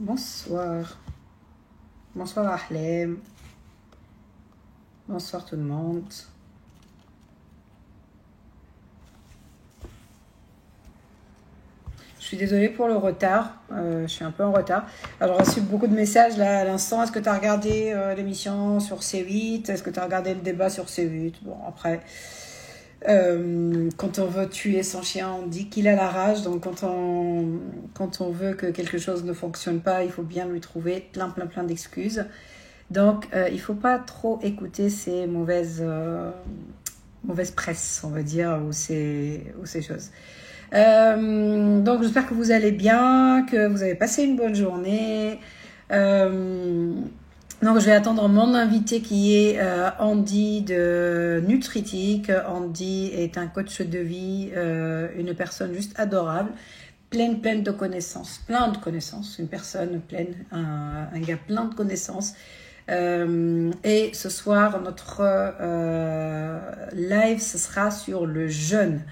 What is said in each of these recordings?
Bonsoir. Bonsoir Ahlem. Bonsoir tout le monde. Je suis désolée pour le retard. Je suis un peu en retard. Alors, j'ai reçu beaucoup de messages là à l'instant. Est-ce que tu as regardé l'émission sur C8? Est-ce que tu as regardé le débat sur C8? Bon, après, quand on veut tuer son chien, on dit qu'il a la rage. Donc, quand on veut que quelque chose ne fonctionne pas, il faut bien lui trouver plein d'excuses. Donc, il ne faut pas trop écouter ces mauvaises presse, on va dire, ou ces choses. Donc, j'espère que vous allez bien, que vous avez passé une bonne journée. Donc, je vais attendre mon invité qui est Andy de Nutritique. Andy est un coach de vie, une personne juste adorable, pleine de connaissances, une personne pleine, un gars plein de connaissances. Et ce soir, notre live, ce sera sur le jeûne,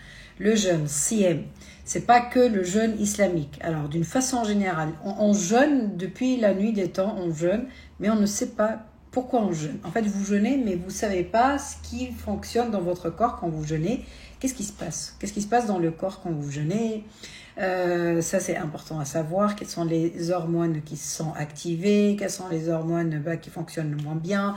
CM. C'est pas que le jeûne islamique. Alors, d'une façon générale, on jeûne depuis la nuit des temps, on jeûne, mais on ne sait pas pourquoi on jeûne. En fait, vous jeûnez, mais vous savez pas ce qui fonctionne dans votre corps quand vous jeûnez. Qu'est-ce qui se passe? Qu'est-ce qui se passe dans le corps quand vous jeûnez? Ça, c'est important à savoir. Quelles sont les hormones qui sont activées? Quelles sont les hormones qui fonctionnent moins bien?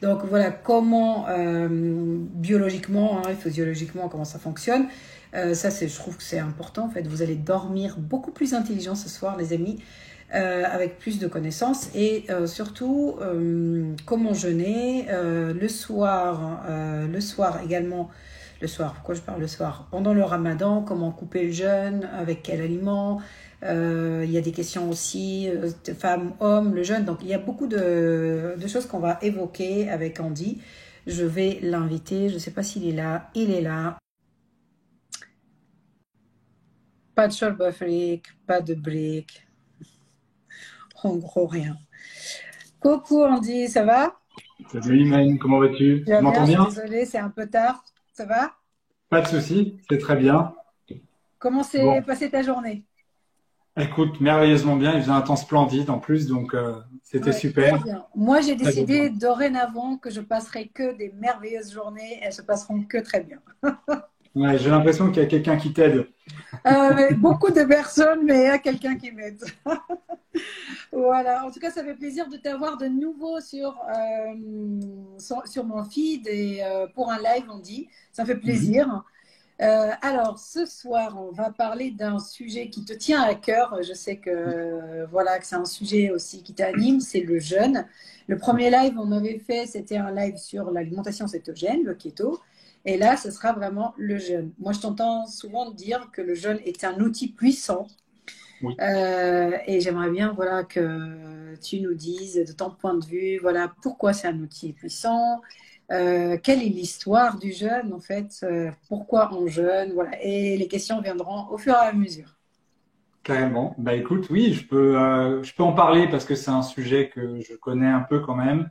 Donc, voilà comment, biologiquement et physiologiquement, comment ça fonctionne. Ça, je trouve que c'est important. En fait, vous allez dormir beaucoup plus intelligent ce soir, les amis, avec plus de connaissances. Et surtout, comment jeûner le soir également. Le soir, pourquoi je parle le soir? Pendant le ramadan, comment couper le jeûne, avec quel aliment? Il y a des questions aussi de femmes, hommes, le jeûne. Donc, il y a beaucoup de choses qu'on va évoquer avec Andy. Je vais l'inviter. Je ne sais pas s'il est là. Il est là. Pas de short buffering, pas de break. En gros, rien. Coucou Andy, ça va? Salut Iman, comment vas-tu? Tu Tu vas bien? m'entends Je suis bien? désolée, c'est un peu tard. Ça va? Pas de souci, c'est très bien. Comment s'est Bon, passée ta journée? écoute, merveilleusement bien, il faisait un temps splendide en plus, donc c'était Ouais, très super. bien. Moi, j'ai Très bien. décidé dorénavant que je passerai que des merveilleuses journées. Elles se passeront que très bien. Ouais, j'ai l'impression qu'il y a quelqu'un qui t'aide. Beaucoup de personnes, mais il y a quelqu'un qui m'aide. Voilà. En tout cas, ça fait plaisir de t'avoir de nouveau sur mon feed et pour un live, on dit. Ça fait Mhm. plaisir. Alors, ce soir, on va parler d'un sujet qui te tient à cœur. Je sais que voilà que c'est un sujet aussi qui t'anime, c'est le jeûne. Le premier live on avait fait, c'était un live sur l'alimentation cétogène, le keto. Et là, ce sera vraiment le jeûne. Moi, je t'entends souvent dire que le jeûne est un outil puissant. Oui, Et j'aimerais bien voilà, que tu nous dises de ton point de vue, voilà, pourquoi c'est un outil puissant, quelle est l'histoire du jeûne en fait, pourquoi on jeûne, voilà. Et les questions viendront au fur et à mesure. carrément. Bah écoute, oui, je peux en parler parce que c'est un sujet que je connais un peu quand même,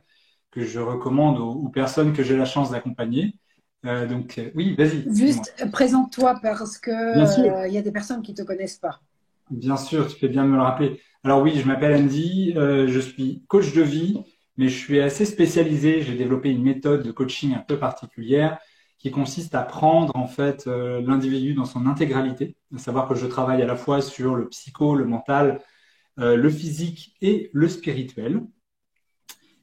que je recommande aux personnes que j'ai la chance d'accompagner. Oui, vas-y, dis-moi. Juste présente-toi parce que Bien sûr. il y a des personnes qui ne te connaissent pas. Bien sûr, tu fais bien de me le rappeler. Alors oui, je m'appelle Andy, je suis coach de vie, mais je suis assez spécialisé. J'ai développé une méthode de coaching un peu particulière qui consiste à prendre en fait l'individu dans son intégralité, à savoir que je travaille à la fois sur le psycho, le mental, le physique et le spirituel.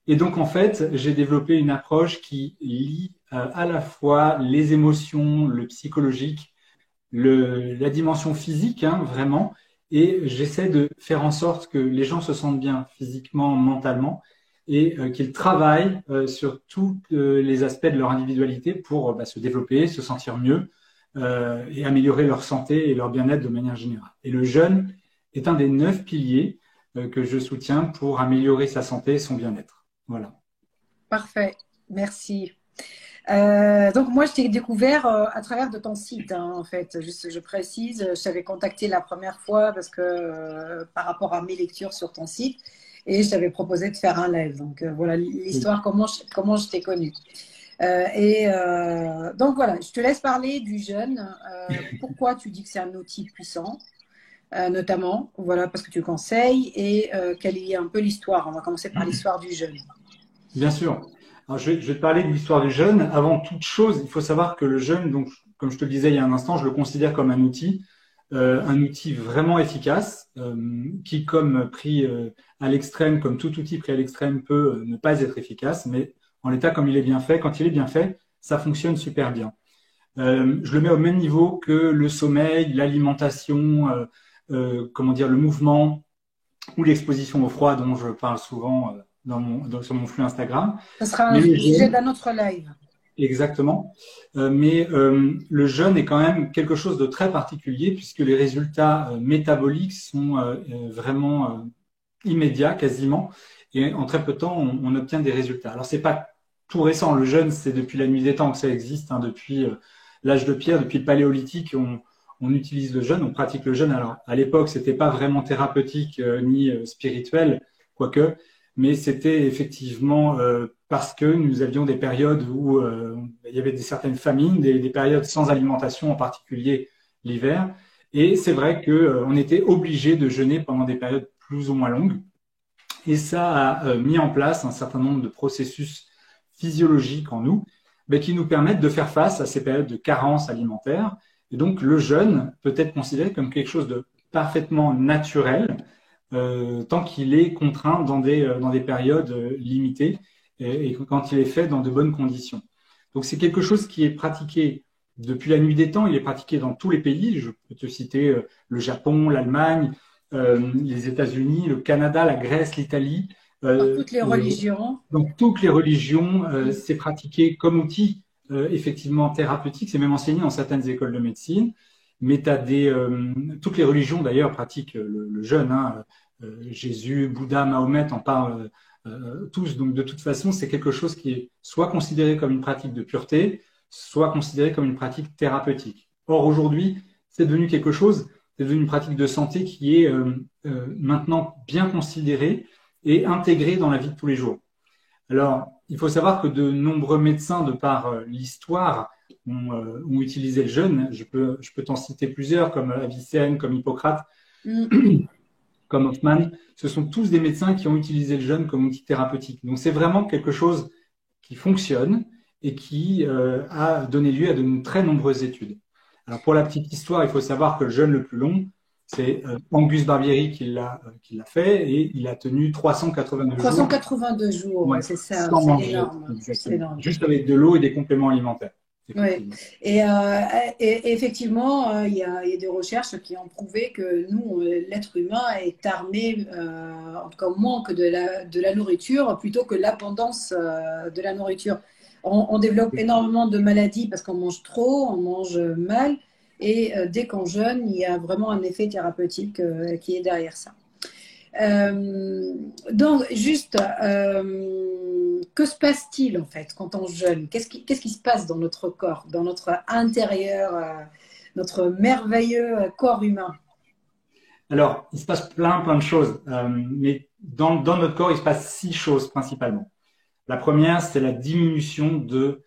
Et donc en fait, j'ai développé une approche qui lie à la fois les émotions, le psychologique, la dimension physique, hein, vraiment, et j'essaie de faire en sorte que les gens se sentent bien physiquement, mentalement, et qu'ils travaillent sur tous les aspects de leur individualité pour se développer, se sentir mieux et améliorer leur santé et leur bien-être de manière générale. Et le jeûne est un des 9 piliers que je soutiens pour améliorer sa santé et son bien-être. Voilà. Parfait, merci. Donc moi, je t'ai découvert à travers de ton site, hein, en fait. Juste, je précise, je t'avais contacté la première fois parce que par rapport à mes lectures sur ton site, et je t'avais proposé de faire un live. Donc voilà Oui. l'histoire, comment je t'ai connue. Donc voilà, je te laisse parler du jeûne. Pourquoi tu dis que c'est un outil puissant? notamment, voilà, parce que tu conseilles, et quelle est un peu l'histoire. On va commencer par l'histoire du jeûne. Bien sûr. Alors, je vais te parler de l'histoire du jeûne. Avant toute chose, il faut savoir que le jeûne, donc, comme je te le disais il y a un instant, je le considère comme un outil vraiment efficace, qui, comme pris à l'extrême, comme tout outil pris à l'extrême, peut ne pas être efficace, mais en l'état comme il est bien fait, quand il est bien fait, ça fonctionne super bien. Je le mets au même niveau que le sommeil, l'alimentation, comment dire, le mouvement ou l'exposition au froid dont je parle souvent sur mon flux Instagram. Ce sera Mais un le sujet jeûne, d'un autre live. exactement. Mais le jeûne est quand même quelque chose de très particulier puisque les résultats métaboliques sont vraiment immédiats quasiment. Et en très peu de temps, on obtient des résultats. Alors, c'est pas tout récent. Le jeûne, c'est depuis la nuit des temps que ça existe, hein, depuis l'âge de pierre, depuis le paléolithique, on utilise le jeûne, on pratique le jeûne. Alors, à l'époque, c'était pas vraiment thérapeutique ni spirituel, quoique, mais c'était effectivement parce que nous avions des périodes où il y avait certaines famines, des périodes sans alimentation, en particulier l'hiver. Et c'est vrai qu'on était obligé de jeûner pendant des périodes plus ou moins longues. Et ça a mis en place un certain nombre de processus physiologiques en nous, mais qui nous permettent de faire face à ces périodes de carence alimentaire. Et donc, le jeûne peut être considéré comme quelque chose de parfaitement naturel, tant qu'il est contraint dans des périodes limitées et quand il est fait dans de bonnes conditions. Donc, c'est quelque chose qui est pratiqué depuis la nuit des temps. Il est pratiqué dans tous les pays. Je peux te citer le Japon, l'Allemagne, les États-Unis, le Canada, la Grèce, l'Italie. Dans toutes les religions. Donc, toutes les religions, c'est pratiqué comme outil effectivement thérapeutique. C'est même enseigné dans certaines écoles de médecine. Mais toutes les religions d'ailleurs pratiquent le jeûne. Hein. Jésus, Bouddha, Mahomet en parlent tous. Donc, de toute façon, c'est quelque chose qui est soit considéré comme une pratique de pureté, soit considéré comme une pratique thérapeutique. Or, aujourd'hui, c'est devenu quelque chose, c'est devenu une pratique de santé qui est maintenant bien considérée et intégrée dans la vie de tous les jours. Alors, il faut savoir que de nombreux médecins, de par l'histoire, ont utilisé le jeûne. Je peux t'en citer plusieurs, comme Avicenne, comme Hippocrate, comme Hoffman. Ce sont tous des médecins qui ont utilisé le jeûne comme outil thérapeutique. Donc, c'est vraiment quelque chose qui fonctionne et qui a donné lieu à de très nombreuses études. Alors, pour la petite histoire, il faut savoir que le jeûne le plus long, c'est Angus Barbieri qui l'a fait et il a tenu 382 jours. 382 jours, ouais, c'est ça, c'est énorme. Juste avec de l'eau et des compléments alimentaires. Oui, et effectivement, il y a des recherches qui ont prouvé que nous, l'être humain est armé, en tout cas, on manque de la nourriture plutôt que l'abondance de la nourriture. On développe énormément de maladies parce qu'on mange trop, on mange mal, et dès qu'on jeûne, il y a vraiment un effet thérapeutique qui est derrière ça. Donc, juste, que se passe-t-il en fait quand on jeûne? Qu'est-ce qui se passe dans notre corps, dans notre intérieur, notre merveilleux corps humain? Alors, il se passe plein de choses, mais dans notre corps, il se passe 6 choses principalement. La première, c'est la diminution de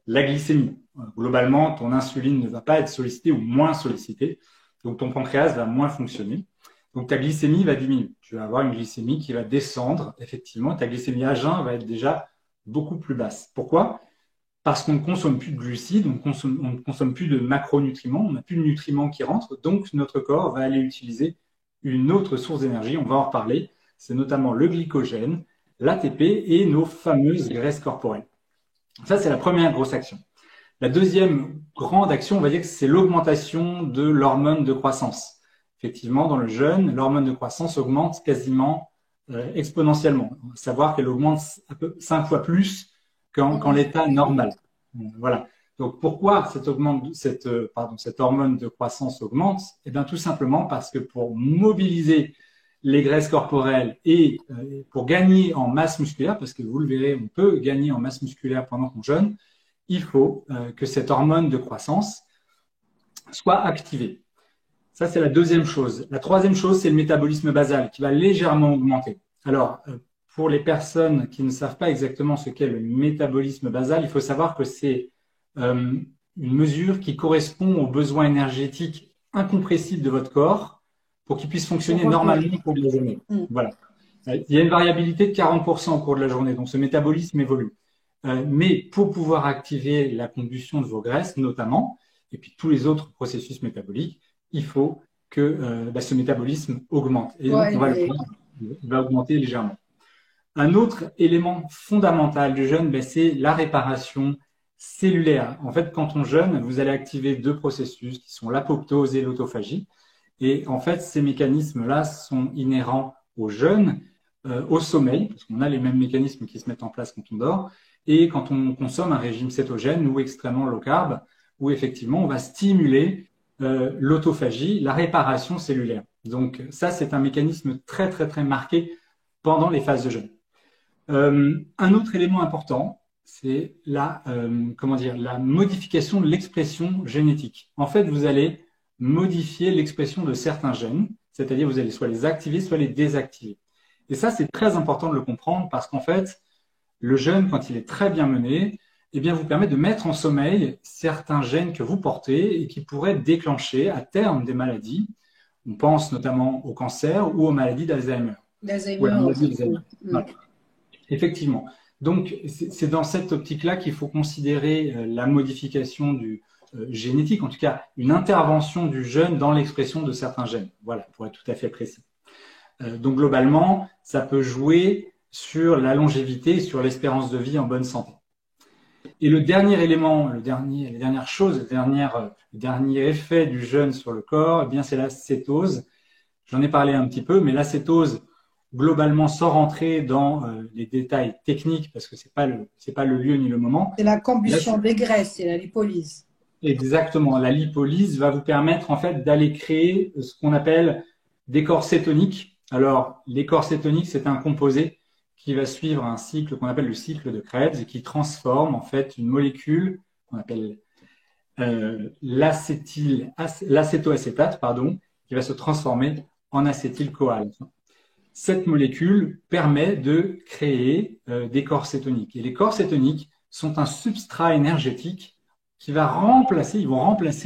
la glycémie. Globalement, ton insuline ne va pas être sollicitée ou moins sollicitée, donc ton pancréas va moins fonctionner. Donc ta glycémie va diminuer. Tu vas avoir une glycémie qui va descendre, effectivement. Ta glycémie à jeun va être déjà beaucoup plus basse. Pourquoi? Parce qu'on ne consomme plus de glucides, on ne consomme plus de macronutriments, on n'a plus de nutriments qui rentrent, donc notre corps va aller utiliser une autre source d'énergie, on va en reparler, c'est notamment le glycogène, l'ATP et nos fameuses graisses corporelles. Ça, c'est la première grosse action. La deuxième grande action, on va dire que c'est l'augmentation de l'hormone de croissance. Effectivement, dans le jeûne, l'hormone de croissance augmente quasiment exponentiellement. À savoir qu'elle augmente 5 fois plus qu'en l'état normal. Voilà. Donc, pourquoi cette hormone de croissance augmente? Eh bien, tout simplement parce que pour mobiliser les graisses corporelles et pour gagner en masse musculaire, parce que vous le verrez, on peut gagner en masse musculaire pendant qu'on jeûne, il faut que cette hormone de croissance soit activée. Ça, c'est la deuxième chose. La troisième chose, c'est le métabolisme basal qui va légèrement augmenter. Alors, pour les personnes qui ne savent pas exactement ce qu'est le métabolisme basal, il faut savoir que c'est une mesure qui correspond aux besoins énergétiques incompressibles de votre corps pour qu'il puisse fonctionner normalement au cours de la journée. Voilà. Il y a une variabilité de 40% au cours de la journée, donc ce métabolisme évolue. Mais pour pouvoir activer la combustion de vos graisses, notamment, et puis tous les autres processus métaboliques, il faut que ce métabolisme augmente. Et donc, on va le voir, il va augmenter légèrement. Un autre élément fondamental du jeûne, c'est la réparation cellulaire. En fait, quand on jeûne, vous allez activer deux processus qui sont l'apoptose et l'autophagie. Et en fait, ces mécanismes-là sont inhérents au jeûne, au sommeil, parce qu'on a les mêmes mécanismes qui se mettent en place quand on dort, et quand on consomme un régime cétogène ou extrêmement low carb, où effectivement, on va stimuler l'autophagie, la réparation cellulaire. Donc ça, c'est un mécanisme très, très, très marqué pendant les phases de jeûne. Un autre élément important, c'est la modification de l'expression génétique. En fait, vous allez modifier l'expression de certains gènes, c'est-à-dire vous allez soit les activer, soit les désactiver. Et ça, c'est très important de le comprendre parce qu'en fait, le jeûne, quand il est très bien mené, vous permet de mettre en sommeil certains gènes que vous portez et qui pourraient déclencher à terme des maladies. On pense notamment au cancer ou aux maladies d'Alzheimer. Voilà. Effectivement. Donc, c'est dans cette optique-là qu'il faut considérer la modification du génétique, en tout cas une intervention du jeûne dans l'expression de certains gènes. Voilà, pour être tout à fait précis. Donc, globalement, ça peut jouer sur la longévité et sur l'espérance de vie en bonne santé. Et le dernier élément, la dernière chose, le dernier effet du jeûne sur le corps, c'est la cétose. J'en ai parlé un petit peu, mais la cétose, globalement, sans rentrer dans les détails techniques, parce que c'est pas le lieu ni le moment. C'est la combustion des graisses, c'est la lipolyse. Exactement. La lipolyse va vous permettre, en fait, d'aller créer ce qu'on appelle des corps cétoniques. Alors, les corps cétoniques, c'est un composé qui va suivre un cycle qu'on appelle le cycle de Krebs et qui transforme, en fait, une molécule qu'on appelle l'acétoacétate, qui va se transformer en acétyl-CoA. Cette molécule permet de créer des corps cétoniques. Et les corps cétoniques sont un substrat énergétique qui va remplacer,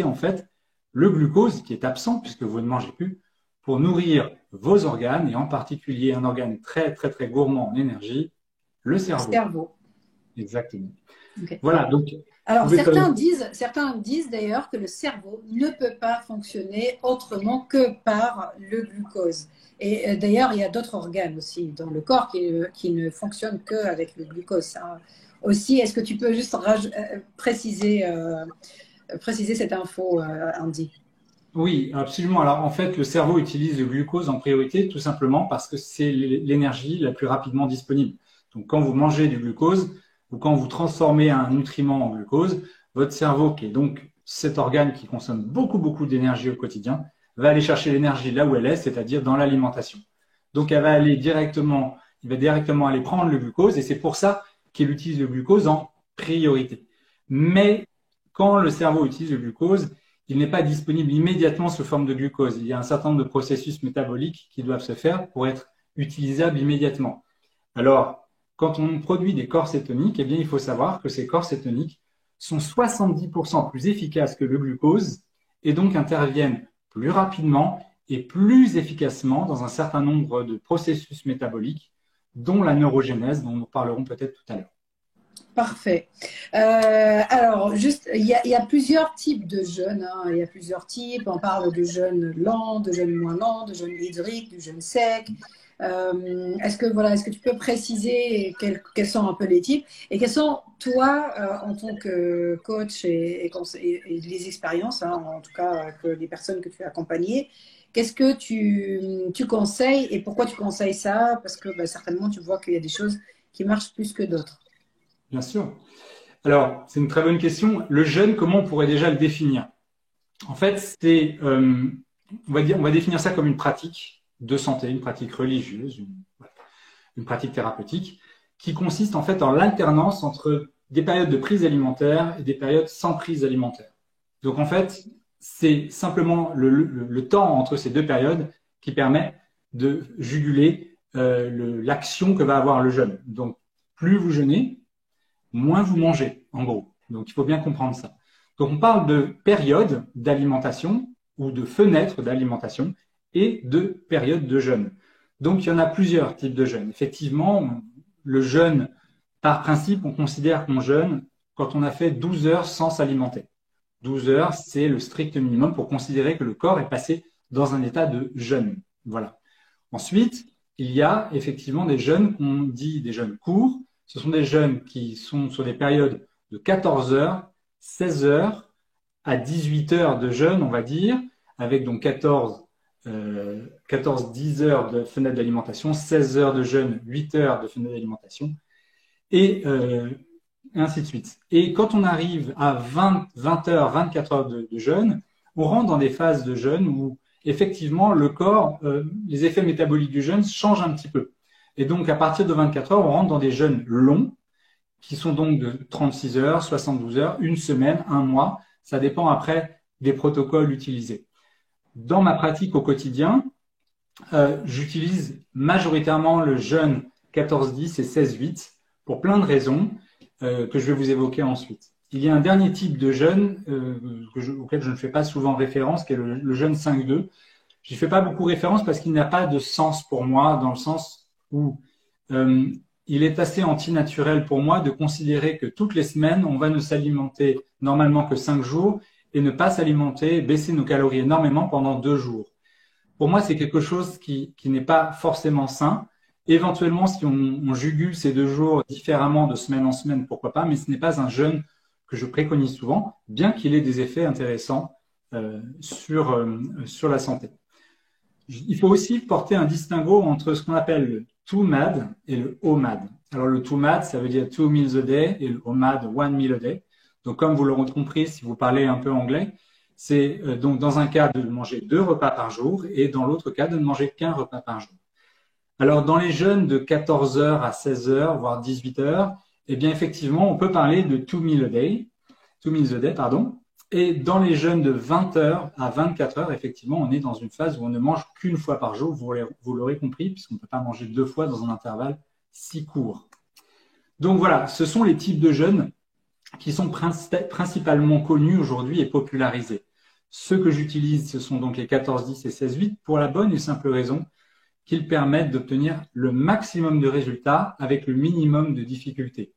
en fait le glucose qui est absent puisque vous ne mangez plus pour nourrir vos organes et en particulier un organe très très très gourmand en énergie, le cerveau. Le cerveau. Exactement. Okay. Voilà. Donc. Alors certains disent d'ailleurs que le cerveau ne peut pas fonctionner autrement que par le glucose. Et d'ailleurs, il y a d'autres organes aussi dans le corps qui ne fonctionnent qu'avec le glucose. Aussi, est-ce que tu peux juste préciser cette info, Andy? Oui, absolument. Alors, en fait, le cerveau utilise le glucose en priorité tout simplement parce que c'est l'énergie la plus rapidement disponible. Donc, quand vous mangez du glucose ou quand vous transformez un nutriment en glucose, votre cerveau, qui est donc cet organe qui consomme beaucoup, beaucoup d'énergie au quotidien, va aller chercher l'énergie là où elle est, c'est-à-dire dans l'alimentation. Donc, il va directement aller prendre le glucose et c'est pour ça qu'il utilise le glucose en priorité. Mais quand le cerveau utilise le glucose, il n'est pas disponible immédiatement sous forme de glucose. Il y a un certain nombre de processus métaboliques qui doivent se faire pour être utilisables immédiatement. Alors, quand on produit des corps cétoniques, il faut savoir que ces corps cétoniques sont 70% plus efficaces que le glucose et donc interviennent plus rapidement et plus efficacement dans un certain nombre de processus métaboliques, dont la neurogénèse, dont nous parlerons peut-être tout à l'heure. Parfait. Alors, juste, il y a plusieurs types de jeûne. Il y a plusieurs types. On parle de jeûne lent, de jeûne moins lent, de jeûne hydrique, du jeûne sec. Est-ce que tu peux préciser quels sont un peu les types et quels sont, toi, en tant que coach et les expériences, en tout cas, que les personnes que tu as accompagnées, qu'est-ce que tu conseilles et pourquoi tu conseilles ça? Parce que certainement, tu vois qu'il y a des choses qui marchent plus que d'autres. Bien sûr. Alors, c'est une très bonne question. Le jeûne, comment on pourrait déjà le définir? En fait, on va définir ça comme une pratique de santé, une pratique religieuse, une pratique thérapeutique, qui consiste en fait en l'alternance entre des périodes de prise alimentaire et des périodes sans prise alimentaire. Donc en fait, c'est simplement le temps entre ces deux périodes qui permet de juguler l'action que va avoir le jeûne. Donc, plus vous jeûnez, moins vous mangez, en gros. Donc, il faut bien comprendre ça. Donc, on parle de période d'alimentation ou de fenêtre d'alimentation et de périodes de jeûne. Donc, il y en a plusieurs types de jeûne. Effectivement, le jeûne, par principe, on considère qu'on jeûne quand on a fait 12 heures sans s'alimenter. 12 heures, c'est le strict minimum pour considérer que le corps est passé dans un état de jeûne. Voilà. Ensuite, il y a effectivement des jeûnes qu'on dit des jeûnes courts. Ce sont des jeûnes qui sont sur des périodes de 14 heures, 16 heures à 18 heures de jeûne, on va dire, avec donc 10 heures de fenêtre d'alimentation, 16 heures de jeûne, 8 heures de fenêtre d'alimentation, et ainsi de suite. Et quand on arrive à 20 heures, 24 heures de jeûne, on rentre dans des phases de jeûne où effectivement le corps, les effets métaboliques du jeûne changent un petit peu. Et donc à partir de 24 heures, on rentre dans des jeûnes longs, qui sont donc de 36 heures, 72 heures, une semaine, un mois. Ça dépend après des protocoles utilisés. Dans ma pratique au quotidien, j'utilise majoritairement le jeûne 14-10 et 16-8 pour plein de raisons que je vais vous évoquer ensuite. Il y a un dernier type de jeûne auquel je ne fais pas souvent référence, qui est le jeûne 5-2. Je n'y fais pas beaucoup référence parce qu'il n'a pas de sens pour moi, dans le sens où il est assez antinaturel pour moi de considérer que toutes les semaines, on va ne s'alimenter normalement que 5 jours et ne pas s'alimenter, baisser nos calories énormément pendant 2 jours. Pour moi, c'est quelque chose qui n'est pas forcément sain. Éventuellement, si on jugule ces 2 jours différemment de semaine en semaine, pourquoi pas, mais ce n'est pas un jeûne que je préconise souvent, bien qu'il ait des effets intéressants sur la santé. Il faut aussi porter un distinguo entre ce qu'on appelle le TOMAD et le OMAD. Alors le TOMAD, ça veut dire 2 meals a day et le OMAD, 1 meal a day. Donc comme vous l'aurez compris, si vous parlez un peu anglais, c'est donc dans un cas de manger 2 repas par jour et dans l'autre cas de ne manger qu'un repas par jour. Alors dans les jeûnes de 14 heures à 16 heures, voire 18 heures, eh bien effectivement, on peut parler de 2 meals a day, 2 meals a day, pardon. Et dans les jeûnes de 20 heures à 24 heures, effectivement, on est dans une phase où on ne mange qu'une fois par jour, vous l'aurez compris, puisqu'on ne peut pas manger 2 fois dans un intervalle si court. Donc voilà, ce sont les types de jeûnes qui sont principalement connus aujourd'hui et popularisés. Ceux que j'utilise, ce sont donc les 14-10 et 16-8 pour la bonne et simple raison qu'ils permettent d'obtenir le maximum de résultats avec le minimum de difficultés.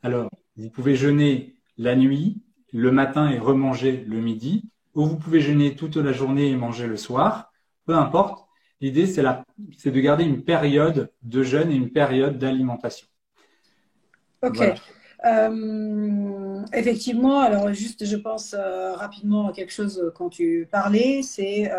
Alors, vous pouvez jeûner la nuit, le matin et remanger le midi, ou vous pouvez jeûner toute la journée et manger le soir, peu importe. L'idée, c'est de garder une période de jeûne et une période d'alimentation. Ok. Voilà. Effectivement, alors juste, je pense rapidement à quelque chose quand tu parlais, c'est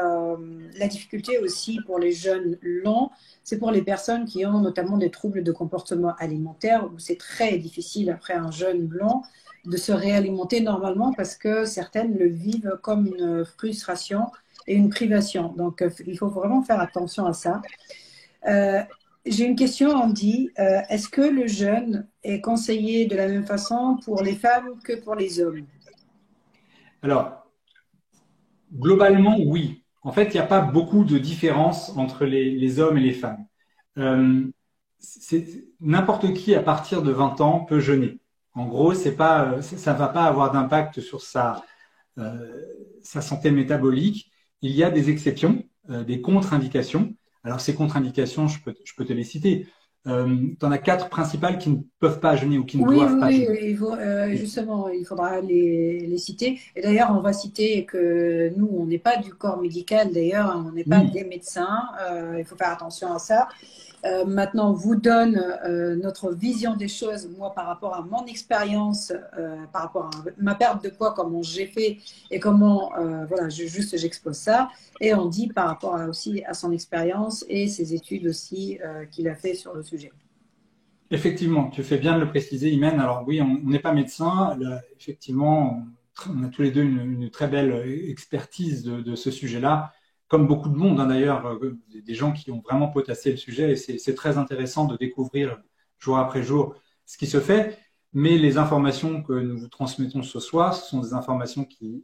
la difficulté aussi pour les jeûnes longs, c'est pour les personnes qui ont notamment des troubles de comportement alimentaire, où c'est très difficile après un jeûne long de se réalimenter normalement parce que certaines le vivent comme une frustration et une privation. Donc, il faut vraiment faire attention à ça. J'ai une question, Andy. Est-ce que le jeûne est conseillé de la même façon pour les femmes que pour les hommes? Alors, globalement, oui. En fait, il n'y a pas beaucoup de différence entre les hommes et les femmes. N'importe qui, à partir de 20 ans, peut jeûner. En gros, ça ne va pas avoir d'impact sur sa santé métabolique. Il y a des exceptions, des contre-indications. Alors, ces contre-indications, je peux te les citer. Tu en as 4 principales qui ne peuvent pas jeûner ou qui ne doivent pas jeûner. Oui, justement, il faudra les citer. Et d'ailleurs, on va citer que nous, on n'est pas du corps médical, d'ailleurs, on n'est pas des médecins. Il faut faire attention à ça. Maintenant, on vous donne notre vision des choses, moi, par rapport à mon expérience, par rapport à ma perte de poids, comment j'ai fait et comment, voilà, j'expose ça. Et on dit par rapport aussi à son expérience et ses études aussi qu'il a fait sur le sujet. Effectivement, tu fais bien de le préciser, Imen. Alors oui, on n'est pas médecin. Là, effectivement, on a tous les deux une très belle expertise de ce sujet-là. Comme beaucoup de monde, hein, d'ailleurs, des gens qui ont vraiment potassé le sujet, et c'est très intéressant de découvrir jour après jour ce qui se fait. Mais les informations que nous vous transmettons ce soir, ce sont des informations qui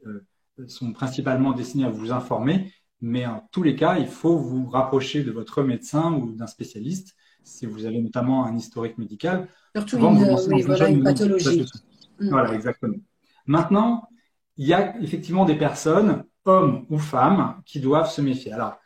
sont principalement destinées à vous informer. Mais en tous les cas, il faut vous rapprocher de votre médecin ou d'un spécialiste, si vous avez notamment un historique médical. Surtout une pathologie. Voilà, exactement. Maintenant, il y a effectivement des personnes, hommes ou femmes, qui doivent se méfier. Alors,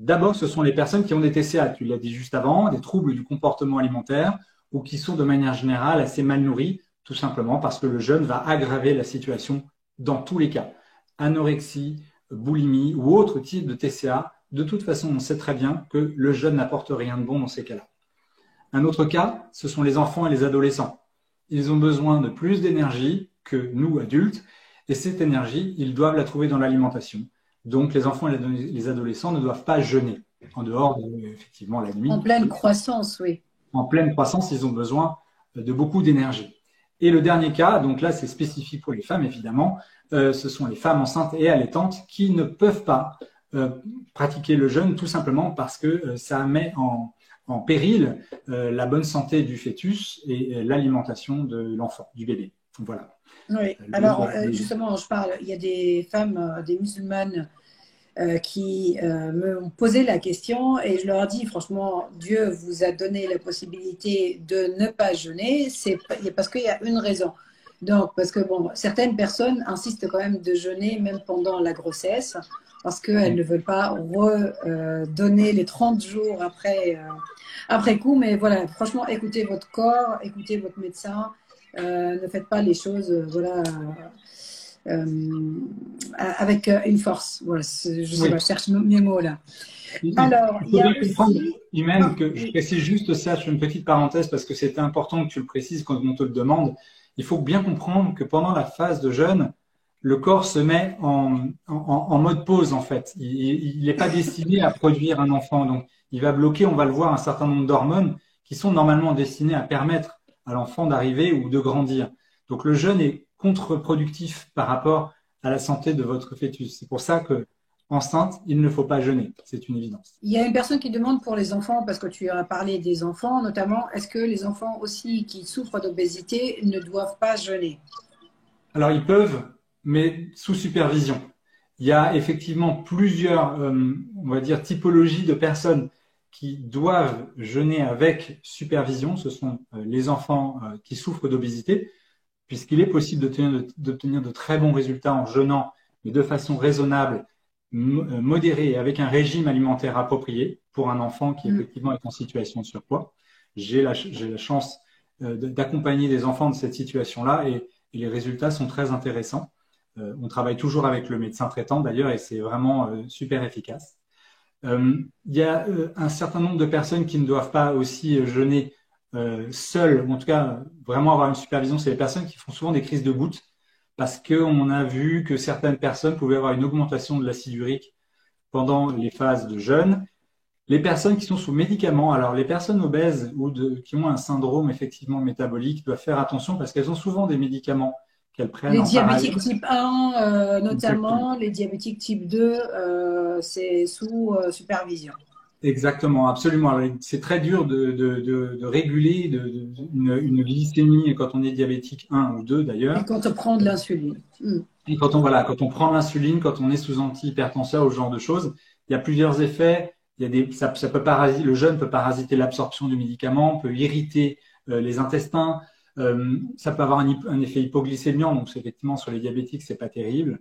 D'abord, ce sont les personnes qui ont des TCA, tu l'as dit juste avant, des troubles du comportement alimentaire ou qui sont de manière générale assez mal nourris, tout simplement parce que le jeûne va aggraver la situation dans tous les cas. Anorexie, boulimie ou autre type de TCA, de toute façon, on sait très bien que le jeûne n'apporte rien de bon dans ces cas-là. Un autre cas, ce sont les enfants et les adolescents. Ils ont besoin de plus d'énergie que nous, adultes, et cette énergie, ils doivent la trouver dans l'alimentation. Donc, les enfants et les adolescents ne doivent pas jeûner, en dehors de, effectivement, la nuit. En pleine croissance, oui. En pleine croissance, ils ont besoin de beaucoup d'énergie. Et le dernier cas, donc là, c'est spécifique pour les femmes, évidemment, ce sont les femmes enceintes et allaitantes qui ne peuvent pas pratiquer le jeûne, tout simplement parce que ça met en péril la bonne santé du fœtus et l'alimentation de l'enfant, du bébé. Voilà. Oui, alors justement, il y a des femmes, des musulmanes qui me posé la question et je leur dis franchement, Dieu vous a donné la possibilité de ne pas jeûner, c'est parce qu'il y a une raison. Donc, parce que bon, certaines personnes insistent quand même de jeûner même pendant la grossesse parce qu'elles ne veulent pas redonner les 30 jours après coup. Mais voilà, franchement, écoutez votre corps, écoutez votre médecin. Ne faites pas les choses avec une force. Voilà, je sais pas, je cherche mes mots là. Alors, il faut bien comprendre, Imen, que je précise juste ça, je fais une petite parenthèse parce que c'est important que tu le précises quand on te le demande. Il faut bien comprendre que pendant la phase de jeûne, le corps se met en mode pause en fait. Il n'est pas destiné à produire un enfant, donc il va bloquer, on va le voir, un certain nombre d'hormones qui sont normalement destinées à permettre à l'enfant d'arriver ou de grandir. Donc le jeûne est contre-productif par rapport à la santé de votre fœtus. C'est pour ça que enceinte, il ne faut pas jeûner. C'est une évidence. Il y a une personne qui demande pour les enfants, parce que tu as parlé des enfants notamment, est-ce que les enfants aussi qui souffrent d'obésité ne doivent pas jeûner? Alors ils peuvent, mais sous supervision. Il y a effectivement plusieurs, on va dire, typologies de personnes qui doivent jeûner avec supervision. Ce sont les enfants qui souffrent d'obésité, puisqu'il est possible d'obtenir de très bons résultats en jeûnant, mais de façon raisonnable, modérée et avec un régime alimentaire approprié pour un enfant qui effectivement est en situation de surpoids. J'ai la chance d'accompagner des enfants de cette situation-là et les résultats sont très intéressants. On travaille toujours avec le médecin traitant d'ailleurs et c'est vraiment super efficace. Il y a un certain nombre de personnes qui ne doivent pas aussi jeûner seules, ou en tout cas vraiment avoir une supervision. C'est les personnes qui font souvent des crises de gouttes parce qu'on a vu que certaines personnes pouvaient avoir une augmentation de l'acide urique pendant les phases de jeûne. Les personnes qui sont sous médicaments, alors les personnes obèses ou qui ont un syndrome effectivement métabolique doivent faire attention parce qu'elles ont souvent des médicaments qu'elles prennent en parallèle. Les diabétiques type 1 notamment, exactement. Les diabétiques type 2, c'est sous supervision. Exactement, absolument. C'est très dur de réguler une glycémie quand on est diabétique 1 ou 2 d'ailleurs. Et quand on prend de l'insuline. Et quand on prend l'insuline, quand on est sous antihypertenseur ou ce genre de choses, il y a plusieurs effets. Ça peut parasiter, le jeûne peut parasiter l'absorption du médicament, peut irriter les intestins. Ça peut avoir un effet hypoglycémiant, donc effectivement sur les diabétiques, c'est pas terrible.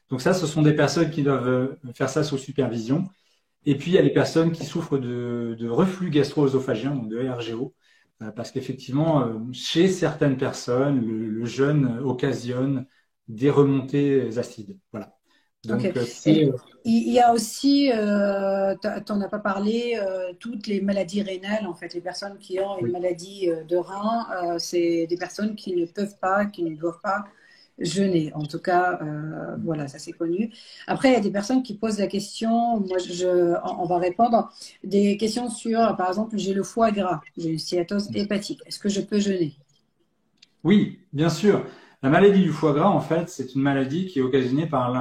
Donc ça, ce sont des personnes qui doivent faire ça sous supervision. Et puis, il y a les personnes qui souffrent de reflux gastro-œsophagien, donc de RGO, parce qu'effectivement, chez certaines personnes, le jeûne occasionne des remontées acides. Voilà. Donc, okay. Il y a aussi, tu n'en as pas parlé, toutes les maladies rénales, en fait, les personnes qui ont une maladie de rein, c'est des personnes qui ne peuvent pas, qui ne doivent pas jeûner. En tout cas, voilà, ça c'est connu. Après, il y a des personnes qui posent la question, moi on va répondre, des questions sur, par exemple, j'ai le foie gras, j'ai une stéatose hépatique, est-ce que je peux jeûner? Oui, bien sûr. La maladie du foie gras, en fait, c'est une maladie qui est occasionnée par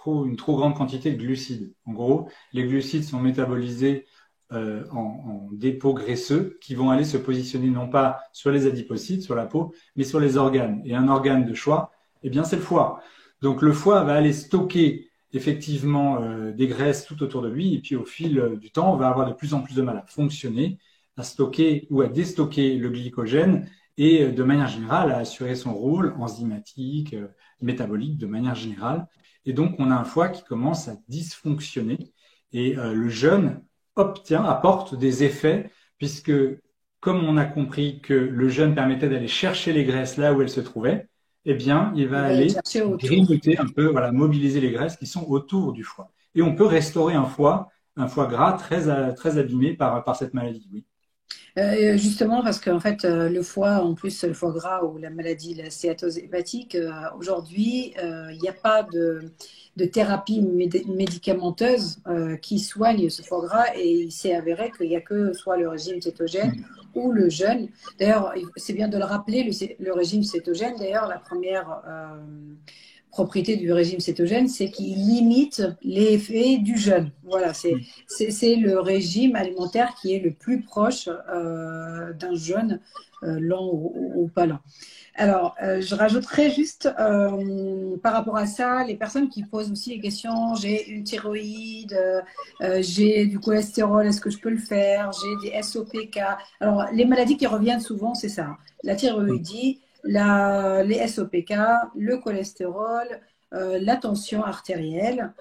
une trop grande quantité de glucides. En gros, les glucides sont métabolisés en dépôts graisseux qui vont aller se positionner non pas sur les adipocytes, sur la peau, mais sur les organes. Et un organe de choix, eh bien, c'est le foie. Donc, le foie va aller stocker effectivement des graisses tout autour de lui et puis au fil du temps, on va avoir de plus en plus de mal à fonctionner, à stocker ou à déstocker le glycogène et de manière générale à assurer son rôle enzymatique, métabolique de manière générale. Et donc, on a un foie qui commence à dysfonctionner Et le jeûne apporte des effets, puisque comme on a compris que le jeûne permettait d'aller chercher les graisses là où elles se trouvaient, eh bien, il va On va aller aller chercher autour. grignoter un peu, voilà, mobiliser les graisses qui sont autour du foie. Et on peut restaurer un foie gras très abîmé par cette maladie, oui. Justement, parce qu'en fait, le foie, en plus, le foie gras ou la maladie, la stéatose hépatique, aujourd'hui, il n'y a pas de thérapie médicamenteuse qui soigne ce foie gras et il s'est avéré qu'il n'y a que soit le régime cétogène ou le jeûne. D'ailleurs, c'est bien de le rappeler, le régime cétogène, d'ailleurs, la première propriété du régime cétogène, c'est qu'il limite l'effet du jeûne. Voilà, c'est le régime alimentaire qui est le plus proche d'un jeûne lent ou pas lent. Alors, je rajouterais juste par rapport à ça, les personnes qui posent aussi les questions, j'ai une thyroïde, j'ai du cholestérol, est-ce que je peux le faire? J'ai des SOPK. Alors, les maladies qui reviennent souvent, c'est ça, la thyroïdie, les SOPK, le cholestérol, la tension artérielle,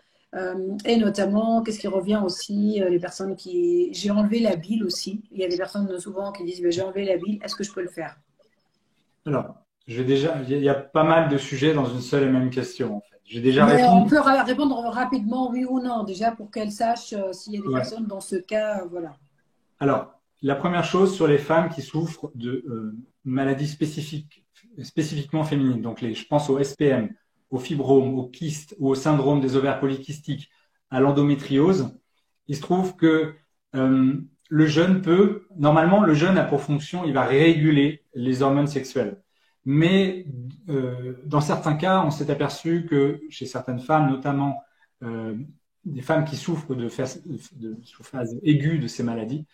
et notamment, qu'est-ce qui revient aussi, les personnes qui... J'ai enlevé la bile aussi. Il y a des personnes souvent qui disent, j'ai enlevé la bile, est-ce que je peux le faire? Alors, il y a pas mal de sujets dans une seule et même question, en fait. Je vais déjà Mais on répondre. peut répondre rapidement oui ou non, déjà pour qu'elles sachent s'il y a des Ouais. personnes dans ce cas, voilà. Alors, la première chose sur les femmes qui souffrent de maladies spécifiquement féminines, donc je pense au SPM, au fibrome, au kyste ou au syndrome des ovaires polykystiques, à l'endométriose, il se trouve que le jeûne normalement, le jeûne a pour fonction, il va réguler les hormones sexuelles. Mais dans certains cas, on s'est aperçu que chez certaines femmes, notamment des femmes qui souffrent de phase aiguë de ces maladies,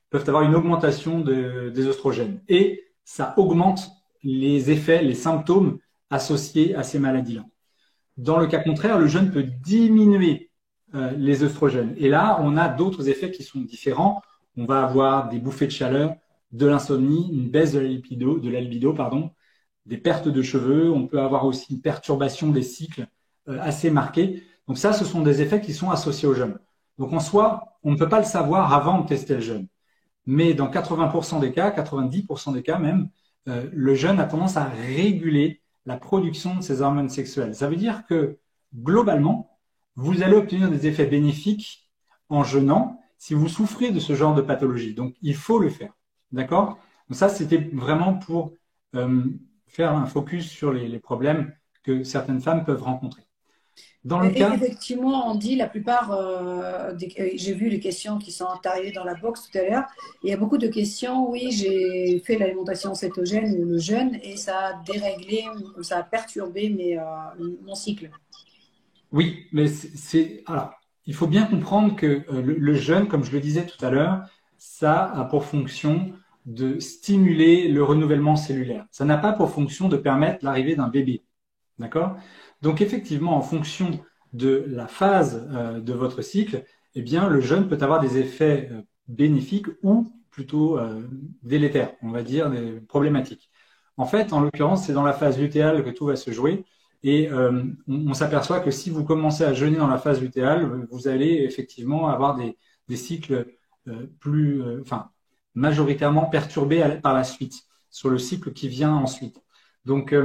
peuvent avoir une augmentation des oestrogènes. Et ça augmente les effets, les symptômes associés à ces maladies-là. Dans le cas contraire, le jeûne peut diminuer les oestrogènes. Et là, on a d'autres effets qui sont différents. On va avoir des bouffées de chaleur, de l'insomnie, une baisse de la libido, des pertes de cheveux. On peut avoir aussi une perturbation des cycles assez marquée. Donc ça, ce sont des effets qui sont associés au jeûne. Donc en soi, on ne peut pas le savoir avant de tester le jeûne. Mais dans 80% des cas, 90% des cas même, le jeûne a tendance à réguler la production de ces hormones sexuelles. Ça veut dire que globalement, vous allez obtenir des effets bénéfiques en jeûnant si vous souffrez de ce genre de pathologie. Donc, il faut le faire. D'accord? Donc ça, c'était vraiment pour faire un focus sur les problèmes que certaines femmes peuvent rencontrer. Dans le cas... Effectivement, on dit la plupart, j'ai vu les questions qui sont arrivées dans la box tout à l'heure. Il y a beaucoup de questions. Oui, j'ai fait l'alimentation cétogène ou le jeûne et ça a déréglé ou ça a perturbé mon cycle. Oui, mais alors, il faut bien comprendre que le jeûne, comme je le disais tout à l'heure, ça a pour fonction de stimuler le renouvellement cellulaire. Ça n'a pas pour fonction de permettre l'arrivée d'un bébé. D'accord? Donc effectivement, en fonction de la phase de votre cycle, eh bien, le jeûne peut avoir des effets bénéfiques ou plutôt délétères, on va dire, des problématiques. En fait, en l'occurrence, c'est dans la phase lutéale que tout va se jouer. Et on s'aperçoit que si vous commencez à jeûner dans la phase lutéale, vous allez effectivement avoir des cycles majoritairement perturbés par la suite, sur le cycle qui vient ensuite. Donc,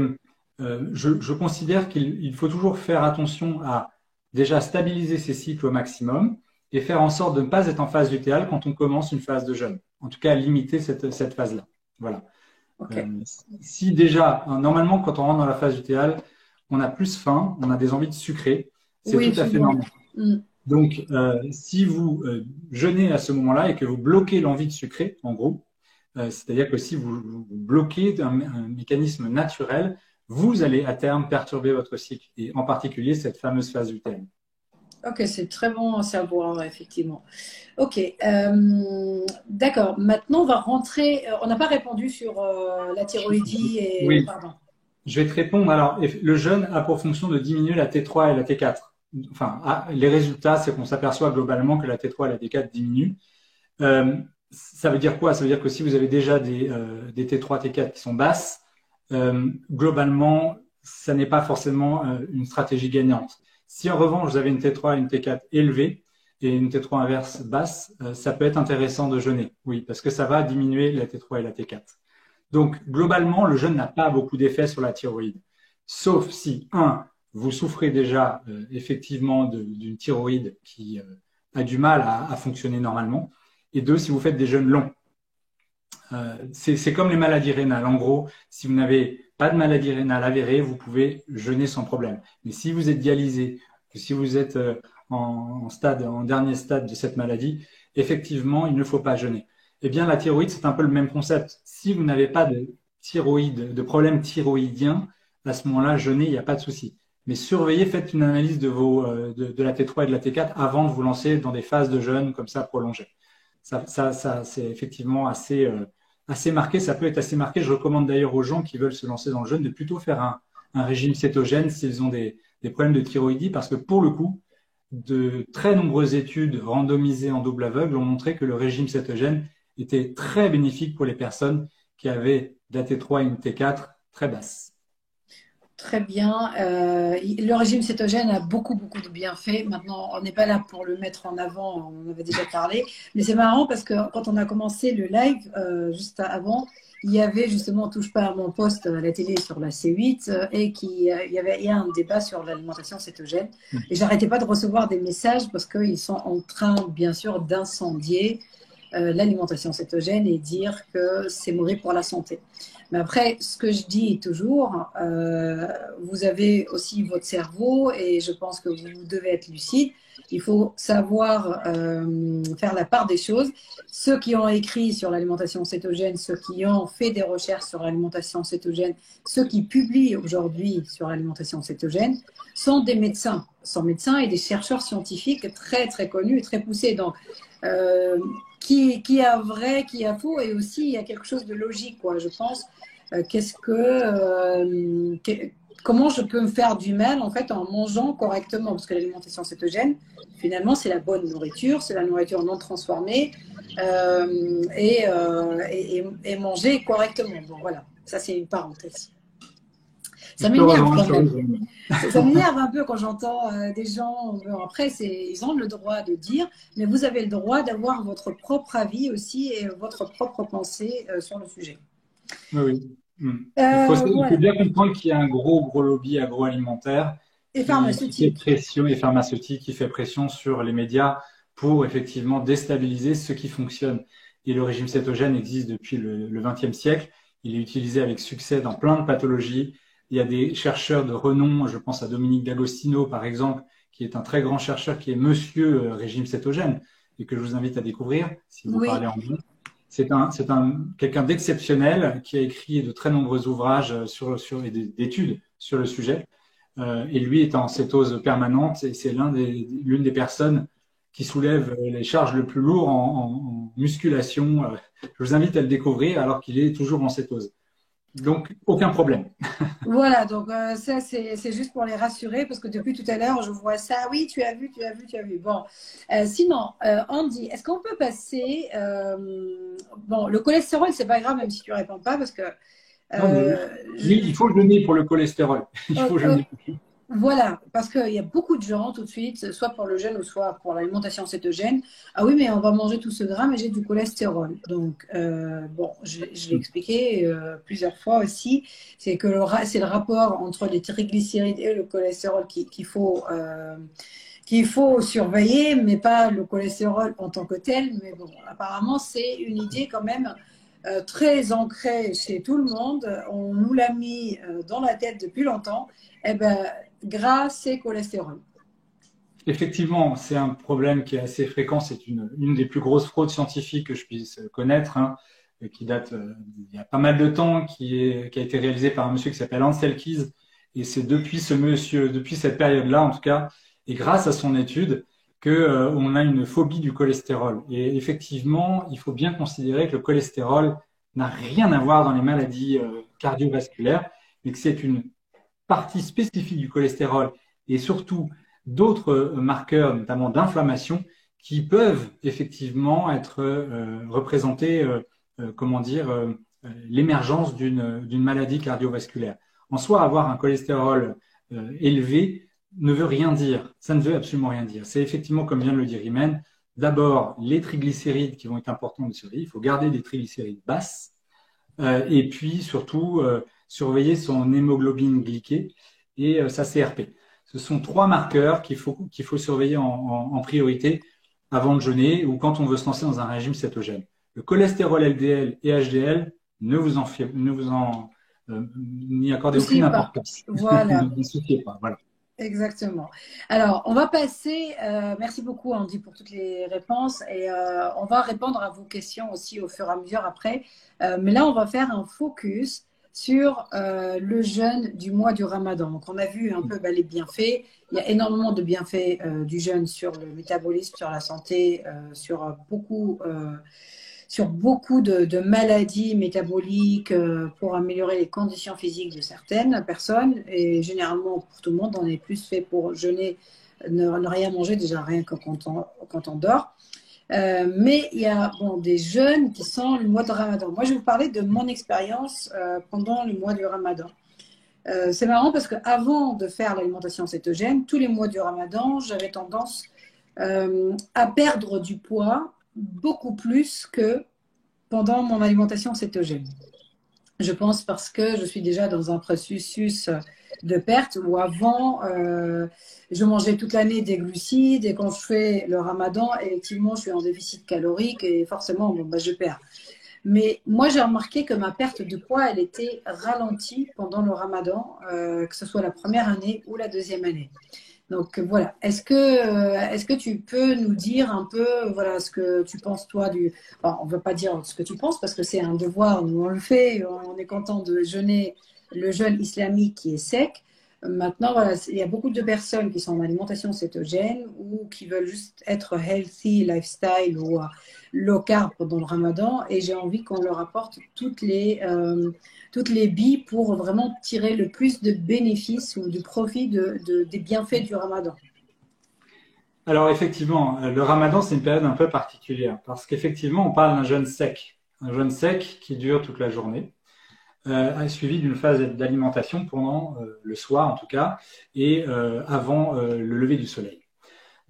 je considère qu'il faut toujours faire attention à déjà stabiliser ces cycles au maximum et faire en sorte de ne pas être en phase lutéale quand on commence une phase de jeûne. En tout cas, limiter cette phase-là. Voilà. Okay. Si déjà, normalement, quand on rentre dans la phase lutéale, on a plus faim, on a des envies de sucrer, c'est tout à fait normal. Donc, si vous jeûnez à ce moment-là et que vous bloquez l'envie de sucrer, en gros, c'est-à-dire que si vous bloquez un mécanisme naturel, vous allez à terme perturber votre cycle, et en particulier cette fameuse phase lutéale. Ok, c'est très bon à savoir, effectivement. Ok, d'accord. Maintenant, on va rentrer. On n'a pas répondu sur la thyroïdie et. Oui. Pardon. Je vais te répondre. Alors, le jeûne a pour fonction de diminuer la T3 et la T4. Enfin, les résultats, c'est qu'on s'aperçoit globalement que la T3 et la T4 diminuent. Ça veut dire quoi? Ça veut dire que si vous avez déjà des T3, T4 qui sont basses, globalement, ça n'est pas forcément une stratégie gagnante. Si en revanche, vous avez une T3 et une T4 élevées, et une T3 inverse basse, ça peut être intéressant de jeûner. Oui, parce que ça va diminuer la T3 et la T4. Donc, globalement, le jeûne n'a pas beaucoup d'effet sur la thyroïde. Sauf si, vous souffrez déjà effectivement d'une thyroïde qui a du mal à fonctionner normalement. Et deux, si vous faites des jeûnes longs. C'est comme les maladies rénales. En gros, si vous n'avez pas de maladie rénale avérée, vous pouvez jeûner sans problème. Mais si vous êtes dialysé, si vous êtes en dernier stade de cette maladie, effectivement, il ne faut pas jeûner. Eh bien, la thyroïde, c'est un peu le même concept. Si vous n'avez pas de thyroïde, de problème thyroïdien, à ce moment-là, jeûner, il n'y a pas de souci. Mais surveillez, faites une analyse de la T3 et de la T4 avant de vous lancer dans des phases de jeûne comme ça prolongées. Ça c'est effectivement assez marqué. Ça peut être assez marqué. Je recommande d'ailleurs aux gens qui veulent se lancer dans le jeûne de plutôt faire un régime cétogène s'ils ont des problèmes de thyroïdie, parce que pour le coup, de très nombreuses études randomisées en double aveugle ont montré que le régime cétogène était très bénéfique pour les personnes qui avaient de la T3 et une T4 très basse. Très bien. Le régime cétogène a beaucoup, beaucoup de bienfaits. Maintenant, on n'est pas là pour le mettre en avant, on en avait déjà parlé. Mais c'est marrant parce que quand on a commencé le live, juste avant, il y avait justement Touche pas à mon poste à la télé sur la C8 et il y a un débat sur l'alimentation cétogène. Et j'arrêtais pas de recevoir des messages parce qu'ils sont en train, bien sûr, d'incendier l'alimentation cétogène et dire que c'est mauvais pour la santé. Mais après, ce que je dis toujours, vous avez aussi votre cerveau et je pense que vous devez être lucide. Il faut savoir faire la part des choses. Ceux qui ont écrit sur l'alimentation cétogène, ceux qui ont fait des recherches sur l'alimentation cétogène, ceux qui publient aujourd'hui sur l'alimentation cétogène, sont des médecins. Sont médecins et des chercheurs scientifiques très, très connus et très poussés. Donc, qui a vrai, qui a faux, et aussi il y a quelque chose de logique, quoi. Je pense, comment je peux me faire du mal en fait en mangeant correctement, parce que l'alimentation cétogène, finalement, c'est la bonne nourriture, c'est la nourriture non transformée, et manger correctement. Bon, voilà, ça c'est une parenthèse. Ça m'énerve quand même. Ça m'énerve un peu quand j'entends des gens. Bon, après, ils ont le droit de dire, mais vous avez le droit d'avoir votre propre avis aussi et votre propre pensée sur le sujet. Oui. Il faut bien comprendre qu'il y a un gros lobby agroalimentaire et pharmaceutique. Qui fait pression, et pharmaceutique qui fait pression sur les médias pour effectivement déstabiliser ce qui fonctionne. Et le régime cétogène existe depuis le XXe siècle. Il est utilisé avec succès dans plein de pathologies. Il y a des chercheurs de renom, je pense à Dominique D'Agostino par exemple, qui est un très grand chercheur, qui est monsieur régime cétogène, et que je vous invite à découvrir si vous parlez anglais. C'est quelqu'un d'exceptionnel qui a écrit de très nombreux ouvrages et d'études sur le sujet. Et lui est en cétose permanente et c'est l'une des personnes qui soulève les charges le plus lourd en musculation. Je vous invite à le découvrir alors qu'il est toujours en cétose. Donc, aucun problème. Voilà, donc ça, c'est juste pour les rassurer, parce que depuis tout à l'heure, je vois ça. Oui, tu as vu. Bon, sinon, Andy, est-ce qu'on peut passer… bon, le cholestérol, c'est pas grave, même si tu réponds pas, parce que… oui, il faut jeûner pour le cholestérol. Il faut jeûner. Voilà, parce qu'il y a beaucoup de gens tout de suite, soit pour le jeûne ou soit pour l'alimentation cétogène. Ah oui, mais on va manger tout ce gras, mais j'ai du cholestérol. Donc, bon, je l'ai expliqué plusieurs fois aussi, c'est le rapport entre les triglycérides et le cholestérol qu'il faut surveiller, mais pas le cholestérol en tant que tel. Mais bon, apparemment, c'est une idée quand même très ancrée chez tout le monde. On nous l'a mis dans la tête depuis longtemps. Eh ben, gras, c'est cholestérol. Effectivement, c'est un problème qui est assez fréquent. C'est une des plus grosses fraudes scientifiques que je puisse connaître, qui date il y a pas mal de temps, qui a été réalisée par un monsieur qui s'appelle Ansel Keys. Et c'est depuis cette période-là, en tout cas, et grâce à son étude, qu'on a une phobie du cholestérol. Et effectivement, il faut bien considérer que le cholestérol n'a rien à voir dans les maladies cardiovasculaires, mais que c'est une partie spécifique du cholestérol et surtout d'autres marqueurs, notamment d'inflammation, qui peuvent effectivement être représentés, l'émergence d'une maladie cardiovasculaire. En soi, avoir un cholestérol élevé ne veut rien dire. Ça ne veut absolument rien dire. C'est effectivement, comme vient de le dire Imen, d'abord les triglycérides qui vont être importants de surveiller. Il faut garder des triglycérides basses et puis surtout surveiller son hémoglobine glyquée et sa CRP. Ce sont trois marqueurs qu'il faut surveiller en priorité avant de jeûner ou quand on veut se lancer dans un régime cétogène. Le cholestérol LDL et HDL, n'y accordez aucune Pas. importance. Voilà. Ne vous souciez pas. Voilà. Exactement. Alors, on va passer, merci beaucoup Andy pour toutes les réponses et on va répondre à vos questions aussi au fur et à mesure après. Mais là, on va faire un focus sur le jeûne du mois du Ramadan. Donc, on a vu un peu les bienfaits. Il y a énormément de bienfaits du jeûne sur le métabolisme, sur la santé, sur beaucoup de maladies métaboliques pour améliorer les conditions physiques de certaines personnes. Et généralement, pour tout le monde, on est plus fait pour jeûner, ne rien manger, déjà rien que quand on dort. Mais il y a des jeûnes qui sont le mois de Ramadan. Moi, je vais vous parler de mon expérience pendant le mois du Ramadan. C'est marrant parce qu'avant de faire l'alimentation cétogène, tous les mois du Ramadan, j'avais tendance à perdre du poids beaucoup plus que pendant mon alimentation cétogène. Je pense parce que je suis déjà dans un processus de perte où avant, je mangeais toute l'année des glucides et quand je fais le Ramadan, effectivement, je suis en déficit calorique et forcément, je perds. Mais moi, j'ai remarqué que ma perte de poids, elle était ralentie pendant le Ramadan, que ce soit la première année ou la deuxième année. Donc voilà, est-ce que tu peux nous dire un peu voilà ce que tu penses toi du on ne va pas dire ce que tu penses parce que c'est un devoir, nous on le fait, on est content de jeûner le jeûne islamique qui est sec. Maintenant voilà, il y a beaucoup de personnes qui sont en alimentation cétogène ou qui veulent juste être healthy lifestyle ou low carb pendant le Ramadan et j'ai envie qu'on leur apporte toutes les billes pour vraiment tirer le plus de bénéfices ou du profit des bienfaits du Ramadan. Alors effectivement, le Ramadan, c'est une période un peu particulière parce qu'effectivement, on parle d'un jeûne sec. Un jeûne sec qui dure toute la journée, suivi d'une phase d'alimentation pendant le soir en tout cas, et avant le lever du soleil.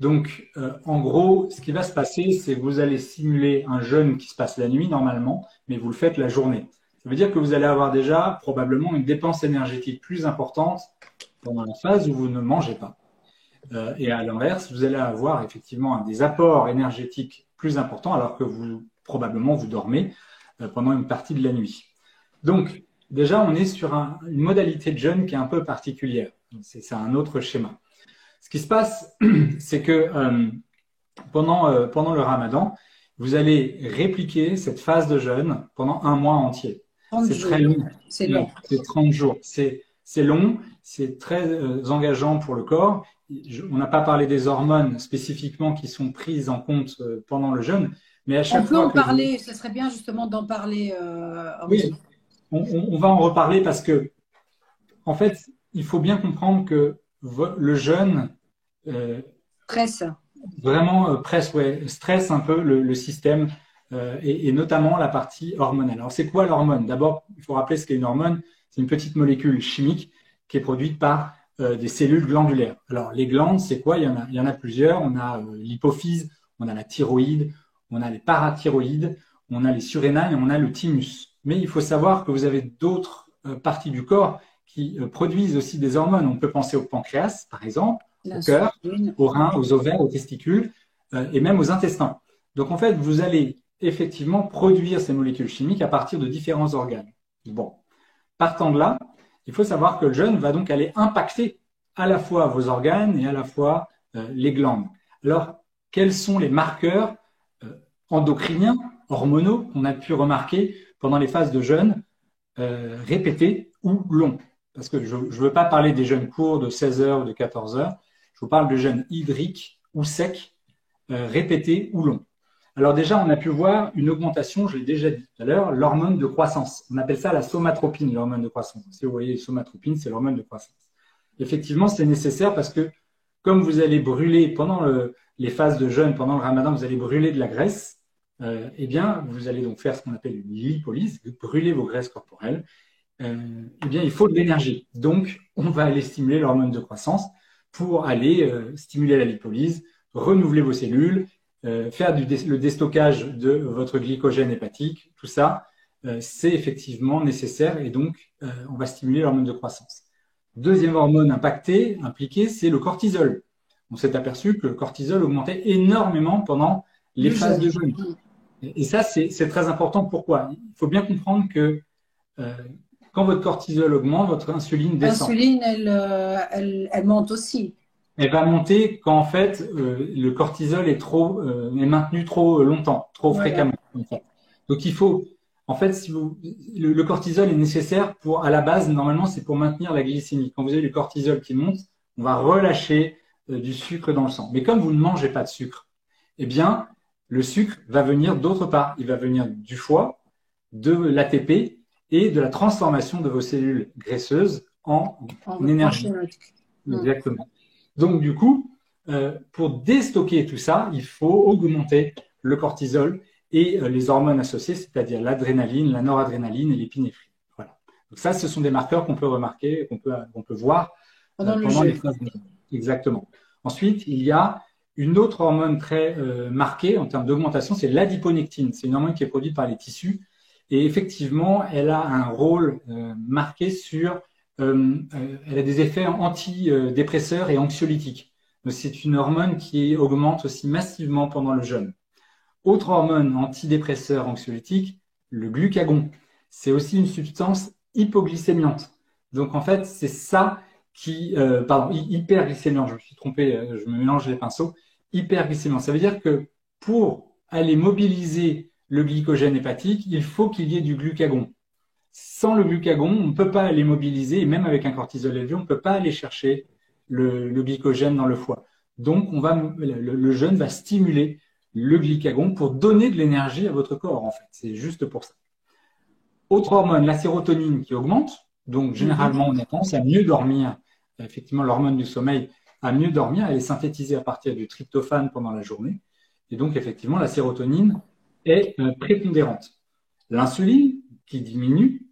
Donc, en gros, ce qui va se passer, c'est que vous allez simuler un jeûne qui se passe la nuit normalement, mais vous le faites la journée. Ça veut dire que vous allez avoir déjà probablement une dépense énergétique plus importante pendant la phase où vous ne mangez pas. Et à l'inverse, vous allez avoir effectivement des apports énergétiques plus importants alors que probablement vous dormez pendant une partie de la nuit. Donc, déjà, on est sur une modalité de jeûne qui est un peu particulière. C'est un autre schéma. Ce qui se passe, c'est que pendant le Ramadan, vous allez répliquer cette phase de jeûne pendant un mois entier. C'est très long. C'est long. C'est 30 jours. C'est long, c'est très engageant pour le corps. On n'a pas parlé des hormones spécifiquement qui sont prises en compte pendant le jeûne, mais à chaque fois on peut en parler, ce serait bien justement d'en parler. Oui, on va en reparler parce que, en fait, il faut bien comprendre que le jeûne stresse. Vraiment stresse un peu le système et notamment la partie hormonale. Alors, c'est quoi l'hormone? D'abord, il faut rappeler ce qu'est une hormone. C'est une petite molécule chimique qui est produite par des cellules glandulaires. Alors, les glandes, c'est quoi? Il y en a plusieurs. On a l'hypophyse, on a la thyroïde, on a les parathyroïdes, on a les surrénales et on a le thymus. Mais il faut savoir que vous avez d'autres parties du corps qui produisent aussi des hormones. On peut penser au pancréas, par exemple, au cœur, aux reins, aux ovaires, aux testicules et même aux intestins. Donc, en fait, vous allez effectivement produire ces molécules chimiques à partir de différents organes. Bon, partant de là, il faut savoir que le jeûne va donc aller impacter à la fois vos organes et à la fois les glandes. Alors, quels sont les marqueurs endocriniens, hormonaux qu'on a pu remarquer pendant les phases de jeûne répétées ou longs? Parce que je ne veux pas parler des jeûnes courts de 16 heures ou de 14 heures. Je vous parle de jeûnes hydriques ou secs, répétés ou longs. Alors déjà, on a pu voir une augmentation, je l'ai déjà dit tout à l'heure, l'hormone de croissance. On appelle ça la somatropine, l'hormone de croissance. Si vous voyez, somatropine, c'est l'hormone de croissance. Effectivement, c'est nécessaire parce que comme vous allez brûler pendant les phases de jeûne, pendant le ramadan, vous allez brûler de la graisse, eh bien, vous allez donc faire ce qu'on appelle une lipolyse, brûler vos graisses corporelles. Eh bien, il faut de l'énergie. Donc, on va aller stimuler l'hormone de croissance. pour aller stimuler la lipolyse, renouveler vos cellules, faire le déstockage de votre glycogène hépatique. Tout ça, c'est effectivement nécessaire et donc on va stimuler l'hormone de croissance. Deuxième hormone impliquée, c'est le cortisol. On s'est aperçu que le cortisol augmentait énormément pendant les phases de jeûne. Et ça, c'est très important. Pourquoi? Il faut bien comprendre que quand votre cortisol augmente, votre insuline descend. L'insuline, elle monte aussi. Elle va monter quand en fait le cortisol est maintenu trop longtemps, trop fréquemment. En fait. Donc il faut, en fait, le cortisol est nécessaire pour, à la base, normalement, c'est pour maintenir la glycémie. Quand vous avez le cortisol qui monte, on va relâcher du sucre dans le sang. Mais comme vous ne mangez pas de sucre, eh bien, le sucre va venir d'autre part. Il va venir du foie, de l'ATP et de la transformation de vos cellules graisseuses en énergie. Exactement. Donc, du coup, pour déstocker tout ça, il faut augmenter le cortisol et les hormones associées, c'est-à-dire l'adrénaline, la noradrénaline et l'épinéphrine. Voilà. Donc ça, ce sont des marqueurs qu'on peut remarquer, qu'on peut voir pendant les phases de jeûne. Exactement. Ensuite, il y a une autre hormone très marquée en termes d'augmentation, c'est l'adiponectine. C'est une hormone qui est produite par les tissus et effectivement, elle a un rôle marqué sur elle a des effets antidépresseurs et anxiolytiques. C'est une hormone qui augmente aussi massivement pendant le jeûne. Autre hormone antidépresseur anxiolytique, le glucagon. C'est aussi une substance hypoglycémiante. Donc en fait, c'est ça qui… hyperglycémiante, je me suis trompé, je me mélange les pinceaux. Hyperglycémiante, ça veut dire que pour aller mobiliser le glycogène hépatique, il faut qu'il y ait du glucagon. Sans le glucagon, on ne peut pas aller mobiliser, et même avec un cortisol élevé, on ne peut pas aller chercher le glycogène dans le foie. Donc, le jeûne va stimuler le glucagon pour donner de l'énergie à votre corps, en fait. C'est juste pour ça. Autre hormone, la sérotonine qui augmente. Donc, généralement, on a tendance à mieux dormir. Effectivement, l'hormone du sommeil, à mieux dormir. Elle est synthétisée à partir du tryptophane pendant la journée. Et donc, effectivement, la sérotonine est prépondérante. L'insuline qui diminue.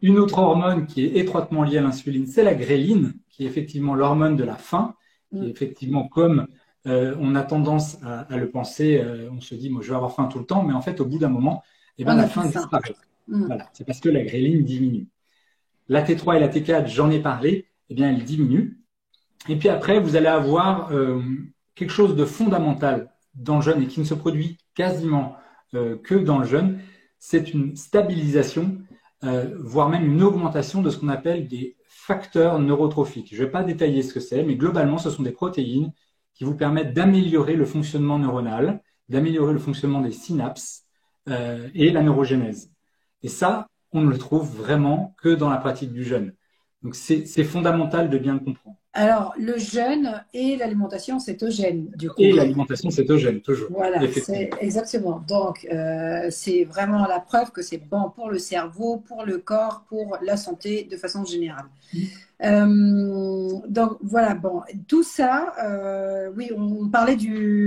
Une autre hormone qui est étroitement liée à l'insuline, c'est la gréline, qui est effectivement l'hormone de la faim, qui est effectivement comme on a tendance à le penser, on se dit, moi je vais avoir faim tout le temps, mais en fait au bout d'un moment, la faim disparaît. Voilà, c'est parce que la gréline diminue. La T3 et la T4, j'en ai parlé, elles diminuent. Et puis après, vous allez avoir quelque chose de fondamental dans le jeûne et qui ne se produit quasiment que dans le jeûne, c'est une stabilisation voire même une augmentation de ce qu'on appelle des facteurs neurotrophiques. Je ne vais pas détailler ce que c'est, mais globalement, ce sont des protéines qui vous permettent d'améliorer le fonctionnement neuronal, d'améliorer le fonctionnement des synapses et la neurogénèse. Et ça, on ne le trouve vraiment que dans la pratique du jeûne. Donc, c'est fondamental de bien le comprendre. Alors, le jeûne et l'alimentation cétogène, du coup. Et l'alimentation cétogène, toujours. Voilà, c'est exactement. Donc, c'est vraiment la preuve que c'est bon pour le cerveau, pour le corps, pour la santé de façon générale. Donc, voilà, bon, tout ça, oui, on parlait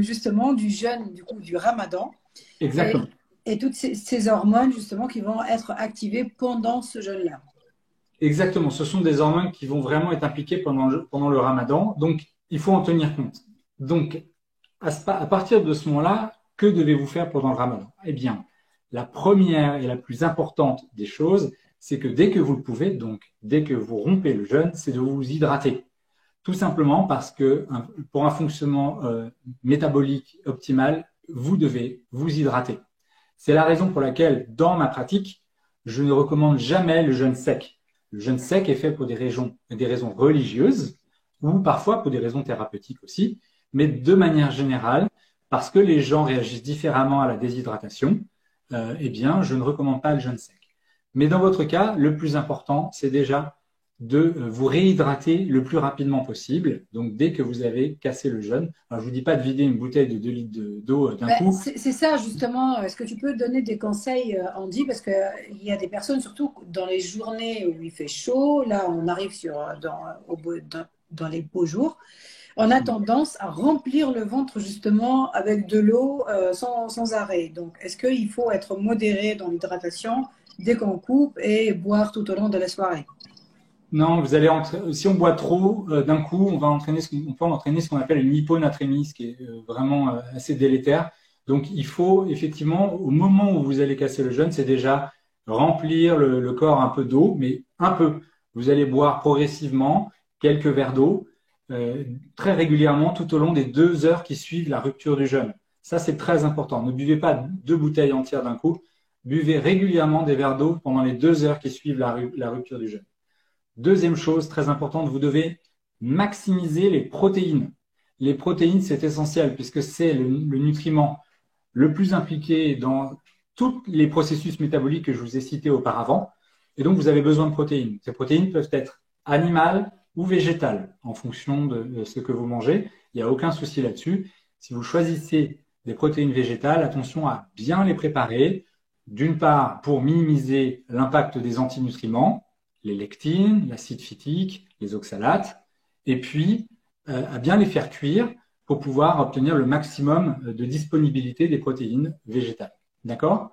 justement du jeûne, du ramadan. Exactement. Et toutes ces hormones, justement, qui vont être activées pendant ce jeûne-là. Exactement, ce sont des hormones qui vont vraiment être impliquées pendant le ramadan, donc il faut en tenir compte. Donc, à partir de ce moment-là, que devez-vous faire pendant le ramadan? Eh bien, la première et la plus importante des choses, c'est que dès que vous le pouvez, donc dès que vous rompez le jeûne, c'est de vous hydrater. Tout simplement parce que pour un fonctionnement métabolique optimal, vous devez vous hydrater. C'est la raison pour laquelle, dans ma pratique, je ne recommande jamais le jeûne sec. Le jeûne sec est fait pour des raisons religieuses ou parfois pour des raisons thérapeutiques aussi, mais de manière générale, parce que les gens réagissent différemment à la déshydratation, je ne recommande pas le jeûne sec. Mais dans votre cas, le plus important, c'est déjà de vous réhydrater le plus rapidement possible. Donc, dès que vous avez cassé le jeûne, alors je vous dis pas de vider une bouteille de 2 litres d'eau d'un coup. C'est ça, justement. Est-ce que tu peux donner des conseils, Andy? Parce qu'il y a des personnes, surtout dans les journées où il fait chaud, là, on arrive dans les beaux jours, on a tendance à remplir le ventre, justement, avec de l'eau sans arrêt. Donc, est-ce qu'il faut être modéré dans l'hydratation dès qu'on coupe et boire tout au long de la soirée? Non, si on boit trop d'un coup, on peut entraîner ce qu'on appelle une hyponatrémie, ce qui est vraiment assez délétère. Donc, il faut effectivement, au moment où vous allez casser le jeûne, c'est déjà remplir le corps un peu d'eau, mais un peu. Vous allez boire progressivement quelques verres d'eau très régulièrement tout au long des 2 heures qui suivent la rupture du jeûne. Ça, c'est très important. Ne buvez pas 2 bouteilles entières d'un coup. Buvez régulièrement des verres d'eau pendant les 2 heures qui suivent la rupture du jeûne. Deuxième chose très importante, vous devez maximiser les protéines. Les protéines, c'est essentiel puisque c'est le nutriment le plus impliqué dans tous les processus métaboliques que je vous ai cités auparavant. Et donc, vous avez besoin de protéines. Ces protéines peuvent être animales ou végétales en fonction de ce que vous mangez. Il n'y a aucun souci là-dessus. Si vous choisissez des protéines végétales, attention à bien les préparer. D'une part, pour minimiser l'impact des antinutriments, les lectines, l'acide phytique, les oxalates, et puis à bien les faire cuire pour pouvoir obtenir le maximum de disponibilité des protéines végétales. D'accord?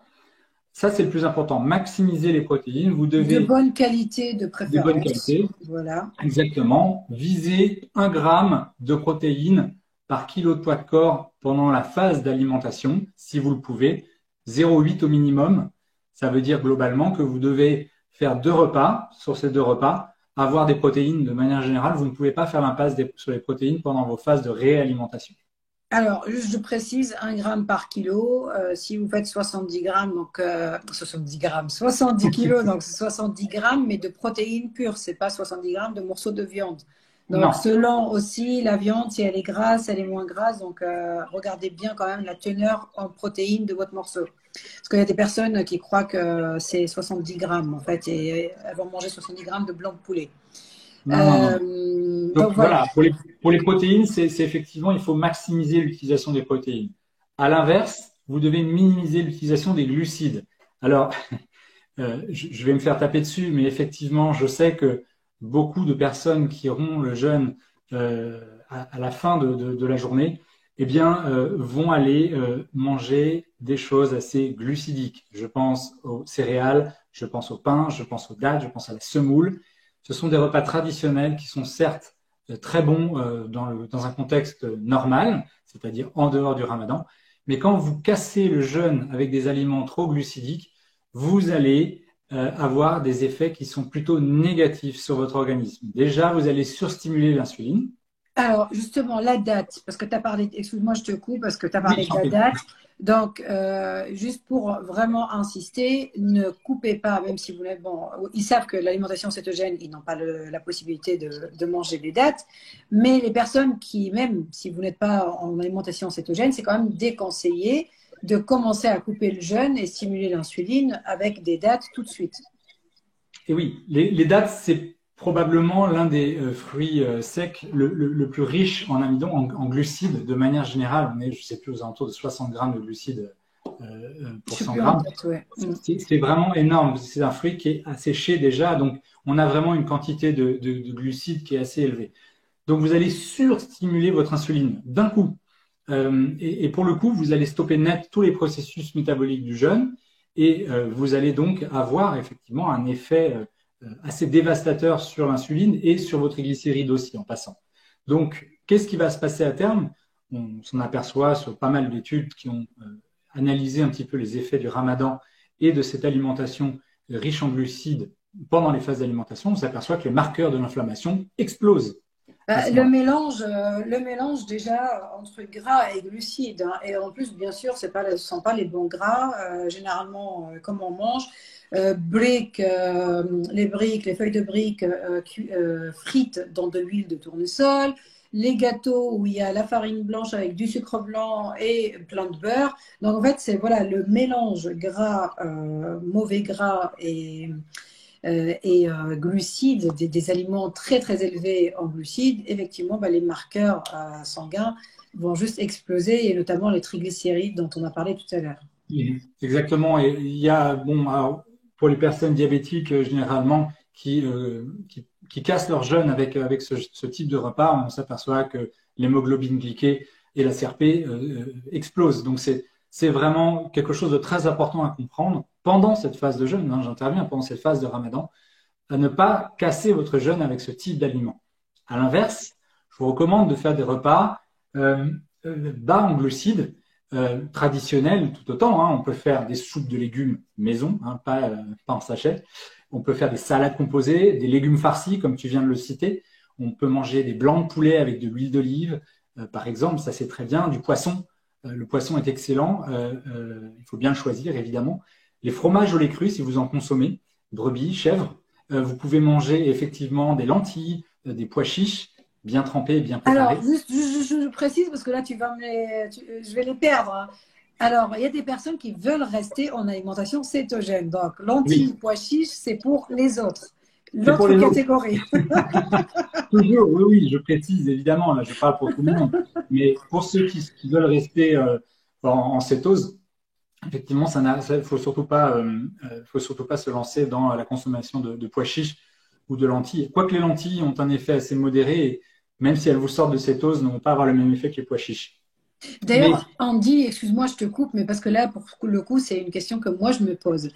Ça, c'est le plus important. Maximiser les protéines. Vous devez… De bonne qualité, de De bonne préférence. qualité. Voilà. Exactement. Viser 1 gramme de protéines par kilo de poids de corps pendant la phase d'alimentation, si vous le pouvez. 0,8 au minimum. Ça veut dire globalement que vous devez faire 2 repas. Sur ces 2 repas, avoir des protéines de manière générale. Vous ne pouvez pas faire l'impasse sur les protéines pendant vos phases de réalimentation. Alors, juste je précise, 1 gramme par kilo. Si vous faites 70 grammes, donc 70 grammes, 70 kilos, donc c'est 70 grammes, mais de protéines pures. C'est pas 70 grammes de morceaux de viande. Donc, Non. selon aussi la viande, si elle est grasse, elle est moins grasse. Donc, regardez bien quand même la teneur en protéines de votre morceau. Parce qu'il y a des personnes qui croient que c'est 70 grammes, en fait, et elles vont manger 70 grammes de blanc de poulet. Non. Donc Voilà. voilà, pour les protéines, c'est effectivement, il faut maximiser l'utilisation des protéines. À l'inverse, vous devez minimiser l'utilisation des glucides. Alors, je vais me faire taper dessus, mais effectivement, je sais que beaucoup de personnes qui auront le jeûne à la fin de la journée, eh bien, vont aller manger des choses assez glucidiques. Je pense aux céréales, je pense au pain, je pense aux dattes, je pense à la semoule. Ce sont des repas traditionnels qui sont certes très bons dans un contexte normal, c'est-à-dire en dehors du ramadan, mais quand vous cassez le jeûne avec des aliments trop glucidiques, vous allez avoir des effets qui sont plutôt négatifs sur votre organisme. Déjà, vous allez surstimuler l'insuline. Alors, justement, la date, parce que tu as parlé, excuse-moi, je te coupe, parce que tu as parlé Oui, de la date. Donc, juste pour vraiment insister, ne coupez pas, même si vous n'êtes… Bon, ils savent que l'alimentation cétogène, ils n'ont pas la possibilité de manger des dates, mais les personnes qui, même si vous n'êtes pas en alimentation cétogène, c'est quand même déconseillé de commencer à couper le jeûne et stimuler l'insuline avec des dates tout de suite. Et oui, les dattes, c'est probablement l'un des fruits secs le plus riche en amidon, en glucides de manière générale. On est, je ne sais plus, aux alentours de 60 grammes de glucides pour 100 grammes. Ouais. C'est vraiment énorme. C'est un fruit qui est asséché déjà, donc on a vraiment une quantité de glucides qui est assez élevée. Donc vous allez surstimuler votre insuline d'un coup. Et pour le coup, vous allez stopper net tous les processus métaboliques du jeûne et vous allez donc avoir effectivement un effet assez dévastateur sur l'insuline et sur vos triglycérides aussi en passant. Donc, qu'est-ce qui va se passer à terme? On s'en aperçoit sur pas mal d'études qui ont analysé un petit peu les effets du ramadan et de cette alimentation riche en glucides pendant les phases d'alimentation. On s'aperçoit que les marqueurs de l'inflammation explosent. Le mélange déjà entre gras et glucides, hein, et en plus, bien sûr, ce ne sont pas les bons gras. Généralement, comme on mange, les briques, les feuilles de briques frites dans de l'huile de tournesol, les gâteaux où il y a la farine blanche avec du sucre blanc et plein de beurre. Donc en fait, c'est voilà, le mélange gras, mauvais gras et glucides, des aliments très très élevés en glucides, effectivement, les marqueurs sanguins vont juste exploser, et notamment les triglycérides dont on a parlé tout à l'heure. Exactement. Et il y a, bon, alors, pour les personnes diabétiques, généralement, qui cassent leur jeûne avec ce type de repas, on s'aperçoit que l'hémoglobine glyquée et la CRP explosent. Donc, c'est vraiment quelque chose de très important à comprendre pendant cette phase de jeûne. J'interviens pendant cette phase de ramadan. à ne pas casser votre jeûne avec ce type d'aliment. À l'inverse, je vous recommande de faire des repas bas en glucides, traditionnels tout autant. Hein. On peut faire des soupes de légumes maison, hein, pas en sachet. On peut faire des salades composées, des légumes farcis, comme tu viens de le citer. On peut manger des blancs de poulet avec de l'huile d'olive, par exemple. Ça, c'est très bien. Du poisson. Le poisson est excellent. Il faut bien le choisir, évidemment. Les fromages au lait cru, si vous en consommez, brebis, chèvre. Vous pouvez manger effectivement des lentilles, des pois chiches, bien trempés, bien préparés. Alors, juste, je précise parce que là, je vais les perdre. Hein. Alors, il y a des personnes qui veulent rester en alimentation cétogène. Donc, lentilles, Oui, pois chiches, c'est pour les autres. c'est pour L'autre les autres. catégorie. Toujours, oui, oui, je précise, évidemment, là, je parle pour tout le monde. Mais pour ceux qui veulent rester en cétose, effectivement, faut surtout pas se lancer dans la consommation de pois chiches ou de lentilles. Quoique les lentilles ont un effet assez modéré, et même si elles vous sortent de cétose, ne vont pas avoir le même effet que les pois chiches. Mais D'ailleurs, Andy, excuse-moi, je te coupe, mais parce que là, pour le coup, c'est une question que moi, je me pose.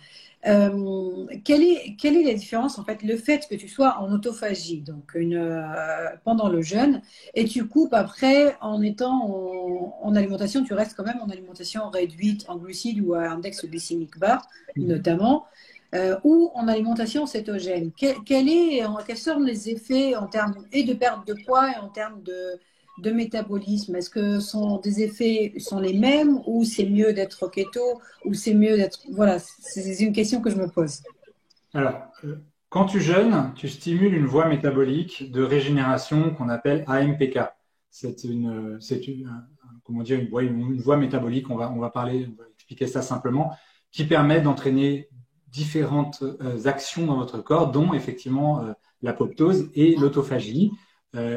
Quelle est la différence, en fait, le fait que tu sois en autophagie, donc pendant le jeûne, et tu coupes après en étant en alimentation, tu restes quand même en alimentation réduite en glucides ou à index glycémique bas, notamment, ou en alimentation cétogène. Quels sont les effets en termes et de perte de poids et en termes de métabolisme? Est-ce que des effets sont les mêmes ou c'est mieux d'être keto ou c'est mieux d'être... Voilà, c'est une question que je me pose. alors, quand tu jeûnes, tu stimules une voie métabolique de régénération qu'on appelle AMPK. Comment dire, une voie métabolique, on va expliquer ça simplement, qui permet d'entraîner différentes actions dans votre corps, dont effectivement l'apoptose et l'autophagie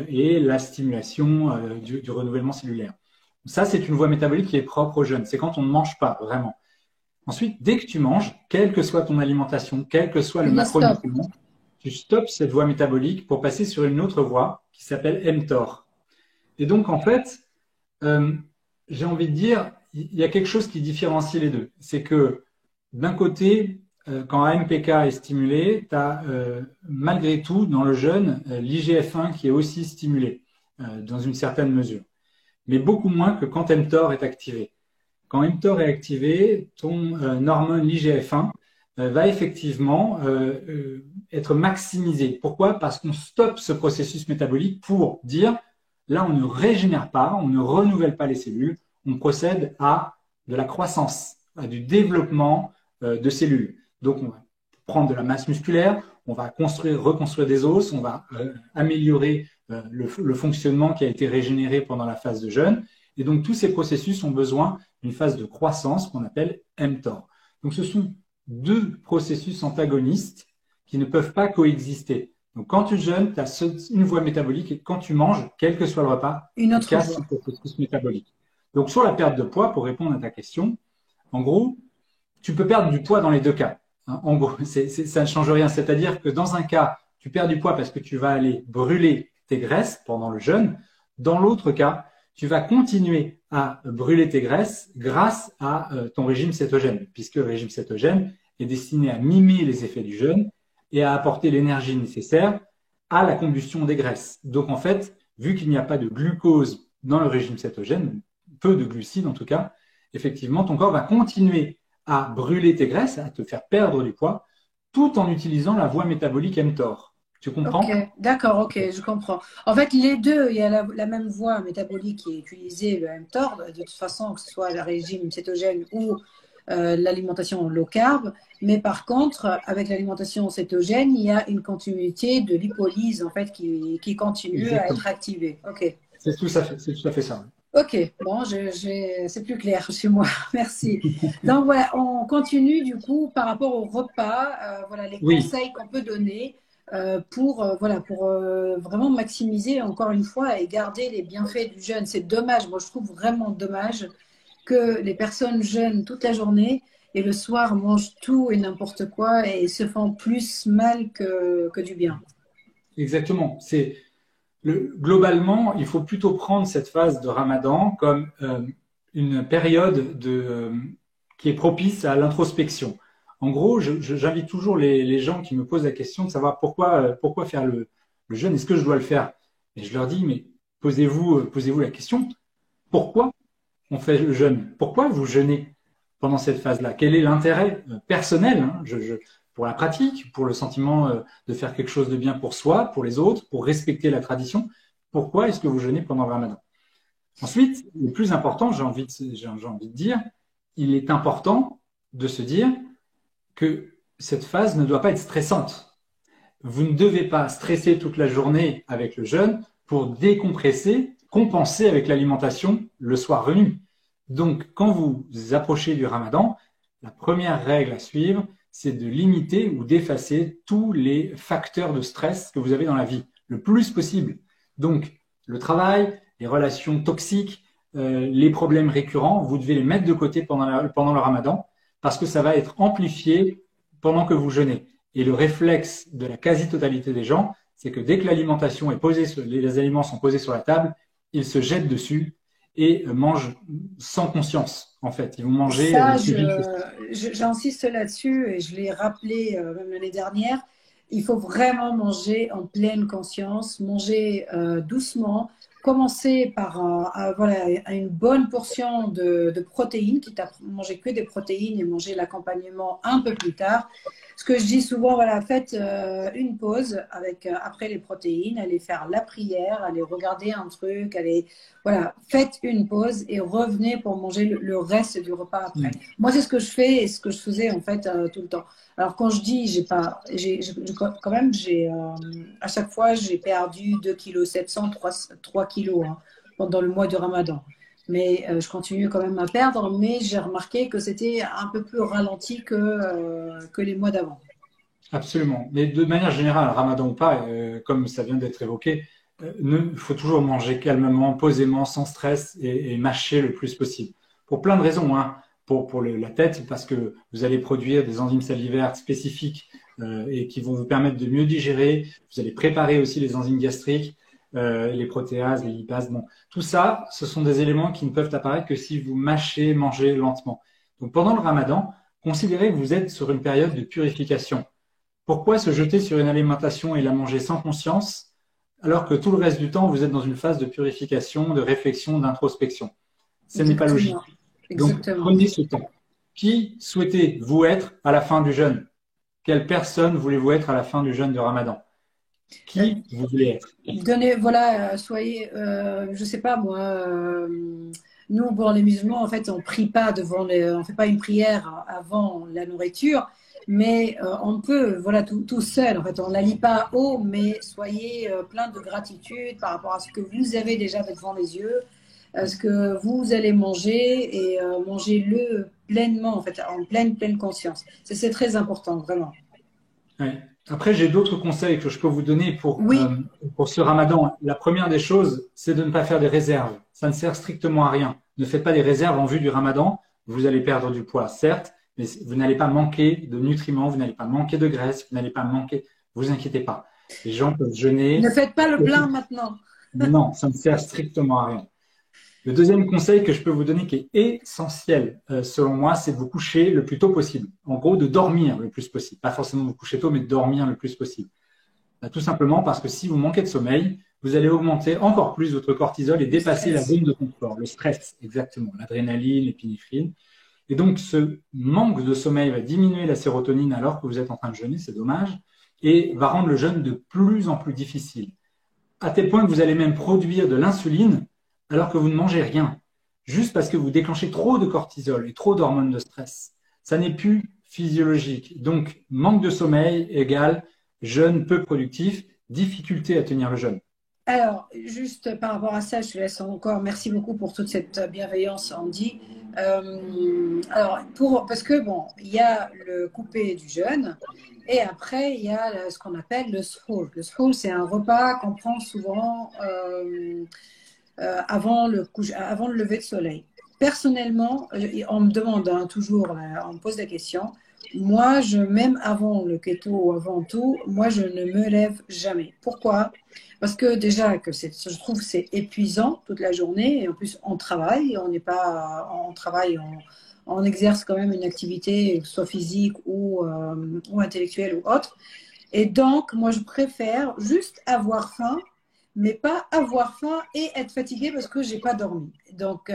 et la stimulation du renouvellement cellulaire. Ça, c'est une voie métabolique qui est propre aux jeunes. C'est quand on ne mange pas vraiment. Ensuite, dès que tu manges, quelle que soit ton alimentation, quel que soit le Tu les stops. macronutriment, tu stoppes cette voie métabolique pour passer sur une autre voie qui s'appelle mTOR. Et donc, en fait, euh, j'ai envie de dire, il y a quelque chose qui différencie les deux. C'est que d'un côté, quand AMPK est stimulé, tu as malgré tout dans le jeûne l'IGF-1 qui est aussi stimulé dans une certaine mesure, mais beaucoup moins que quand mTOR est activé. Quand mTOR est activé, ton hormone l'IGF-1 va effectivement être maximisé. Pourquoi? Parce qu'on stoppe ce processus métabolique pour dire, là, on ne régénère pas, on ne renouvelle pas les cellules, on procède à de la croissance, à du développement de cellules. Donc, on va prendre de la masse musculaire, on va reconstruire des os, on va améliorer le fonctionnement qui a été régénéré pendant la phase de jeûne. Et donc, tous ces processus ont besoin d'une phase de croissance qu'on appelle mTOR. Donc, ce sont deux processus antagonistes qui ne peuvent pas coexister. Donc, quand tu jeûnes, tu as une voie métabolique et quand tu manges, quel que soit le repas, Une tu autre casses voie. ce processus métabolique. Donc, sur la perte de poids, pour répondre à ta question, en gros, tu peux perdre du poids dans les deux cas. En gros, ça ne change rien. C'est-à-dire que dans un cas, tu perds du poids parce que tu vas aller brûler tes graisses pendant le jeûne. Dans l'autre cas, tu vas continuer à brûler tes graisses grâce à ton régime cétogène, puisque le régime cétogène est destiné à mimer les effets du jeûne et à apporter l'énergie nécessaire à la combustion des graisses. Donc en fait, vu qu'il n'y a pas de glucose dans le régime cétogène, peu de glucides en tout cas, effectivement, ton corps va continuer à brûler tes graisses, à te faire perdre du poids, tout en utilisant la voie métabolique mTOR. Tu Ok, comprends? d'accord, ok, je comprends. En fait, les deux, il y a la même voie métabolique qui est utilisée, le mTOR, de toute façon, que ce soit le régime cétogène ou l'alimentation low carb. Mais par contre, avec l'alimentation cétogène, il y a une continuité de lipolyse, en fait, qui continue à Exactement. être activée. Ok. C'est tout à fait ça. Ok, bon, c'est plus clair chez moi, merci. Donc voilà, on continue du coup par rapport au repas, voilà les Oui, conseils qu'on peut donner pour vraiment maximiser encore une fois et garder les bienfaits du jeûne. C'est dommage, moi je trouve vraiment dommage que les personnes jeûnent toute la journée et le soir mangent tout et n'importe quoi et se font plus mal que du bien. exactement. Globalement, il faut plutôt prendre cette phase de Ramadan comme une période qui est propice à l'introspection. En gros, j'invite toujours les gens qui me posent la question de savoir pourquoi faire le jeûne, est-ce que je dois le faire? Et je leur dis, mais posez-vous la question, pourquoi on fait le jeûne? Pourquoi vous jeûnez pendant cette phase-là? Quel est l'intérêt personnel, hein, pour la pratique, pour le sentiment de faire quelque chose de bien pour soi, pour les autres, pour respecter la tradition? Pourquoi est-ce que vous jeûnez pendant le ramadan? Ensuite, le plus important, j'ai envie de dire, il est important de se dire que cette phase ne doit pas être stressante. Vous ne devez pas stresser toute la journée avec le jeûne pour décompresser, compenser avec l'alimentation le soir venu. Donc, quand vous approchez du ramadan, la première règle à suivre, c'est de limiter ou d'effacer tous les facteurs de stress que vous avez dans la vie, le plus possible. Donc, le travail, les relations toxiques, les problèmes récurrents, vous devez les mettre de côté pendant le ramadan parce que ça va être amplifié pendant que vous jeûnez. Et le réflexe de la quasi-totalité des gens, c'est que dès que l'alimentation est posée, les aliments sont posés sur la table, ils se jettent dessus et mangent sans conscience, en fait. Ils vont manger Ça, le plus vite j'insiste là-dessus et je l'ai rappelé même l'année dernière. Il faut vraiment manger en pleine conscience, manger doucement, commencer par voilà, une bonne portion de protéines, quitte à manger que des protéines et manger l'accompagnement un peu plus tard. Ce que je dis souvent, voilà, faites une pause avec, après les protéines, allez faire la prière, allez regarder un truc, allez, voilà, faites une pause et revenez pour manger le reste du repas après. possible. Moi, c'est ce que je fais et ce que je faisais en fait tout le temps. Alors quand je dis, j'ai pas, quand même, à chaque fois, j'ai perdu 2,7 kg, 3 kilos hein, pendant le mois du Ramadan. Mais je continue quand même à perdre, mais j'ai remarqué que c'était un peu plus ralenti que les mois d'avant. Absolument. Mais de manière générale, ramadan ou pas, comme ça vient d'être évoqué, il faut toujours manger calmement, posément, sans stress et mâcher le plus possible. Pour plein de raisons, hein. Pour la tête, parce que vous allez produire des enzymes salivaires spécifiques et qui vont vous permettre de mieux digérer. Vous allez préparer aussi les enzymes gastriques, les protéases, les lipases. Bon, tout ça, ce sont des éléments qui ne peuvent apparaître que si vous mâchez, mangez lentement. Donc pendant le ramadan, considérez que vous êtes sur une période de purification. Pourquoi se jeter sur une alimentation et la manger sans conscience, alors que tout le reste du temps, vous êtes dans une phase de purification, de réflexion, d'introspection? Ce n'est pas logique. Exactement. Donc, Exactement. prenez ce temps. Qui souhaitez-vous être à la fin du jeûne? Quelle personne voulez-vous être à la fin du jeûne de Ramadan? Euh, Qui vous voulez être? Donnez, voilà, soyez, je sais pas moi, nous, bon, les musulmans, en fait, on prie pas on fait pas une prière avant la nourriture, mais on peut, voilà, tout seul, en fait, on la lit pas haut, mais soyez plein de gratitude par rapport à ce que vous avez déjà devant les yeux, à ce que vous allez manger et mangez-le pleinement, en fait, en pleine conscience. C'est très important, vraiment. Ouais. Après, j'ai d'autres conseils que je peux vous donner Oui, pour ce Ramadan. La première des choses, c'est de ne pas faire des réserves. Ça ne sert strictement à rien. Ne faites pas des réserves en vue du Ramadan. Vous allez perdre du poids, certes, mais vous n'allez pas manquer de nutriments, vous n'allez pas manquer de graisse, vous n'allez pas manquer. Vous inquiétez pas. Les gens peuvent ne jeûner. faites pas le plein maintenant. Non, ça ne sert strictement à rien. Le deuxième conseil que je peux vous donner qui est essentiel, selon moi, c'est de vous coucher le plus tôt possible. En gros, de dormir le plus possible. Pas forcément de vous coucher tôt, mais de dormir le plus possible. Tout simplement parce que si vous manquez de sommeil, vous allez augmenter encore plus votre cortisol et Le dépasser la stress. zone de confort, le stress, exactement, l'adrénaline, l'épinéphrine. Et donc, ce manque de sommeil va diminuer la sérotonine alors que vous êtes en train de jeûner, c'est dommage, et va rendre le jeûne de plus en plus difficile à tel point que vous allez même produire de l'insuline alors que vous ne mangez rien, juste parce que vous déclenchez trop de cortisol et trop d'hormones de stress. Ça n'est plus physiologique. Donc, manque de sommeil égale jeûne peu productif, difficulté à tenir le jeûne. Alors, juste par rapport à ça, je te laisse encore. Merci beaucoup pour toute cette bienveillance, Andy. Alors, parce que bon, il y a le coupé du jeûne et après, il y a ce qu'on appelle le suhoor. Le suhoor, c'est un repas qu'on prend souvent avant le lever de soleil. Personnellement, on me demande hein, toujours, on me pose la question. Moi, même avant le keto ou avant tout, moi, je ne me lève jamais. Pourquoi? Parce que déjà, je trouve que c'est épuisant toute la journée. Et en plus, on travaille. On n'est pas, on travaille on exerce quand même une activité, que ce soit physique ou intellectuelle ou autre. Et donc, moi, je préfère juste avoir faim, mais pas avoir faim et être fatiguée parce que j'ai pas dormi. Donc,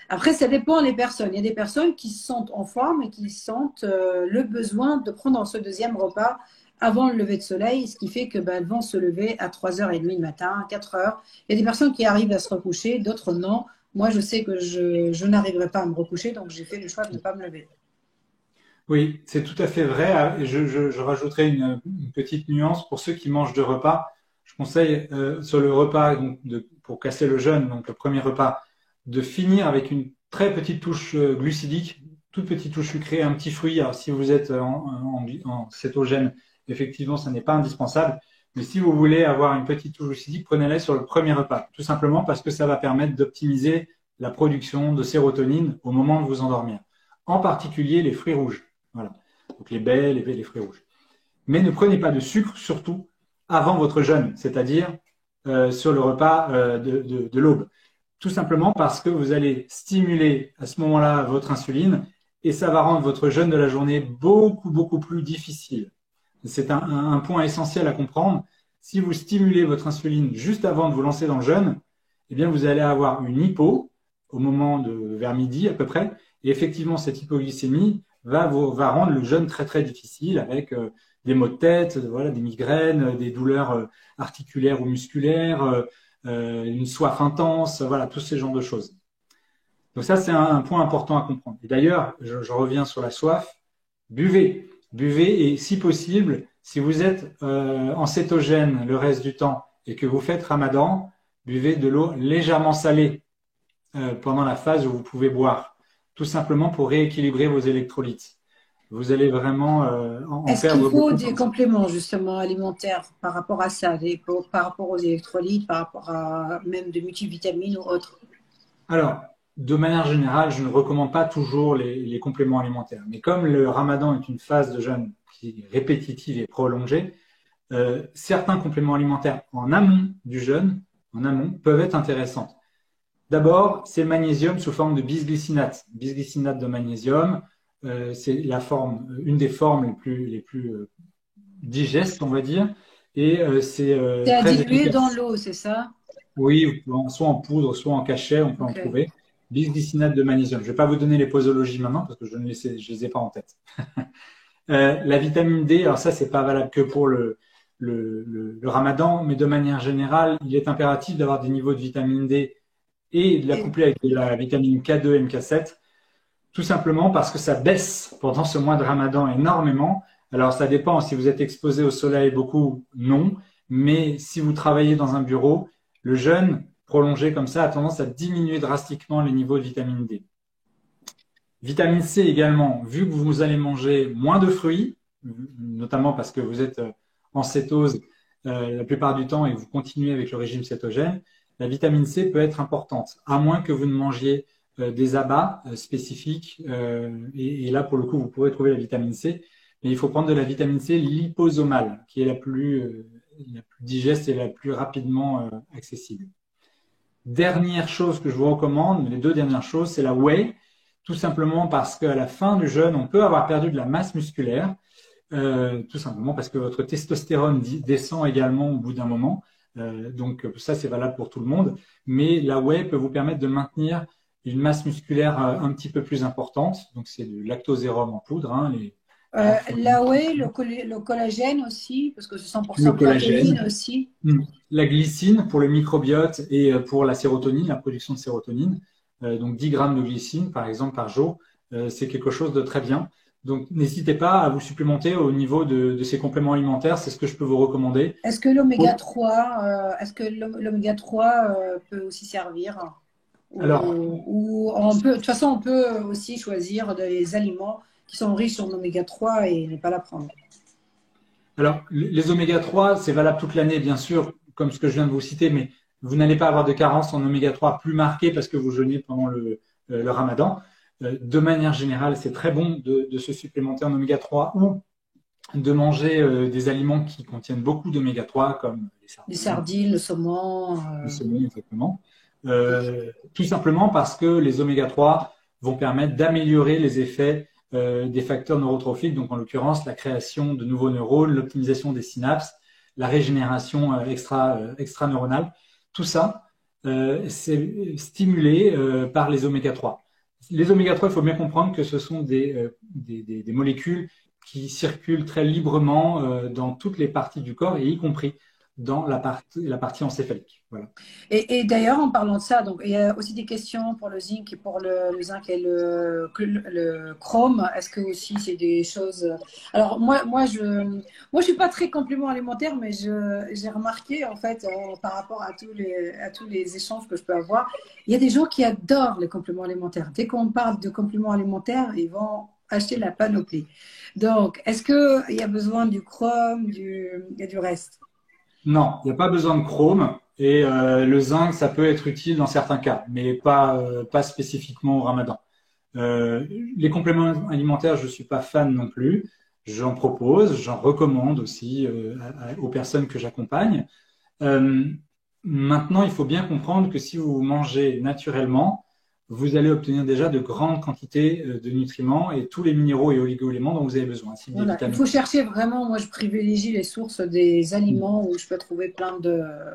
après, ça dépend des personnes. Il y a des personnes qui se sentent en forme et qui sentent le besoin de prendre ce deuxième repas avant le lever de soleil, ce qui fait que elles vont se lever à 3h30 le matin, 4h. Il y a des personnes qui arrivent à se recoucher, d'autres non. Moi, je sais que je n'arriverai pas à me recoucher, donc j'ai fait le choix de ne pas me lever. Oui, c'est tout à fait vrai. Et je rajouterai une petite nuance pour ceux qui mangent deux repas. Je conseille sur le repas donc pour casser le jeûne, donc le premier repas, de finir avec une très petite touche glucidique, toute petite touche sucrée, un petit fruit. Alors si vous êtes en cétogène, effectivement, ça n'est pas indispensable. Mais si vous voulez avoir une petite touche glucidique, prenez-la sur le premier repas, tout simplement parce que ça va permettre d'optimiser la production de sérotonine au moment de vous endormir. En particulier les fruits rouges. Voilà. Donc les baies, les baies, les fruits rouges. Mais ne prenez pas de sucre, surtout avant votre jeûne, c'est-à-dire sur le repas de l'aube. Tout simplement parce que vous allez stimuler à ce moment-là votre insuline et ça va rendre votre jeûne de la journée beaucoup, beaucoup plus difficile. C'est un point essentiel à comprendre. Si vous stimulez votre insuline juste avant de vous lancer dans le jeûne, eh bien vous allez avoir une hypo au moment de vers midi à peu près. Et effectivement, cette hypoglycémie va rendre le jeûne très très difficile avec des maux de tête, voilà, des migraines, des douleurs articulaires ou musculaires, une soif intense, voilà, tous ces genres de choses. Donc ça, c'est un point important à comprendre. Et d'ailleurs, je reviens sur la soif, buvez. Buvez et si possible, si vous êtes en cétogène le reste du temps et que vous faites Ramadan, buvez de l'eau légèrement salée pendant la phase où vous pouvez boire, tout simplement pour rééquilibrer vos électrolytes. Vous allez vraiment en Est-ce qu'il perdre faut beaucoup. des compléments justement alimentaires par rapport à ça, par rapport aux électrolytes, par rapport à même de multivitamines ou autres? Alors, de manière générale, je ne recommande pas toujours les compléments alimentaires. Mais comme le Ramadan est une phase de jeûne qui est répétitive et prolongée, certains compléments alimentaires en amont du jeûne, en amont, peuvent être intéressants. D'abord, c'est le magnésium sous forme de bisglycinate. Bisglycinate de magnésium, c'est une des formes les plus digestes, on va dire, et c'est C'est à très diluer dans efficace. l'eau, c'est ça? Oui, soit en poudre, soit en cachet, on peut en Ok. trouver. Bisglycinate de magnésium. Je ne vais pas vous donner les posologies maintenant parce que je ne les ai pas en tête. La vitamine D, alors ça, c'est pas valable que pour le Ramadan, mais de manière générale, il est impératif d'avoir des niveaux de vitamine D et de la Et, coupler avec de la vitamine K2 et MK7, tout simplement parce que ça baisse pendant ce mois de Ramadan énormément. Alors ça dépend, si vous êtes exposé au soleil beaucoup, non, mais si vous travaillez dans un bureau, le jeûne prolongé comme ça a tendance à diminuer drastiquement les niveaux de vitamine D. Vitamine C également, vu que vous allez manger moins de fruits, notamment parce que vous êtes en cétose la plupart du temps et que vous continuez avec le régime cétogène, la vitamine C peut être importante, à moins que vous ne mangiez des abats spécifiques. Et là, pour le coup, vous pourrez trouver la vitamine C. Mais il faut prendre de la vitamine C liposomale, qui est la plus digeste et la plus rapidement accessible. Dernière chose que je vous recommande, les deux dernières choses, c'est la whey, tout simplement parce qu'à la fin du jeûne, on peut avoir perdu de la masse musculaire, tout simplement parce que votre testostérone descend également au bout d'un moment. Donc ça, c'est valable pour tout le monde. Mais la whey peut vous permettre de maintenir une masse musculaire un petit peu plus importante. Donc c'est du lactosérum en poudre. Hein, là, ouais, le collagène aussi, parce que c'est le 100% protéines collagène, aussi. la glycine pour le microbiote et pour la sérotonine, la production de sérotonine. Donc 10 grammes de glycine, par exemple, par jour, c'est quelque chose de très bien. Donc n'hésitez pas à vous supplémenter au niveau de ces compléments alimentaires, c'est ce que je peux vous recommander. Est-ce que l'oméga 3, l'oméga 3 peut aussi servir? Alors, Ou on peut, de toute façon, on peut aussi choisir des aliments qui sont riches en oméga 3 et ne pas la prendre. alors les oméga 3, c'est valable toute l'année, bien sûr, comme ce que je viens de vous citer, mais vous n'allez pas avoir de carence en oméga 3 plus marquée parce que vous jeûnez pendant le Ramadan. De manière générale, c'est très bon de se supplémenter en oméga 3 ou de manger des aliments qui contiennent beaucoup d'oméga 3, comme les Les sardines, sardines, le saumon. le saumon, exactement. Tout simplement parce que les oméga 3 vont permettre d'améliorer les effets des facteurs neurotrophiques, donc en l'occurrence la création de nouveaux neurones, l'optimisation des synapses, la régénération extraneuronale. Tout ça, c'est stimulé par les oméga 3. Les oméga 3, il faut bien comprendre que ce sont des molécules qui circulent très librement dans toutes les parties du corps, et y compris dans la partie encéphalique. Voilà. Et d'ailleurs, en parlant de ça, donc, il y a aussi des questions pour le zinc et pour le zinc et le chrome. Est-ce que aussi c'est des choses… Alors, moi, je suis pas très complément alimentaire, mais j'ai remarqué, en fait, par rapport à tous les échanges que je peux avoir, il y a des gens qui adorent les compléments alimentaires. Dès qu'on parle de compléments alimentaires, ils vont acheter la panoplie. Donc, est-ce qu'il y a besoin du chrome et du reste? Non, il n'y a pas besoin de chrome. Et le zinc, ça peut être utile dans certains cas, mais pas spécifiquement au ramadan. Les compléments alimentaires, je suis pas fan non plus. J'en propose, j'en recommande aussi aux personnes que j'accompagne. Euh, Maintenant, il faut bien comprendre que si vous mangez naturellement, vous allez obtenir déjà de grandes quantités de nutriments et tous les minéraux et oligo-éléments dont vous avez besoin, ainsi que des Voilà. Il vitamines. faut chercher vraiment, moi je privilégie les sources des aliments où je peux trouver plein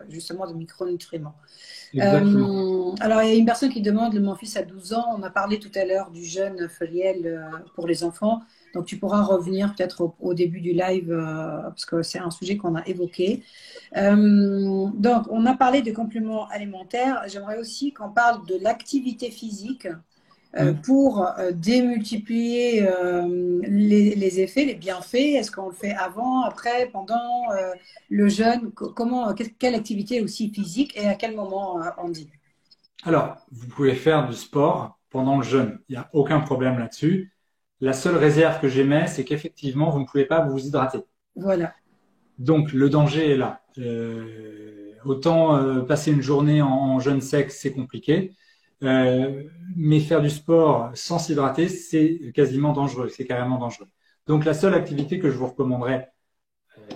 justement de micronutriments. Exactement. Alors il y a une personne qui demande, mon fils a 12 ans, on a parlé tout à l'heure du jeûne fériel pour les enfants, donc tu pourras revenir peut-être au début du live parce que c'est un sujet qu'on a évoqué. Donc on a parlé de compléments alimentaires, j'aimerais aussi qu'on parle de l'activité physique pour démultiplier les effets, les bienfaits. Est-ce qu'on le fait avant, après, pendant le jeûne? Quelle activité aussi physique et à quel moment on dit? Alors, vous pouvez faire du sport pendant le jeûne. Il n'y a aucun problème là-dessus. La seule réserve que j'émets, c'est qu'effectivement, vous ne pouvez pas vous hydrater. Voilà. Donc, le danger est là. Autant passer une journée en jeûne sec, c'est compliqué. Mais faire du sport sans s'hydrater, c'est quasiment dangereux. C'est carrément dangereux. Donc, la seule activité que je vous recommanderais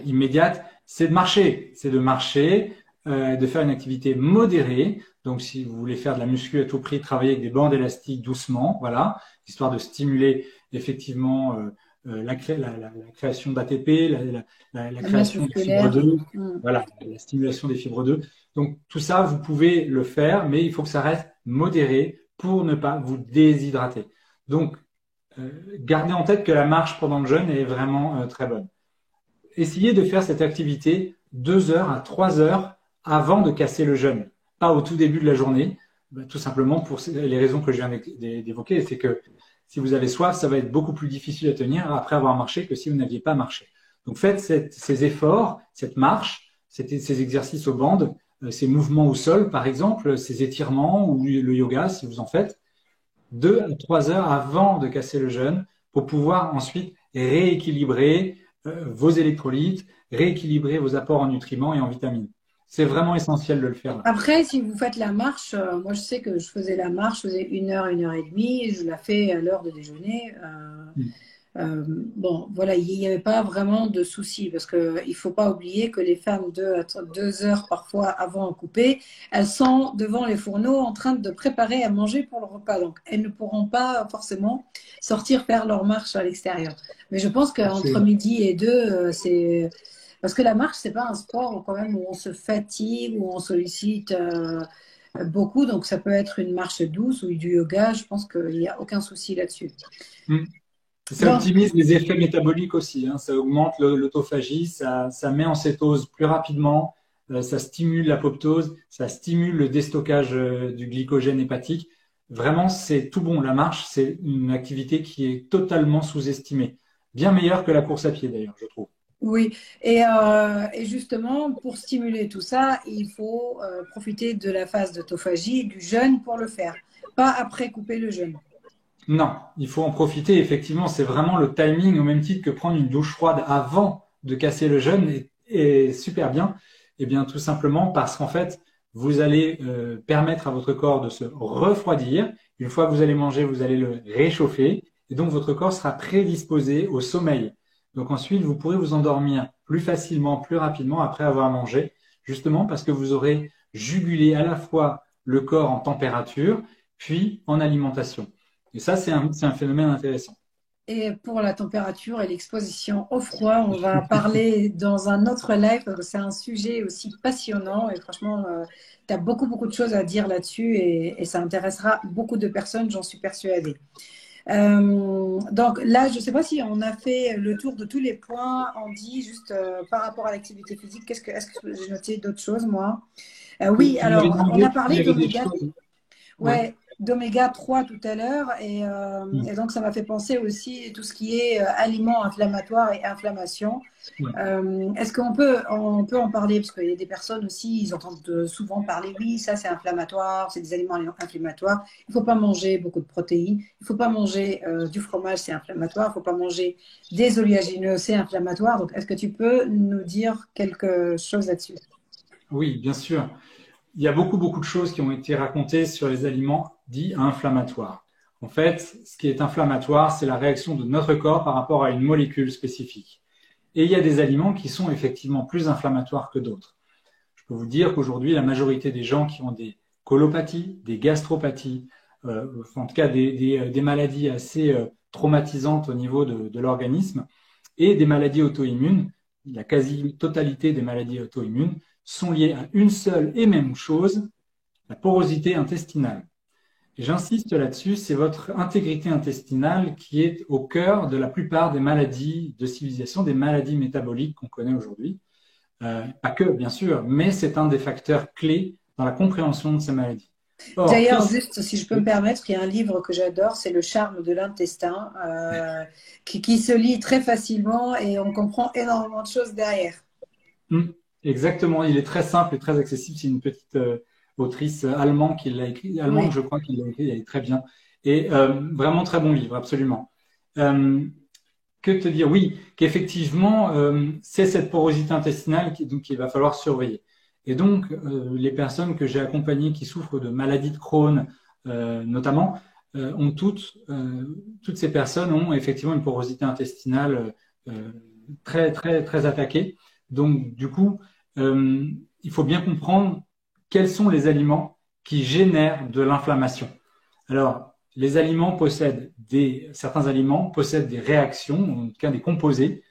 immédiate, c'est de marcher. C'est de marcher, de faire une activité modérée. Donc, si vous voulez faire de la muscu à tout prix, travailler avec des bandes élastiques doucement, voilà, histoire de stimuler effectivement la création d'ATP, la La masse création de fibres musculaire. 2, voilà, la stimulation des fibres 2. Donc, tout ça, vous pouvez le faire, mais il faut que ça reste modéré pour ne pas vous déshydrater. Donc, gardez en tête que la marche pendant le jeûne est vraiment très bonne. Essayez de faire cette activité 2 heures à 3 heures avant de casser le jeûne, pas au tout début de la journée, tout simplement pour les raisons que je viens d'évoquer, c'est que si vous avez soif, ça va être beaucoup plus difficile à tenir après avoir marché que si vous n'aviez pas marché. Donc faites ces efforts, cette marche, ces exercices aux bandes, ces mouvements au sol par exemple, ces étirements ou le yoga si vous en faites, 2 à 3 heures avant de casser le jeûne pour pouvoir ensuite rééquilibrer vos électrolytes, rééquilibrer vos apports en nutriments et en vitamines. C'est vraiment essentiel de le faire là. Après, si vous faites la marche, moi je sais que je faisais la marche, je faisais 1 heure et demie, je la fais à l'heure de déjeuner. Bon, voilà, il n'y avait pas vraiment de souci parce qu'il ne faut pas oublier que les femmes 2 heures parfois avant de couper, elles sont devant les fourneaux en train de préparer à manger pour le repas. Donc, elles ne pourront pas forcément sortir faire leur marche à l'extérieur. Mais je pense qu'entre midi et 2, c'est… Parce que la marche, c'est pas un sport quand même où on se fatigue, où on sollicite beaucoup. Donc, ça peut être une marche douce ou du yoga. Je pense qu'il n'y a aucun souci là-dessus. Ça optimise les effets métaboliques aussi, hein. Ça augmente l'autophagie, ça met en cétose plus rapidement, ça stimule l'apoptose, ça stimule le déstockage du glycogène hépatique. Vraiment, c'est tout bon. La marche, c'est une activité qui est totalement sous-estimée. Bien meilleure que la course à pied d'ailleurs, je trouve. Oui, et justement, pour stimuler tout ça, il faut profiter de la phase d'autophagie, du jeûne pour le faire, pas après couper le jeûne. Non, il faut en profiter. Effectivement, c'est vraiment le timing au même titre que prendre une douche froide avant de casser le jeûne est super bien. Eh bien, tout simplement parce qu'en fait, vous allez permettre à votre corps de se refroidir. Une fois que vous allez manger, vous allez le réchauffer et donc votre corps sera prédisposé au sommeil. Donc ensuite, vous pourrez vous endormir plus facilement, plus rapidement après avoir mangé, justement parce que vous aurez jugulé à la fois le corps en température, puis en alimentation. Et ça, c'est un phénomène intéressant. Et pour la température et l'exposition au froid, on va parler dans un autre live parce que c'est un sujet aussi passionnant et franchement, tu as beaucoup, beaucoup de choses à dire là-dessus et ça intéressera beaucoup de personnes, j'en suis persuadée. Donc là, je ne sais pas si on a fait le tour de tous les points. On dit juste par rapport à l'activité physique, est-ce que j'ai noté d'autres choses, moi? Oui, Oui, tu m'avais alors on demandé a s'il y parlé avait des d'oméga. choses. Ouais. Ouais, d'oméga 3 tout à l'heure. Mm. Et donc, ça m'a fait penser aussi tout ce qui est aliments inflammatoires et inflammation. Ouais. Est-ce on peut en parler? Parce qu'il y a des personnes aussi, ils entendent souvent parler, oui, ça c'est inflammatoire, c'est des aliments inflammatoires. Il ne faut pas manger beaucoup de protéines. Il ne faut pas manger du fromage, c'est inflammatoire. Il ne faut pas manger des oléagineux, c'est inflammatoire. Donc, est-ce que tu peux nous dire quelque chose là-dessus? Oui, bien sûr. Il y a beaucoup, beaucoup de choses qui ont été racontées sur les aliments dits inflammatoires. En fait, ce qui est inflammatoire, c'est la réaction de notre corps par rapport à une molécule spécifique. Et il y a des aliments qui sont effectivement plus inflammatoires que d'autres. Je peux vous dire qu'aujourd'hui, la majorité des gens qui ont des colopathies, des gastropathies, en tout cas des maladies assez traumatisantes au niveau de l'organisme, et des maladies auto-immunes, la quasi-totalité des maladies auto-immunes, sont liées à une seule et même chose, la porosité intestinale. Et j'insiste là-dessus, c'est votre intégrité intestinale qui est au cœur de la plupart des maladies de civilisation, des maladies métaboliques qu'on connaît aujourd'hui. Pas que, bien sûr, mais c'est un des facteurs clés dans la compréhension de ces maladies. Or, D'ailleurs, juste si je peux me permettre, il y a un livre que j'adore, c'est Le charme de l'intestin, qui se lit très facilement et on comprend énormément de choses derrière. Exactement, il est très simple et très accessible. C'est une petite autrice allemande qui l'a écrit, allemande, Oui, je crois, qui l'a écrit, elle est très bien. Et vraiment très bon livre, absolument. Euh, que te dire? Oui, qu'effectivement, c'est cette porosité intestinale donc, qu'il va falloir surveiller. Et donc, les personnes que j'ai accompagnées qui souffrent de maladies de Crohn, notamment, ont toutes ces personnes ont effectivement une porosité intestinale très, très, très attaquée. Donc, du coup, il faut bien comprendre quels sont les aliments qui génèrent de l'inflammation. Alors, certains aliments possèdent des réactions, en tout cas des composés,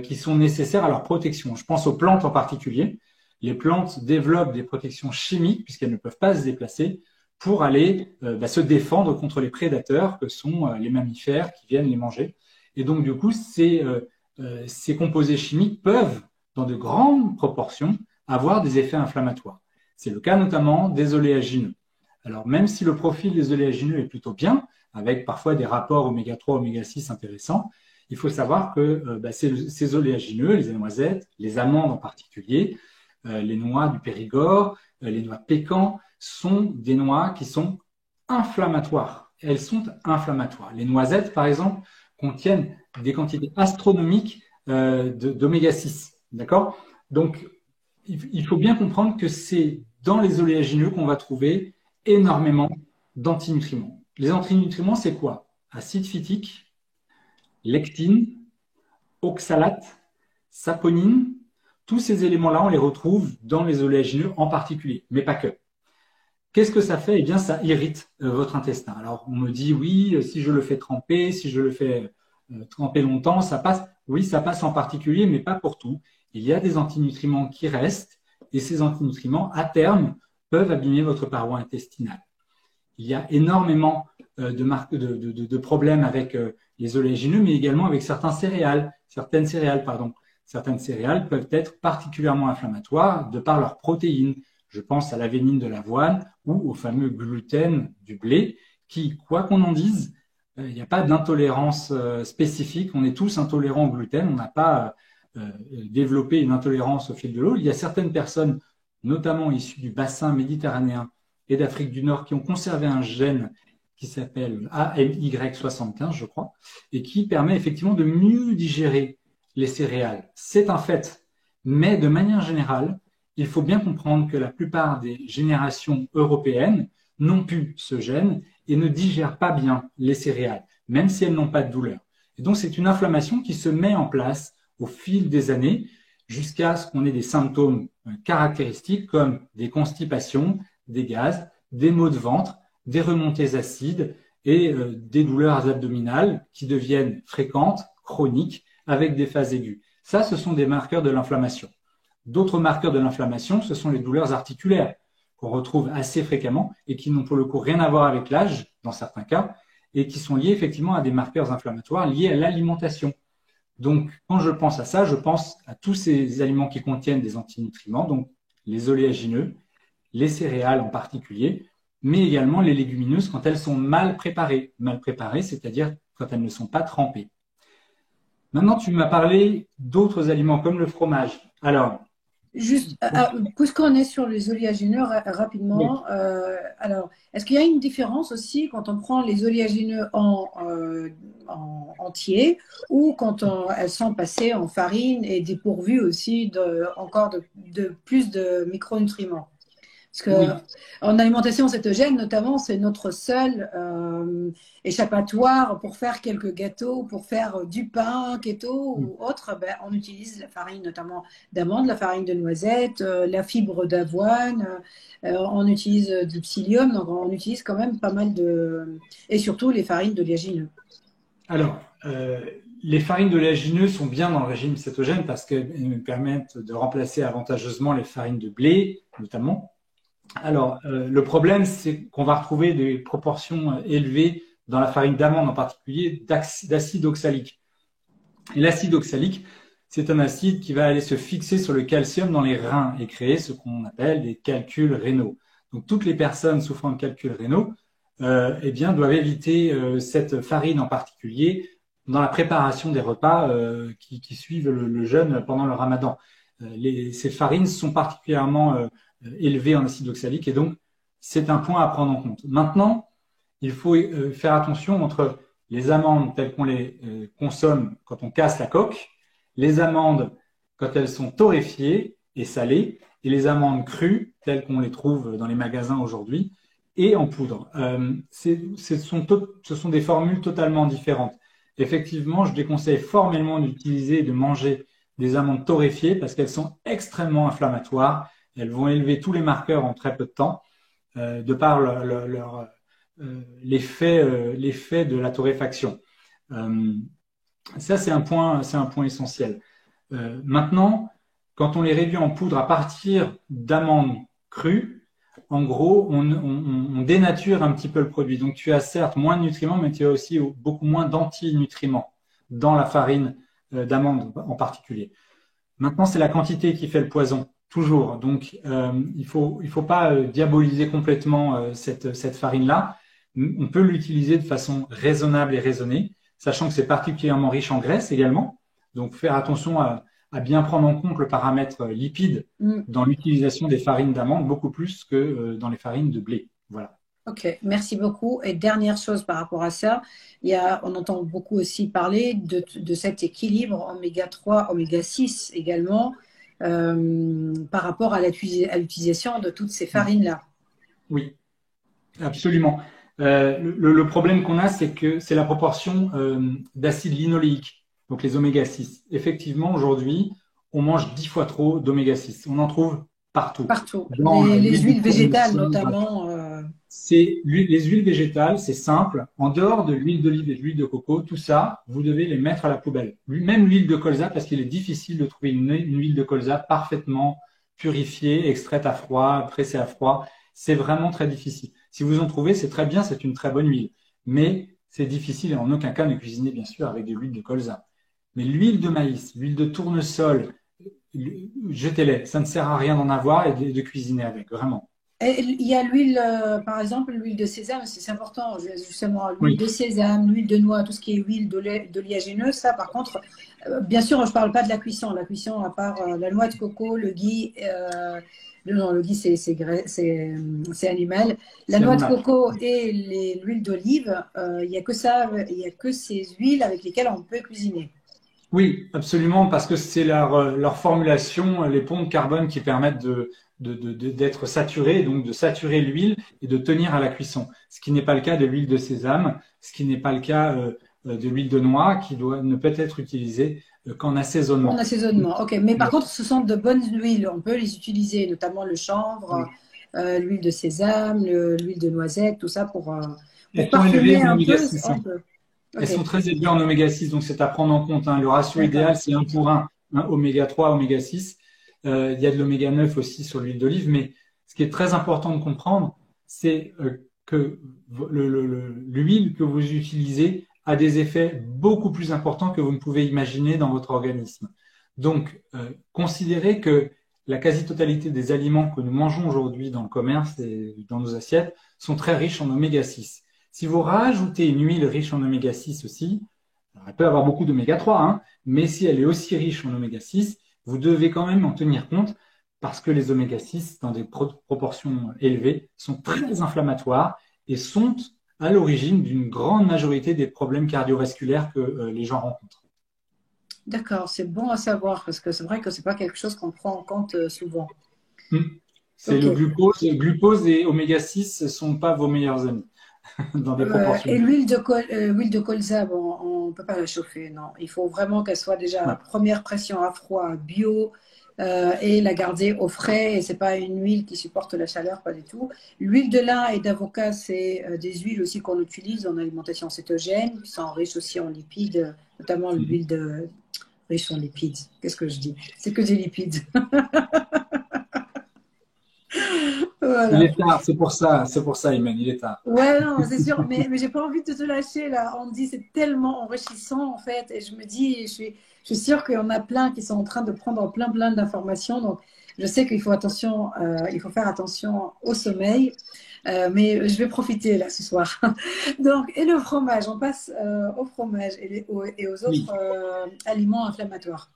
qui sont nécessaires à leur protection. Je pense aux plantes en particulier. Les plantes développent des protections chimiques puisqu'elles ne peuvent pas se déplacer pour aller se défendre contre les prédateurs que sont les mammifères qui viennent les manger. Et donc, du coup, ces composés chimiques peuvent, dans de grandes proportions, avoir des effets inflammatoires. C'est le cas notamment des oléagineux. Alors, même si le profil des oléagineux est plutôt bien, avec parfois des rapports oméga 3, oméga 6 intéressants, il faut savoir que ces oléagineux, les noisettes, les amandes en particulier, les noix du Périgord, les noix pécans, sont des noix qui sont inflammatoires. Elles sont inflammatoires. Les noisettes, par exemple, contiennent des quantités astronomiques d'oméga 6. D'accord? Donc, il faut bien comprendre que c'est dans les oléagineux qu'on va trouver énormément d'antinutriments. Les antinutriments, c'est quoi? Acide phytique, lectine, oxalate, saponine. Tous ces éléments-là, on les retrouve dans les oléagineux en particulier, mais pas que. Qu'est-ce que ça fait? Eh bien, ça irrite votre intestin. Alors, on me dit, oui, si je le fais tremper, si je le fais tremper longtemps, ça passe. Oui, ça passe en particulier, mais pas pour tout. Il y a des antinutriments qui restent, et ces antinutriments, à terme, peuvent abîmer votre paroi intestinale. Il y a énormément de problèmes avec les oléagineux, mais également avec certaines céréales. Certaines céréales peuvent être particulièrement inflammatoires de par leurs protéines. Je pense à l'avénine de l'avoine ou au fameux gluten du blé, qui, quoi qu'on en dise, il n'y a pas d'intolérance spécifique. On est tous intolérants au gluten. On n'a pas développé une intolérance au fil de l'eau. Il y a certaines personnes, notamment issues du bassin méditerranéen et d'Afrique du Nord, qui ont conservé un gène qui s'appelle AMY75, je crois, et qui permet effectivement de mieux digérer les céréales. C'est un fait. Mais de manière générale, il faut bien comprendre que la plupart des générations européennes n'ont plus ce gène et ne digèrent pas bien les céréales, même si elles n'ont pas de douleur. Et donc, c'est une inflammation qui se met en place au fil des années jusqu'à ce qu'on ait des symptômes caractéristiques comme des constipations, des gaz, des maux de ventre, des remontées acides et des douleurs abdominales qui deviennent fréquentes, chroniques, avec des phases aiguës. Ça, ce sont des marqueurs de l'inflammation. D'autres marqueurs de l'inflammation, ce sont les douleurs articulaires qu'on retrouve assez fréquemment et qui n'ont pour le coup rien à voir avec l'âge, dans certains cas, et qui sont liés effectivement à des marqueurs inflammatoires liés à l'alimentation. Donc, quand je pense à ça, je pense à tous ces aliments qui contiennent des antinutriments, donc les oléagineux, les céréales en particulier, mais également les légumineuses quand elles sont mal préparées. Mal préparées, c'est-à-dire quand elles ne sont pas trempées. Maintenant, tu m'as parlé d'autres aliments comme le fromage. Alors, Juste, puisqu'on est sur les oléagineux oui, rapidement, alors, est-ce qu'il y a une différence aussi quand on prend les oléagineux en entier ou quand elles sont passées en farine et dépourvues aussi encore de plus de micronutriments? Parce oui. qu'en alimentation cétogène, notamment, c'est notre seul échappatoire pour faire quelques gâteaux, pour faire du pain keto ou autre. Ben, on utilise la farine notamment d'amande, la farine de noisette, la fibre d'avoine, on utilise du psyllium, donc on utilise quand même pas mal de... Et surtout les farines d'oléagineux. Alors, les farines d'oléagineux sont bien dans le régime cétogène parce qu'elles nous permettent de remplacer avantageusement les farines de blé, notamment. Alors, le problème, c'est qu'on va retrouver des proportions élevées dans la farine d'amande en particulier d'acide oxalique. Et l'acide oxalique, c'est un acide qui va aller se fixer sur le calcium dans les reins et créer ce qu'on appelle des calculs rénaux. Donc, toutes les personnes souffrant de calculs rénaux, eh bien, doivent éviter cette farine en particulier dans la préparation des repas qui suivent le jeûne pendant le ramadan. Ces farines sont particulièrement élevées en acide oxalique et donc c'est un point à prendre en compte. Maintenant, il faut faire attention entre les amandes telles qu'on les consomme quand on casse la coque, les amandes quand elles sont torréfiées et salées, et les amandes crues telles qu'on les trouve dans les magasins aujourd'hui et en poudre. Ce sont des formules totalement différentes. Effectivement, je déconseille formellement d'utiliser et de manger des amandes torréfiées parce qu'elles sont extrêmement inflammatoires. Elles vont élever tous les marqueurs en très peu de temps de par l'effet de la torréfaction. Ça, c'est un point essentiel. Maintenant, quand on les réduit en poudre à partir d'amandes crues, en gros, on dénature un petit peu le produit. Donc, tu as certes moins de nutriments, mais tu as aussi beaucoup moins d'antinutriments dans la farine d'amande en particulier. Maintenant, c'est la quantité qui fait le poison, toujours. Donc, il faut pas diaboliser complètement cette farine-là. On peut l'utiliser de façon raisonnable et raisonnée, sachant que c'est particulièrement riche en graisse également. Donc, faire attention à bien prendre en compte le paramètre lipide dans l'utilisation des farines d'amande, beaucoup plus que dans les farines de blé. Voilà. Ok, merci beaucoup. Et dernière chose par rapport à ça, on entend beaucoup aussi parler de cet équilibre oméga 3, oméga 6 également, par rapport à l'utilisation de toutes ces farines-là. Oui, absolument. Le problème qu'on a, c'est que c'est la proportion d'acide linoléique, donc les oméga 6. Effectivement, aujourd'hui, on mange 10 fois trop d'oméga 6. On en trouve partout. Partout. Dans Les l'huile de huiles végétales tournesol, notamment. les huiles végétales, c'est simple. En dehors de l'huile d'olive et de l'huile de coco, tout ça, vous devez les mettre à la poubelle. Même l'huile de colza, parce qu'il est difficile de trouver une huile de colza parfaitement purifiée, extraite à froid, pressée à froid. C'est vraiment très difficile. Si vous en trouvez, c'est très bien, c'est une très bonne huile. Mais c'est difficile et en aucun cas ne cuisiner, bien sûr, avec de l'huile de colza. Mais l'huile de maïs, l'huile de tournesol, jetez-les. Ça ne sert à rien d'en avoir et de cuisiner avec, vraiment. Et il y a l'huile, par exemple, l'huile de sésame, c'est important, justement, l'huile Oui, de sésame, l'huile de noix, tout ce qui est huile d'oléagineux, ça, par contre, bien sûr, je ne parle pas de la cuisson. La cuisson, à part la noix de coco, le ghee, non, le ghee, c'est animal. La c'est noix de animal. coco et l'huile d'olive, il n'y a que ça, il n'y a que ces huiles avec lesquelles on peut cuisiner. Oui, absolument, parce que c'est leur formulation, les ponts de carbone qui permettent d'être saturés, donc de saturer l'huile et de tenir à la cuisson. Ce qui n'est pas le cas de l'huile de sésame, ce qui n'est pas le cas de l'huile de noix, ne peut être utilisée qu'en En assaisonnement. assaisonnement, ok. Mais par Oui, contre, ce sont de bonnes huiles. On peut les utiliser, notamment le chanvre, oui. l'huile de sésame, l'huile de noisette, tout ça Pour elles sont élevées parfumer en un oméga peu, 6. on peut. Elles Ok, sont très élevées en oméga 6, donc c'est à prendre en compte, hein. Le ratio d'accord. idéal, c'est 1 pour 1, oméga 3, oméga 6. Il y a de l'oméga 9 aussi sur l'huile d'olive, mais ce qui est très important de comprendre, c'est que l'huile que vous utilisez a des effets beaucoup plus importants que vous ne pouvez imaginer dans votre organisme. Donc, considérez que la quasi-totalité des aliments que nous mangeons aujourd'hui dans le commerce et dans nos assiettes sont très riches en oméga 6. Si vous rajoutez une huile riche en oméga 6 aussi, alors elle peut avoir beaucoup d'oméga 3, hein, mais si elle est aussi riche en oméga 6, vous devez quand même en tenir compte parce que les oméga 6, dans des proportions élevées, sont très inflammatoires et sont à l'origine d'une grande majorité des problèmes cardiovasculaires que les gens rencontrent. D'accord, c'est bon à savoir parce que c'est vrai que c'est pas quelque chose qu'on prend en compte souvent. Hmm. C'est Ok. le glucose. Le glucose et oméga 6 ne sont pas vos meilleurs amis dans des proportions Et élevées. l'huile de colza, bon, on ne peut pas la chauffer, non. Il faut vraiment qu'elle soit déjà à Ouais. première pression à froid, bio, et la garder au frais. Et c'est pas une huile qui supporte la chaleur, pas du tout. L'huile de lin et d'avocat, c'est des huiles aussi qu'on utilise en alimentation cétogène, qui sont riches aussi en lipides, notamment Mhm. l'huile de riche en lipides. Qu'est-ce que je dis? C'est que des lipides. Il Voilà. est tard, c'est pour ça, Imen, il est tard. Ouais, non, c'est sûr, mais j'ai pas envie de te lâcher là. On me dit c'est tellement enrichissant en fait, et je me dis, je suis sûre qu'il y en a plein qui sont en train de prendre plein d'informations. Donc, je sais qu'il faut attention, il faut faire attention au sommeil, mais je vais profiter là ce soir. Donc, et le fromage, on passe au fromage et aux autres Oui. aliments inflammatoires.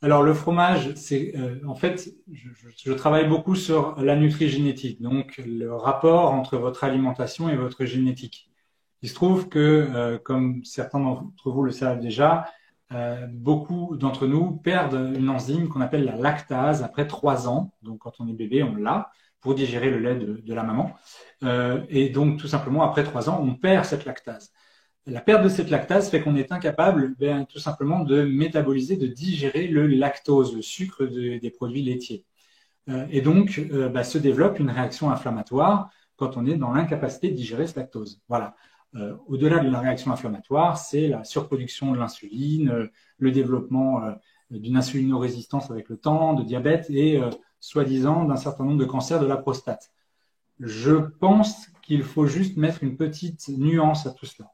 Alors le fromage, c'est en fait, je travaille beaucoup sur la nutrigénétique, donc le rapport entre votre alimentation et votre génétique. Il se trouve que, comme certains d'entre vous le savent déjà, beaucoup d'entre nous perdent une enzyme qu'on appelle la lactase après 3 ans. Donc quand on est bébé, on l'a pour digérer le lait de la maman. Et donc tout simplement, après 3 ans, on perd cette lactase. La perte de cette lactase fait qu'on est incapable tout simplement de métaboliser, de digérer le lactose, le sucre des produits laitiers. Et donc, se développe une réaction inflammatoire quand on est dans l'incapacité de digérer ce lactose. Voilà. Au-delà de la réaction inflammatoire, c'est la surproduction de l'insuline, le développement d'une insulinorésistance avec le temps, de diabète et, soi-disant, d'un certain nombre de cancers de la prostate. Je pense qu'il faut juste mettre une petite nuance à tout cela.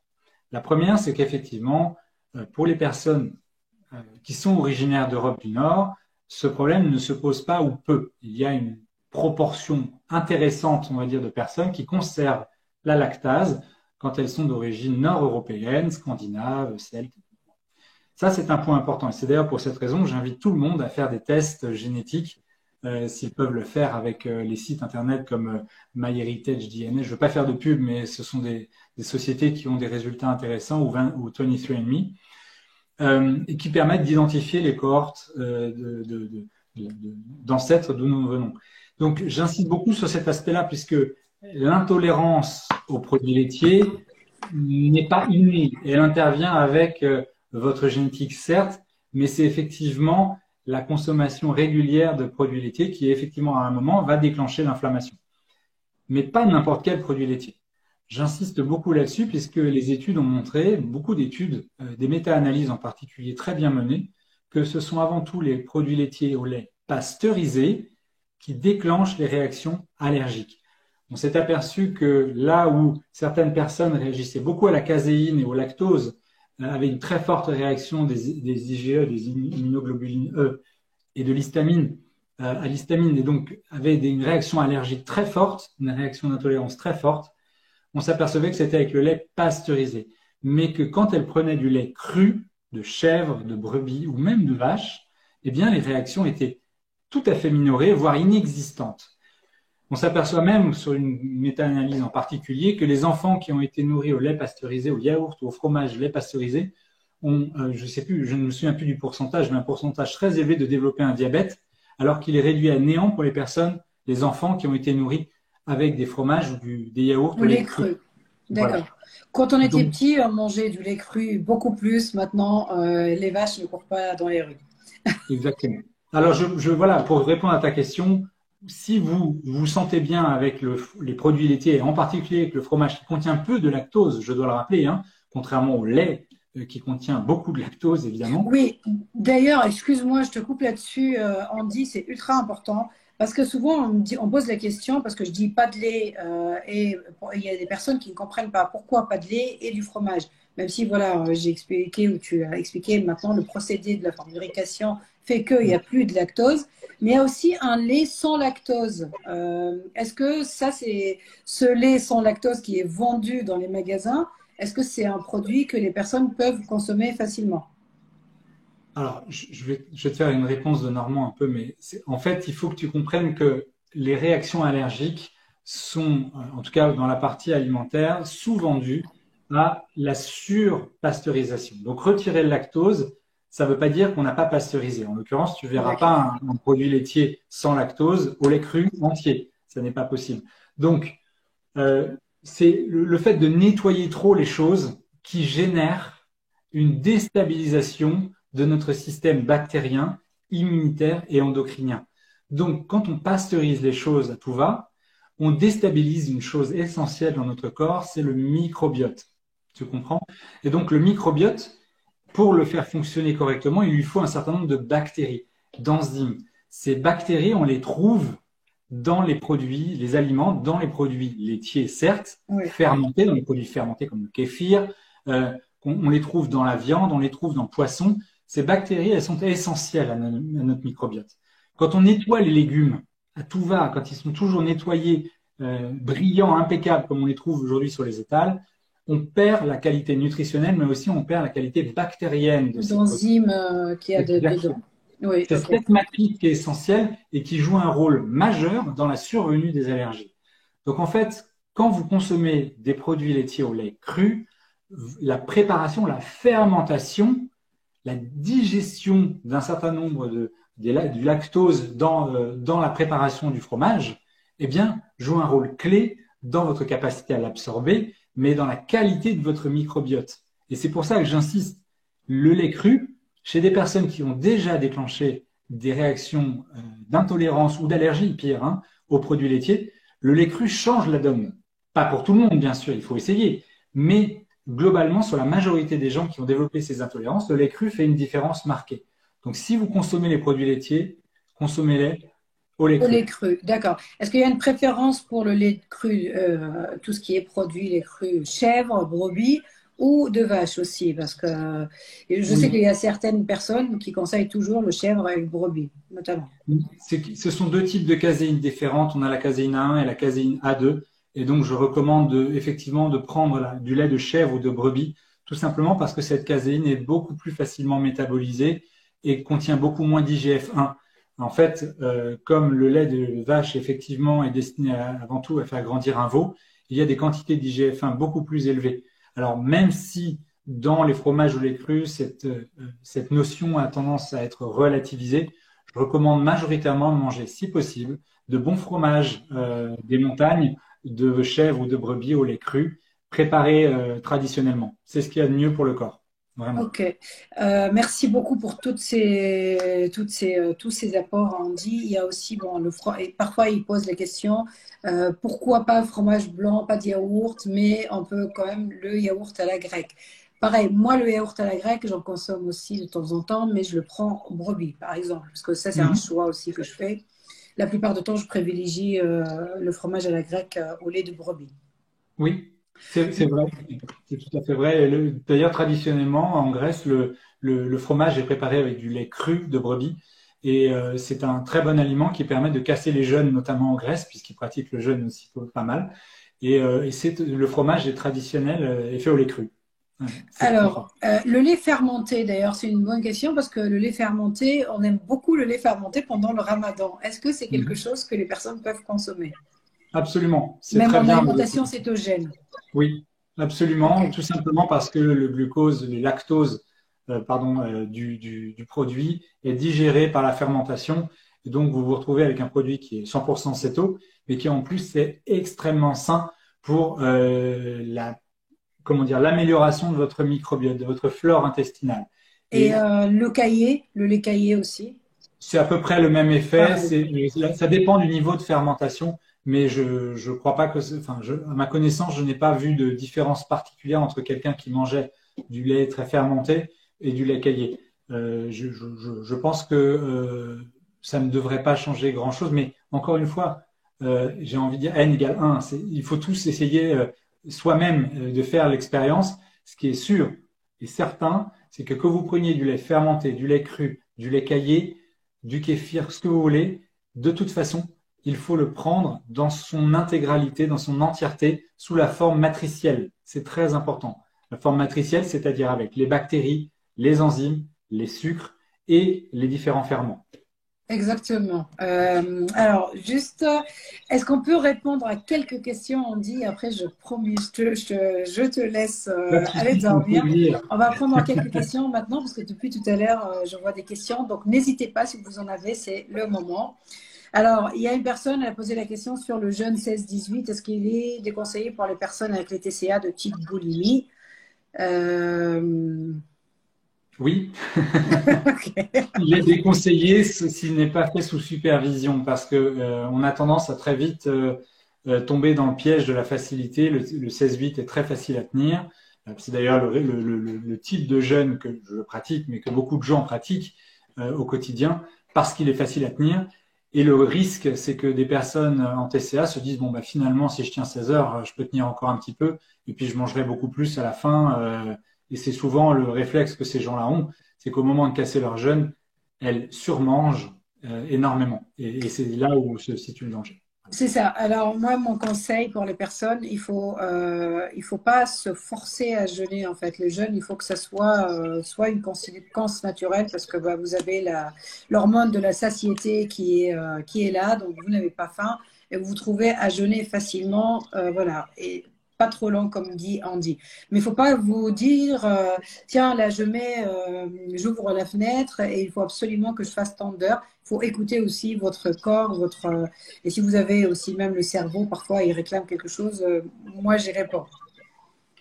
La première, c'est qu'effectivement, pour les personnes qui sont originaires d'Europe du Nord, ce problème ne se pose pas ou peu. Il y a une proportion intéressante, on va dire, de personnes qui conservent la lactase quand elles sont d'origine nord-européenne, scandinave, celte. Ça, c'est un point important. Et c'est d'ailleurs pour cette raison que j'invite tout le monde à faire des tests génétiques, s'ils peuvent le faire avec les sites internet comme MyHeritage DNA. Je ne veux pas faire de pub, mais ce sont des sociétés qui ont des résultats intéressants, ou 23andMe, et qui permettent d'identifier les cohortes d'ancêtres d'où nous venons. Donc, j'insiste beaucoup sur cet aspect-là, puisque l'intolérance aux produits laitiers n'est pas innée. Elle intervient avec votre génétique, certes, mais c'est effectivement la consommation régulière de produits laitiers qui, effectivement, à un moment, va déclencher l'inflammation. Mais pas n'importe quel produit laitier. J'insiste beaucoup là-dessus puisque les études ont montré, beaucoup d'études, des méta-analyses en particulier très bien menées, que ce sont avant tout les produits laitiers au lait pasteurisés qui déclenchent les réactions allergiques. On s'est aperçu que là où certaines personnes réagissaient beaucoup à la caséine et au lactose, avaient une très forte réaction des IgE, des immunoglobulines E et de l'histamine à l'histamine, et donc avaient une réaction allergique très forte, une réaction d'intolérance très forte, on s'apercevait que c'était avec le lait pasteurisé. Mais que quand elles prenaient du lait cru, de chèvre, de brebis ou même de vache, eh bien, les réactions étaient tout à fait minorées, voire inexistantes. On s'aperçoit même, sur une méta-analyse en particulier, que les enfants qui ont été nourris au lait pasteurisé, au yaourt ou au fromage lait pasteurisé, ont, je ne me souviens plus du pourcentage, mais un pourcentage très élevé de développer un diabète, alors qu'il est réduit à néant pour les personnes, les enfants qui ont été nourris avec des fromages ou des yaourts Le au lait lait cru. cru. Voilà. D'accord. Quand on était Donc, petit, on mangeait du lait cru beaucoup plus. Maintenant, les vaches ne courent pas dans les rues. exactement. Alors, voilà, pour répondre à ta question, si vous vous sentez bien avec les produits laitiers, en particulier avec le fromage qui contient peu de lactose, je dois le rappeler, hein, contrairement au lait qui contient beaucoup de lactose, évidemment. Oui, d'ailleurs, excuse-moi, je te coupe là-dessus, Andy, c'est ultra important parce que souvent on pose la question parce que je dis pas de lait et il y a des personnes qui ne comprennent pas pourquoi pas de lait et du fromage. Même si voilà, j'ai expliqué ou tu as expliqué maintenant le procédé de la fabrication fait qu'il n'y a plus de lactose, mais il y a aussi un lait sans lactose. Est-ce que ça c'est ce lait sans lactose qui est vendu dans les magasins? Est-ce que c'est un produit que les personnes peuvent consommer facilement? Alors, je vais te faire une réponse de Normand un peu, mais en fait, il faut que tu comprennes que les réactions allergiques sont, en tout cas dans la partie alimentaire, sous-vendues à la surpasteurisation. Donc, retirer le lactose, ça ne veut pas dire qu'on n'a pas pasteurisé. En l'occurrence, tu verras D'accord. pas un produit laitier sans lactose au lait cru entier. Ça n'est pas possible. Donc, c'est le fait de nettoyer trop les choses qui génère une déstabilisation de notre système bactérien, immunitaire et endocrinien. Donc, quand on pasteurise les choses à tout va, on déstabilise une chose essentielle dans notre corps, c'est le microbiote. Tu comprends? Et donc, le microbiote, pour le faire fonctionner correctement, il lui faut un certain nombre de bactéries, d'enzymes. Ces bactéries, on les trouve dans les produits, les aliments, dans les produits laitiers, certes, Oui. fermentés, dans les produits fermentés comme le kéfir, on les trouve dans la viande, on les trouve dans le poisson. Ces bactéries, elles sont essentielles à notre microbiote. Quand on nettoie les légumes à tout va, quand ils sont toujours nettoyés, brillants, impeccables, comme on les trouve aujourd'hui sur les étals, on perd la qualité nutritionnelle, mais aussi on perd la qualité bactérienne de ces produits. D'enzymes qu'il y a dedans. Exactement. Oui, C'est ok. cette matrice qui est essentielle et qui joue un rôle majeur dans la survenue des allergies. Donc en fait, quand vous consommez des produits laitiers au lait cru, la préparation, la fermentation, la digestion d'un certain nombre du lactose dans la préparation du fromage, eh bien, joue un rôle clé dans votre capacité à l'absorber, mais dans la qualité de votre microbiote. Et c'est pour ça que j'insiste, le lait cru, chez des personnes qui ont déjà déclenché des réactions d'intolérance ou d'allergie, pire, hein, aux produits laitiers, le lait cru change la donne. Pas pour tout le monde, bien sûr, il faut essayer, mais globalement, sur la majorité des gens qui ont développé ces intolérances, le lait cru fait une différence marquée. Donc, si vous consommez les produits laitiers, consommez-les au lait Au lait cru. cru, d'accord. Est-ce qu'il y a une préférence pour le lait cru, tout ce qui est produit lait cru, chèvre, brebis ou de vache aussi? Parce que je sais qu'il Oui, y a certaines personnes qui conseillent toujours le chèvre avec le brebis, notamment. ce sont deux types de caséine différentes. On a la caséine A1 et la caséine A2. Et donc, je recommande effectivement de prendre du lait de chèvre ou de brebis, tout simplement parce que cette caséine est beaucoup plus facilement métabolisée et contient beaucoup moins d'IGF-1. En fait, comme le lait de vache, effectivement, est destiné avant tout à faire grandir un veau, il y a des quantités d'IGF-1 beaucoup plus élevées. Alors, même si dans les fromages au lait cru, cette notion a tendance à être relativisée, je recommande majoritairement de manger, si possible, de bons fromages des montagnes, de chèvre ou de brebis au lait cru, préparés traditionnellement. C'est ce qu'il y a de mieux pour le corps, vraiment. Ok. Merci beaucoup pour tous ces apports, Andy. Il y a aussi, bon, et parfois il pose la question, pourquoi pas fromage blanc, pas de yaourt, mais on peut quand même le yaourt à la grecque. Pareil, moi, le yaourt à la grecque, j'en consomme aussi de temps en temps, mais je le prends en brebis, par exemple, parce que ça, c'est un Mhm. choix aussi que je fais. La plupart du temps, je privilégie le fromage à la grecque au lait de brebis. Oui, c'est vrai, c'est tout à fait vrai. D'ailleurs, traditionnellement, en Grèce, le fromage est préparé avec du lait cru de brebis. Et c'est un très bon aliment qui permet de casser les jeûnes, notamment en Grèce, puisqu'ils pratiquent le jeûne aussi pas mal. Le fromage est traditionnel et fait au lait cru. Ouais, c'est très Alors, fort. le lait fermenté, d'ailleurs, c'est une bonne question parce que le lait fermenté, on aime beaucoup le lait fermenté pendant le ramadan. Est-ce que c'est quelque Mhm. chose que les personnes peuvent consommer? Absolument, c'est Même très en bien. alimentation cétogène. Oui, Ok. absolument, tout simplement parce que le glucose, les lactoses, pardon, du produit est digéré par la fermentation. Et donc, vous vous retrouvez avec un produit qui est 100% céto, mais qui en plus est extrêmement sain pour comment dire, l'amélioration de votre microbiote, de votre flore intestinale. Et Et le lait caillé aussi. C'est à peu près le même effet. Pareil. Ça dépend du niveau de fermentation, mais je crois pas que, enfin, à ma connaissance, je n'ai pas vu de différence particulière entre quelqu'un qui mangeait du lait très fermenté et du lait caillé. Je pense que ça ne devrait pas changer grand-chose, mais encore une fois, j'ai envie de dire n égale 1. Il faut tous essayer soi-même de faire l'expérience. Ce qui est sûr et certain, c'est que vous preniez du lait fermenté, du lait cru, du lait caillé, du kéfir, ce que vous voulez, de toute façon, il faut le prendre dans son intégralité, dans son entièreté, sous la forme matricielle. C'est très important. La forme matricielle, c'est-à-dire avec les bactéries, les enzymes, les sucres et les différents ferments. Exactement. Alors, juste, est-ce qu'on peut répondre à quelques questions, on dit, après, je promis, je te laisse Pas de aller souci, c'est un dormir. plaisir. On va prendre quelques questions maintenant, parce que depuis tout à l'heure, je vois des questions. Donc, n'hésitez pas, si vous en avez, c'est le moment. Alors, il y a une personne, elle a posé la question sur le jeûne 16-18. Est-ce qu'il est déconseillé pour les personnes avec les TCA de type boulimie? Euh, Oui, ok. il est déconseillé s'il n'est pas fait sous supervision parce que on a tendance à très vite tomber dans le piège de la facilité. Le 16-8 est très facile à tenir. C'est d'ailleurs le type de jeûne que je pratique, mais que beaucoup de gens pratiquent au quotidien parce qu'il est facile à tenir. Et le risque, c'est que des personnes en TCA se disent, bon, bah, finalement, si je tiens 16 heures, je peux tenir encore un petit peu, et puis je mangerai beaucoup plus à la fin. Et c'est souvent le réflexe que ces gens-là ont, c'est qu'au moment de casser leur jeûne, elles surmangent énormément. Et c'est là où se situe le danger. C'est ça. Alors moi, mon conseil pour les personnes, il faut pas se forcer à jeûner en fait. Le jeûne, il faut que ça soit une conséquence naturelle parce que bah, vous avez l'hormone de la satiété qui est là, donc vous n'avez pas faim et vous vous trouvez à jeûner facilement, voilà. Et pas trop long comme dit Andy. Mais il faut pas vous dire, tiens là j'ouvre la fenêtre et il faut absolument que je fasse tant d'heures. Il faut écouter aussi votre corps, et si vous avez aussi même le cerveau, parfois il réclame quelque chose, moi j'irai pas.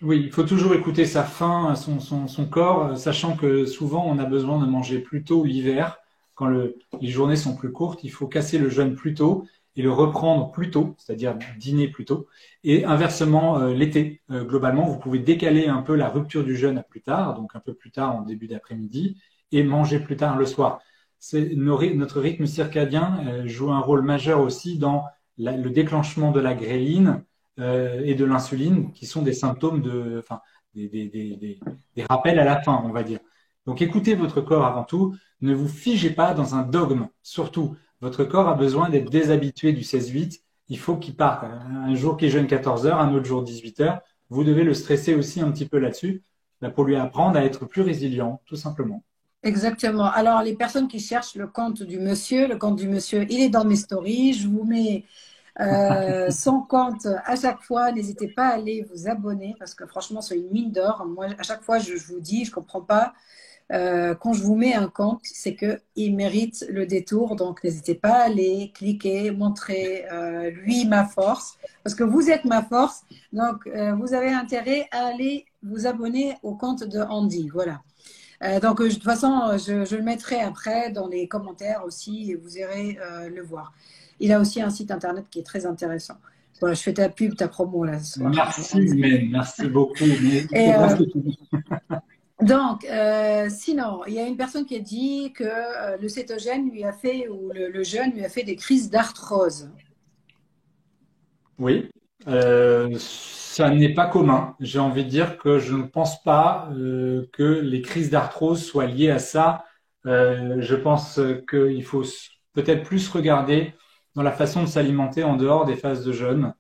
Oui, il faut toujours écouter sa faim, son corps, sachant que souvent on a besoin de manger plus tôt l'hiver, quand les journées sont plus courtes. Il faut casser le jeûne plus tôt et le reprendre plus tôt, c'est-à-dire dîner plus tôt. Et inversement, l'été, globalement, vous pouvez décaler un peu la rupture du jeûne à plus tard, donc un peu plus tard en début d'après-midi, et manger plus tard le soir. Notre rythme circadien joue un rôle majeur aussi dans le déclenchement de la gréline et de l'insuline, qui sont des symptômes enfin, des rappels à la fin, on va dire. Donc écoutez votre corps avant tout, ne vous figez pas dans un dogme. Surtout, votre corps a besoin d'être déshabitué du 16-8. Il faut qu'il parte. Un jour qu'il jeûne 14 heures, un autre jour 18 heures. Vous devez le stresser aussi un petit peu là-dessus, pour lui apprendre à être plus résilient, tout simplement. Exactement. Alors, les personnes qui cherchent le compte du monsieur, il est dans mes stories. Je vous mets son compte à chaque fois. N'hésitez pas à aller vous abonner parce que franchement, c'est une mine d'or. Moi, à chaque fois, je vous dis, je comprends pas. Quand je vous mets un compte, c'est qu'il mérite le détour. Donc, n'hésitez pas à aller cliquer, montrer lui ma force, parce que vous êtes ma force. Donc, vous avez intérêt à aller vous abonner au compte de Andy. Voilà. Donc, de toute façon, je le mettrai après dans les commentaires aussi et vous irez le voir. Il a aussi un site internet qui est très intéressant. Voilà, je fais ta pub, ta promo là ce soir. Merci, mais merci beaucoup. Mais Et c'est vrai ce que tu dis. donc, sinon, il y a une personne qui a dit que le cétogène lui a fait, ou le jeûne lui a fait des crises d'arthrose. Oui, ça n'est pas commun. J'ai envie de dire que je ne pense pas que les crises d'arthrose soient liées à ça. Je pense qu'il faut peut-être plus regarder dans la façon de s'alimenter en dehors des phases de jeûne,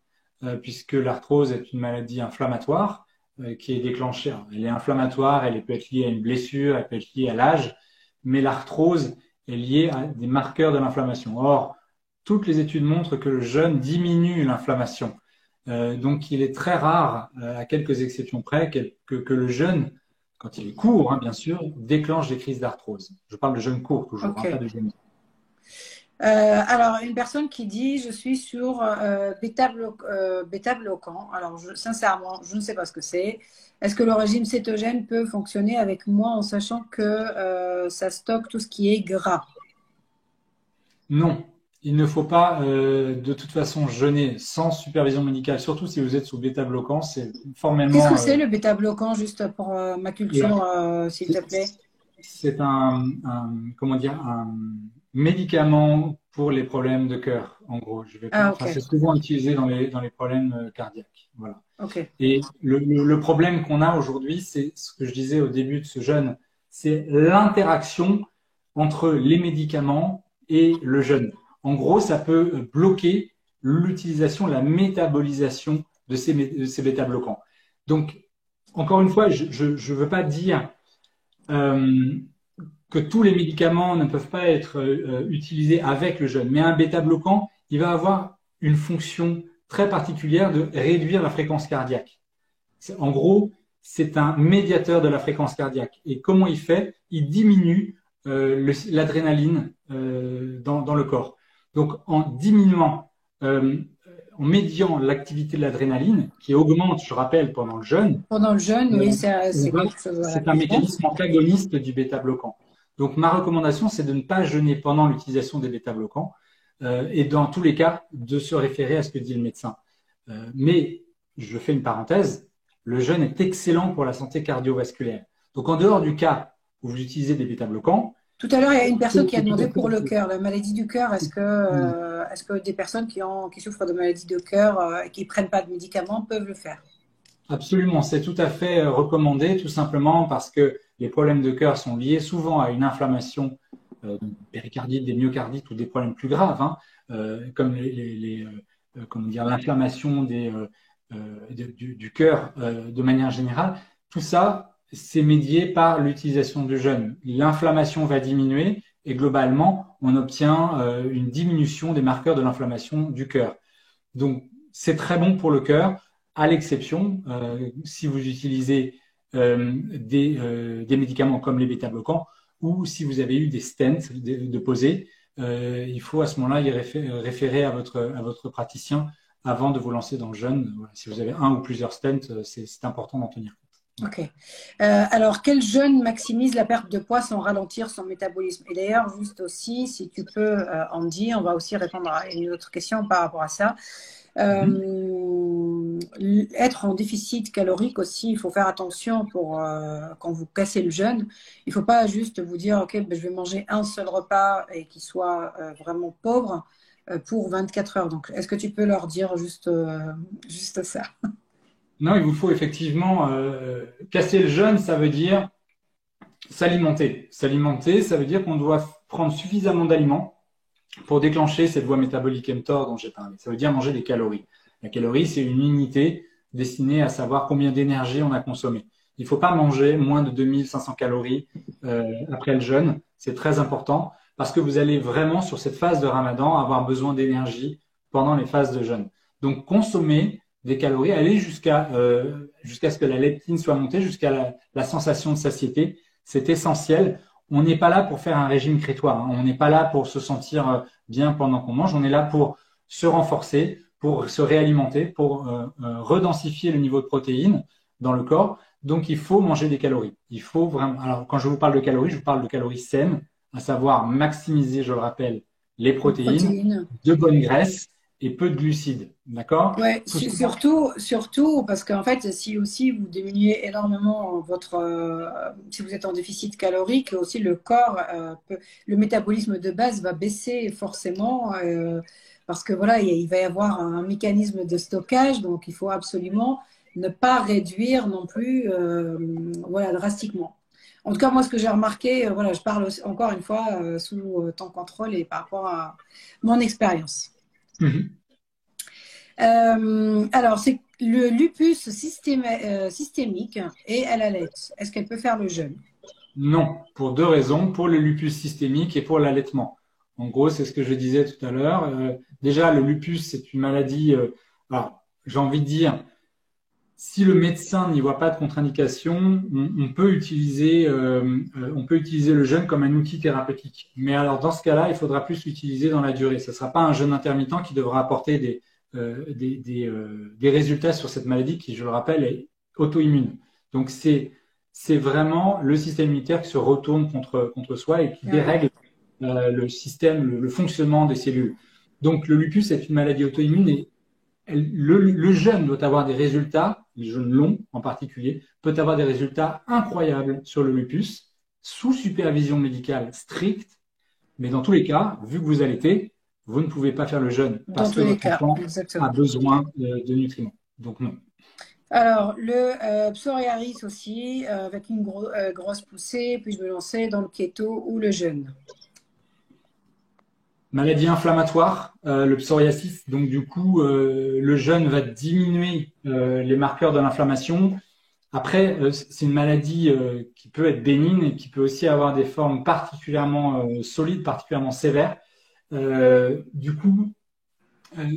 puisque l'arthrose est une maladie inflammatoire qui est déclenchée. Alors, elle est inflammatoire, elle peut être liée à une blessure, elle peut être liée à l'âge, mais l'arthrose est liée à des marqueurs de l'inflammation. Or, toutes les études montrent que le jeûne diminue l'inflammation. Donc, il est très rare, à quelques exceptions près, que le jeûne, quand il est court, hein, bien sûr, déclenche des crises d'arthrose. Je parle de jeûne court toujours, hein, pas Ok. de jeûne. Alors, une personne qui dit, je suis sur bêta-bloquant. Alors, sincèrement, je ne sais pas ce que c'est. Est-ce que le régime cétogène peut fonctionner avec moi en sachant que ça stocke tout ce qui est gras? Non, il ne faut pas de toute façon jeûner sans supervision médicale, surtout si vous êtes sous bêta-bloquant. C'est Qu'est-ce que formellement c'est le bêta-bloquant, juste pour ma culture, s'il te c'est plaît? c'est comment dire, un médicament pour les problèmes de cœur, en gros. Je vais pas, Ah, enfin, c'est ok. souvent utilisé dans les problèmes cardiaques. Voilà. Ok. Et le problème qu'on a aujourd'hui, c'est ce que je disais au début de ce jeûne, c'est l'interaction entre les médicaments et le jeûne. En gros, ça peut bloquer l'utilisation, la métabolisation de ces bêta-bloquants. Donc, encore une fois, je ne veux pas dire euh, que tous les médicaments ne peuvent pas être utilisés avec le jeûne, mais un bêta-bloquant, il va avoir une fonction très particulière de réduire la fréquence cardiaque. En gros, c'est un médiateur de la fréquence cardiaque. Et comment il fait? Il diminue l'adrénaline dans le corps. Donc, en diminuant, en médiant l'activité de l'adrénaline, qui augmente, je rappelle, pendant le jeûne, Pendant le jeûne, oui, c'est va- quelque chose, voilà, c'est un qui se passe. mécanisme antagoniste du bêta-bloquant. Donc, ma recommandation, c'est de ne pas jeûner pendant l'utilisation des bêta-bloquants et dans tous les cas, de se référer à ce que dit le médecin. Mais, je fais une parenthèse, le jeûne est excellent pour la santé cardiovasculaire. Donc, en dehors du cas où vous utilisez des bêta-bloquants, Tout à l'heure, il y a une personne qui a c'est tout demandé à fait pour le cœur, la maladie du cœur. Est-ce que des personnes qui souffrent de maladie de cœur et qui prennent pas de médicaments peuvent le faire? absolument, c'est tout à fait recommandé, tout simplement parce que les problèmes de cœur sont liés souvent à une inflammation péricardite, des myocardites ou des problèmes plus graves, hein, comme comment dire, l'inflammation du cœur de manière générale. Tout ça, c'est médié par l'utilisation du jeûne. L'inflammation va diminuer et globalement, on obtient une diminution des marqueurs de l'inflammation du cœur. Donc, c'est très bon pour le cœur, à l'exception, si vous utilisez des médicaments comme les bêta-bloquants ou si vous avez eu des stents de poser, il faut à ce moment-là y référer à votre praticien avant de vous lancer dans le jeûne. Voilà, si vous avez un ou plusieurs stents, c'est important d'en tenir compte. Ok. Alors, quel jeûne maximise la perte de poids sans ralentir son métabolisme? Et d'ailleurs, juste aussi, si tu peux, Andy, on va aussi répondre à une autre question par rapport à ça. Mhm. Être en déficit calorique aussi, il faut faire attention pour quand vous cassez le jeûne. Il ne faut pas juste vous dire, OK, ben, je vais manger un seul repas et qu'il soit vraiment pauvre pour 24 heures. Donc, est-ce que tu peux leur dire juste ça? Non, il vous faut effectivement casser le jeûne, ça veut dire s'alimenter. S'alimenter, ça veut dire qu'on doit prendre suffisamment d'aliments pour déclencher cette voie métabolique mTOR dont j'ai parlé. Ça veut dire manger des calories. La calorie, c'est une unité destinée à savoir combien d'énergie on a consommé. Il ne faut pas manger moins de 2500 calories après le jeûne. C'est très important parce que vous allez vraiment, sur cette phase de Ramadan, avoir besoin d'énergie pendant les phases de jeûne. Donc, consommer des calories, aller jusqu'à ce que la leptine soit montée, jusqu'à la sensation de satiété. C'est essentiel. On n'est pas là pour faire un régime crétois, hein. On n'est pas là pour se sentir bien pendant qu'on mange. On est là pour se renforcer, pour se réalimenter, pour redensifier le niveau de protéines dans le corps. Donc, il faut manger des calories. Il faut vraiment. Alors, quand je vous parle de calories, je vous parle de calories saines, à savoir maximiser, je le rappelle, les Les protéines, protéines. de bonnes graisses et peu de glucides. D'accord? Ouais, Tout ça. surtout parce qu'en fait, si aussi vous diminuez énormément si vous êtes en déficit calorique, aussi le corps, le métabolisme de base va baisser forcément parce que voilà, il va y avoir un mécanisme de stockage, donc il faut absolument ne pas réduire non plus, voilà, drastiquement. En tout cas, moi, ce que j'ai remarqué, voilà, je parle encore une fois sous ton contrôle et par rapport à mon expérience. Mhm. Alors, c'est le lupus systémique et elle allait. Est-ce qu'elle peut faire le jeûne? Non, pour deux raisons, pour le lupus systémique et pour l'allaitement. En gros, c'est ce que je disais tout à l'heure. Déjà, le lupus, c'est une maladie. Alors, j'ai envie de dire, si le médecin n'y voit pas de contre-indication, on peut utiliser le jeûne comme un outil thérapeutique. Mais alors, dans ce cas-là, il faudra plus l'utiliser dans la durée. Ce ne sera pas un jeûne intermittent qui devra apporter des résultats sur cette maladie qui, je le rappelle, est auto-immune. Donc, c'est vraiment le système immunitaire qui se retourne contre soi et qui Ouais. dérègle le système, le fonctionnement des cellules. Donc le lupus est une maladie auto-immune et le jeûne doit avoir des résultats, le jeûne long en particulier, peut avoir des résultats incroyables sur le lupus, sous supervision médicale stricte, mais dans tous les cas, vu que vous allaitez, vous ne pouvez pas faire le jeûne Dans parce tous que les votre cas, enfant a exactement. besoin de nutriments. Donc non. Alors, le psoriasis aussi, avec une grosse poussée, puis je me lançais dans le keto ou le jeûne. Maladie inflammatoire, le psoriasis, donc du coup, le jeûne va diminuer les marqueurs de l'inflammation. Après, c'est une maladie qui peut être bénigne et qui peut aussi avoir des formes particulièrement solides, particulièrement sévères. Du coup,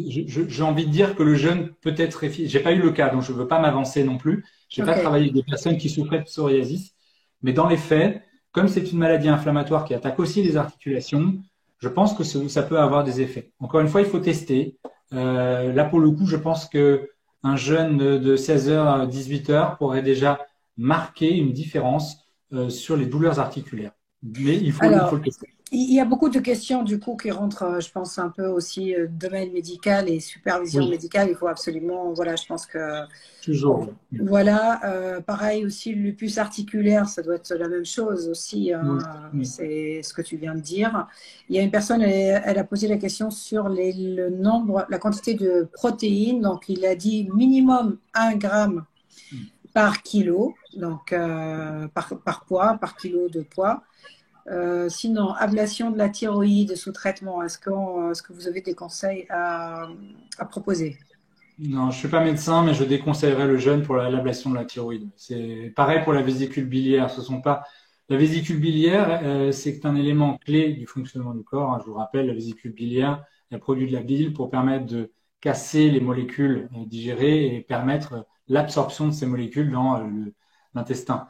j'ai envie de dire que le jeûne peut être efficace. J'ai pas eu le cas, donc je ne veux pas m'avancer non plus. J'ai pas Ok. travaillé avec des personnes qui souffraient de psoriasis, mais dans les faits, comme c'est une maladie inflammatoire qui attaque aussi les articulations, je pense que ça peut avoir des effets. Encore une fois, il faut tester. Là, pour le coup, je pense que un jeûne de 16 heures à 18 heures pourrait déjà marquer une différence sur les douleurs articulaires. Mais il faut Alors, le tester. il y a beaucoup de questions du coup qui rentrent, je pense, un peu aussi domaine médical et supervision Oui, médicale. Il faut absolument, voilà, je pense que toujours. Oui, voilà, pareil aussi, le lupus articulaire, ça doit être la même chose aussi, oui, hein, oui. c'est ce que tu viens de dire. Il y a une personne, elle a posé la question sur le nombre, la quantité de protéines. Donc, il a dit minimum 1 gramme par kilo, donc par poids, par kilo de poids. Sinon, ablation de la thyroïde sous traitement, est-ce que vous avez des conseils à proposer? Non, je suis pas médecin, mais je déconseillerais le jeûne pour l'ablation de la thyroïde. C'est pareil pour la vésicule biliaire. Ce sont pas la vésicule biliaire, c'est un élément clé du fonctionnement du corps, hein. Je vous rappelle, la vésicule biliaire, elle produit de la bile pour permettre de casser les molécules digérées et permettre l'absorption de ces molécules dans l'intestin.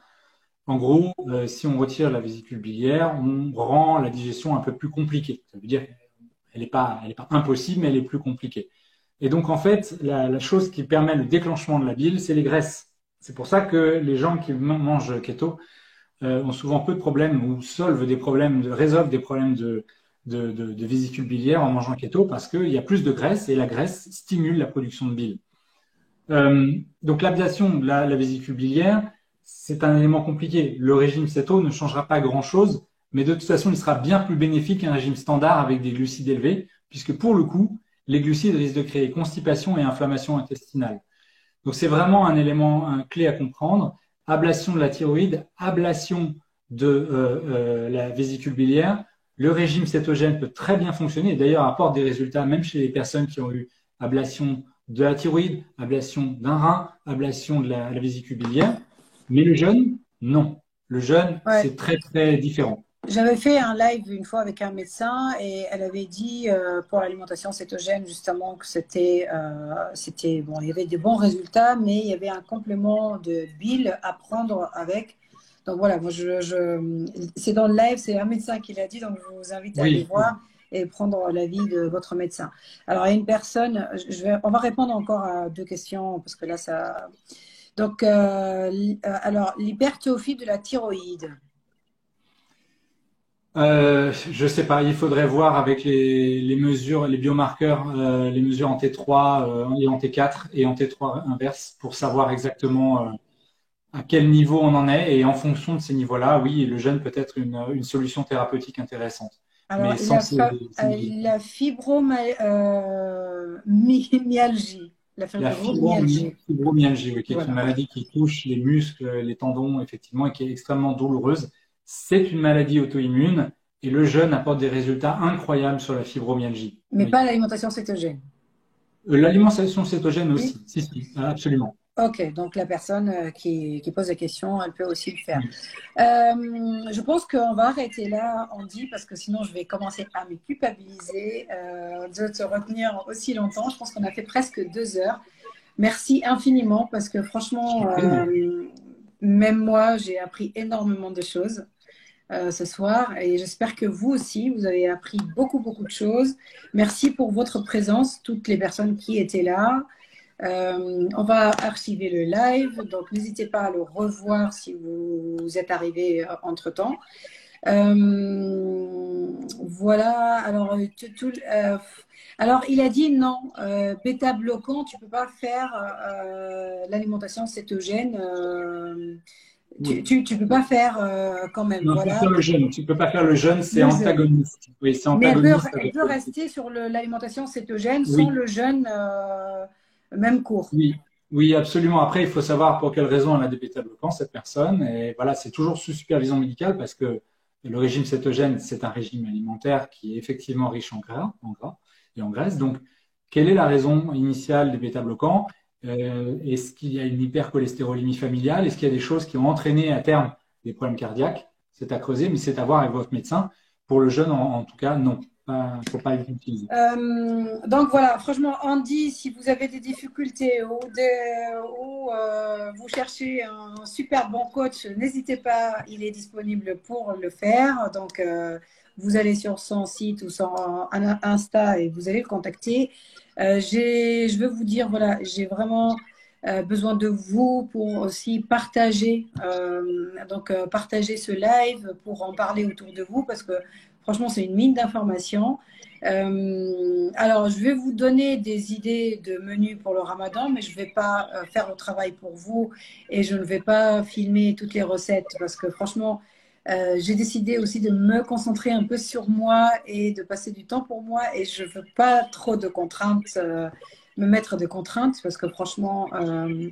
En gros, si on retire la vésicule biliaire, on rend la digestion un peu plus compliquée. Ça veut dire elle est pas impossible, mais elle est plus compliquée. Et donc, en fait, la chose qui permet le déclenchement de la bile, c'est les graisses. C'est pour ça que les gens qui mangent keto ont souvent peu de problèmes ou résolvent des problèmes de vésicule biliaire en mangeant keto parce qu'il y a plus de graisse et la graisse stimule la production de bile. Donc l'ablation de la vésicule biliaire, c'est un élément compliqué. Le régime céto ne changera pas grand-chose, mais de toute façon, il sera bien plus bénéfique qu'un régime standard avec des glucides élevés, puisque pour le coup, les glucides risquent de créer constipation et inflammation intestinale. Donc c'est vraiment un élément clé à comprendre. Ablation de la thyroïde, ablation de la vésicule biliaire. Le régime cétogène peut très bien fonctionner et d'ailleurs apporte des résultats même chez les personnes qui ont eu ablation de la thyroïde, ablation d'un rein, ablation de la vésicule biliaire. Mais le jeûne, non. Le jeûne, Ouais. c'est très très différent. J'avais fait un live une fois avec un médecin et elle avait dit pour l'alimentation cétogène justement que c'était bon, il y avait des bons résultats, mais il y avait un complément de bile à prendre avec. Donc voilà, moi c'est dans le live, c'est un médecin qui l'a dit, donc je vous invite à aller Oui, voir et prendre l'avis de votre médecin. Alors il y a une personne, on va répondre encore à 2 questions parce que là ça. Donc alors l'hypertrophie de la thyroïde. je sais pas, il faudrait voir avec les mesures, les biomarqueurs, les mesures en T3 et en T4 et en T3 inverse pour savoir exactement à quel niveau on en est. Et en fonction de ces niveaux-là, oui, le jeûne peut être une solution thérapeutique intéressante. Alors, Mais sans ces résultats. la fibromyalgie. La La fibromyalgie. fibromyalgie, oui, qui est une Voilà. maladie qui touche les muscles, les tendons, effectivement, et qui est extrêmement douloureuse. C'est une maladie auto-immune et le jeûne apporte des résultats incroyables sur la fibromyalgie. Mais Oui. pas l'alimentation cétogène. L'alimentation cétogène Oui. aussi, si, si, absolument. Ok, donc la personne qui pose la question, elle peut aussi le faire. Oui. Je pense qu'on va arrêter là, Andy, parce que sinon je vais commencer à me culpabiliser de te retenir aussi longtemps. Je pense qu'on a fait presque 2 heures. Merci infiniment parce que Je franchement, t'en prie. même moi, j'ai appris énormément de choses ce soir et j'espère que vous aussi, vous avez appris beaucoup, beaucoup de choses. Merci pour votre présence, toutes les personnes qui étaient là. On va archiver le live, donc n'hésitez pas à le revoir si vous êtes arrivé entre-temps. Voilà, alors, alors il a dit non, bêta-bloquant, tu peux pas faire l'alimentation cétogène, Oui. tu peux pas faire quand même, Non, pas voilà. faire le jeûne. Tu peux pas faire le jeûne, c'est Le jeûne. antagoniste. Oui, c'est Mais antagoniste elle avec peut le. rester sur l'alimentation cétogène sans Oui, le jeûne même cours. oui, oui, absolument. Après, il faut savoir pour quelle raison elle a des bêta-bloquants, cette personne. Et voilà, c'est toujours sous supervision médicale parce que le régime cétogène, c'est un régime alimentaire qui est effectivement riche en gras et en graisse. Donc, quelle est la raison initiale des bêta-bloquants? Est-ce qu'il y a une hypercholestérolémie familiale? Est-ce qu'il y a des choses qui ont entraîné à terme des problèmes cardiaques? C'est à creuser, mais c'est à voir avec votre médecin. Pour le jeune, en tout cas, non. Il ne faut pas l'utiliser. Donc voilà, franchement, Andy, si vous avez des difficultés ou vous cherchez un super bon coach, n'hésitez pas, il est disponible pour le faire. Donc vous allez sur son site ou son Insta et vous allez le contacter. Je veux vous dire, voilà, j'ai vraiment besoin de vous pour aussi partager, partager ce live, pour en parler autour de vous parce que franchement, c'est une mine d'informations. Alors, je vais vous donner des idées de menus pour le Ramadan, mais je ne vais pas faire le travail pour vous et je ne vais pas filmer toutes les recettes parce que franchement, j'ai décidé aussi de me concentrer un peu sur moi et de passer du temps pour moi et je ne veux pas trop de contraintes, me mettre de contraintes parce que franchement,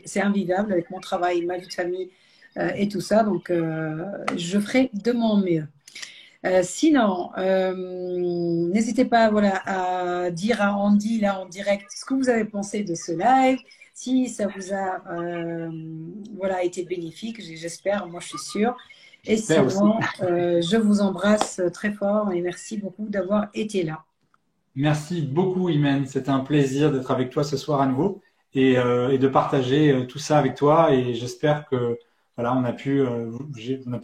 c'est invivable avec mon travail, ma vie de famille et tout ça. Donc, je ferai de mon mieux. Sinon, n'hésitez pas voilà, à dire à Andy là en direct ce que vous avez pensé de ce live, si ça vous a voilà, été bénéfique, j'espère, moi je suis sûre. Et J'espère aussi. sinon, je vous embrasse très fort et merci beaucoup d'avoir été là. Merci beaucoup, Imen. C'était un plaisir d'être avec toi ce soir à nouveau et de partager tout ça avec toi. Et j'espère que voilà, on a pu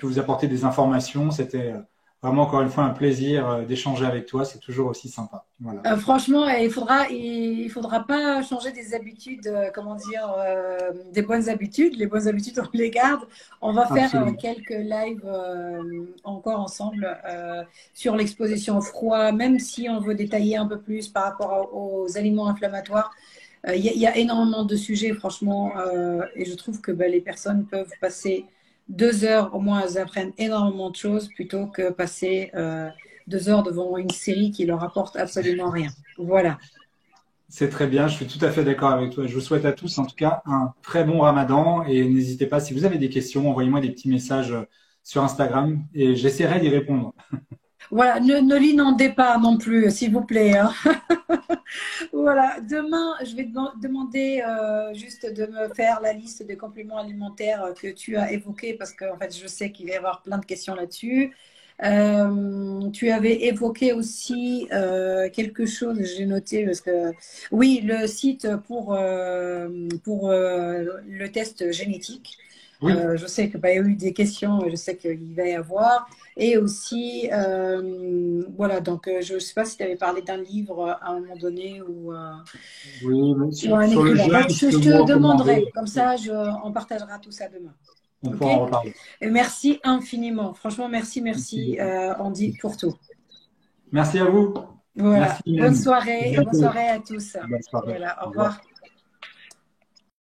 vous apporter des informations. C'était vraiment encore une fois un plaisir d'échanger avec toi. C'est toujours aussi sympa. Voilà. Franchement, il faudra pas changer des habitudes, comment dire, des bonnes habitudes. Les bonnes habitudes, on les garde. On va faire Absolument. quelques lives encore ensemble sur l'exposition au froid, même si on veut détailler un peu plus par rapport aux aliments inflammatoires. Il y a énormément de sujets, franchement, et je trouve que ben, les personnes peuvent passer 2 heures, au moins elles apprennent énormément de choses plutôt que passer 2 heures devant une série qui leur apporte absolument rien. Voilà. C'est très bien. Je suis tout à fait d'accord avec toi. Je vous souhaite à tous, en tout cas, un très bon Ramadan. Et n'hésitez pas, si vous avez des questions, envoyez-moi des petits messages sur Instagram et j'essaierai d'y répondre. Voilà, ne l'inondez pas non plus, s'il vous plaît, hein. Voilà, demain, je vais demander juste de me faire la liste des compléments alimentaires que tu as évoqués parce que en fait, je sais qu'il va y avoir plein de questions là-dessus. Tu avais évoqué aussi quelque chose, j'ai noté parce que oui, le site pour le test génétique. Oui, Je sais que bah, il y a eu des questions, je sais qu'il va y avoir. Et aussi, voilà, donc je ne sais pas si tu avais parlé d'un livre à un moment donné oui, ou un sur le écrivain. jeûne, Donc, je peux je vous te recommander. demanderai, comme ça, on partagera tout ça demain. On OK? pourra en reparler. Et merci infiniment. Franchement, Merci merci, beaucoup. Andy, pour tout. Merci à vous. Voilà. Merci, Hélène. À Bonne bientôt. soirée à tous. Bonne soirée. Voilà, au Au revoir. revoir.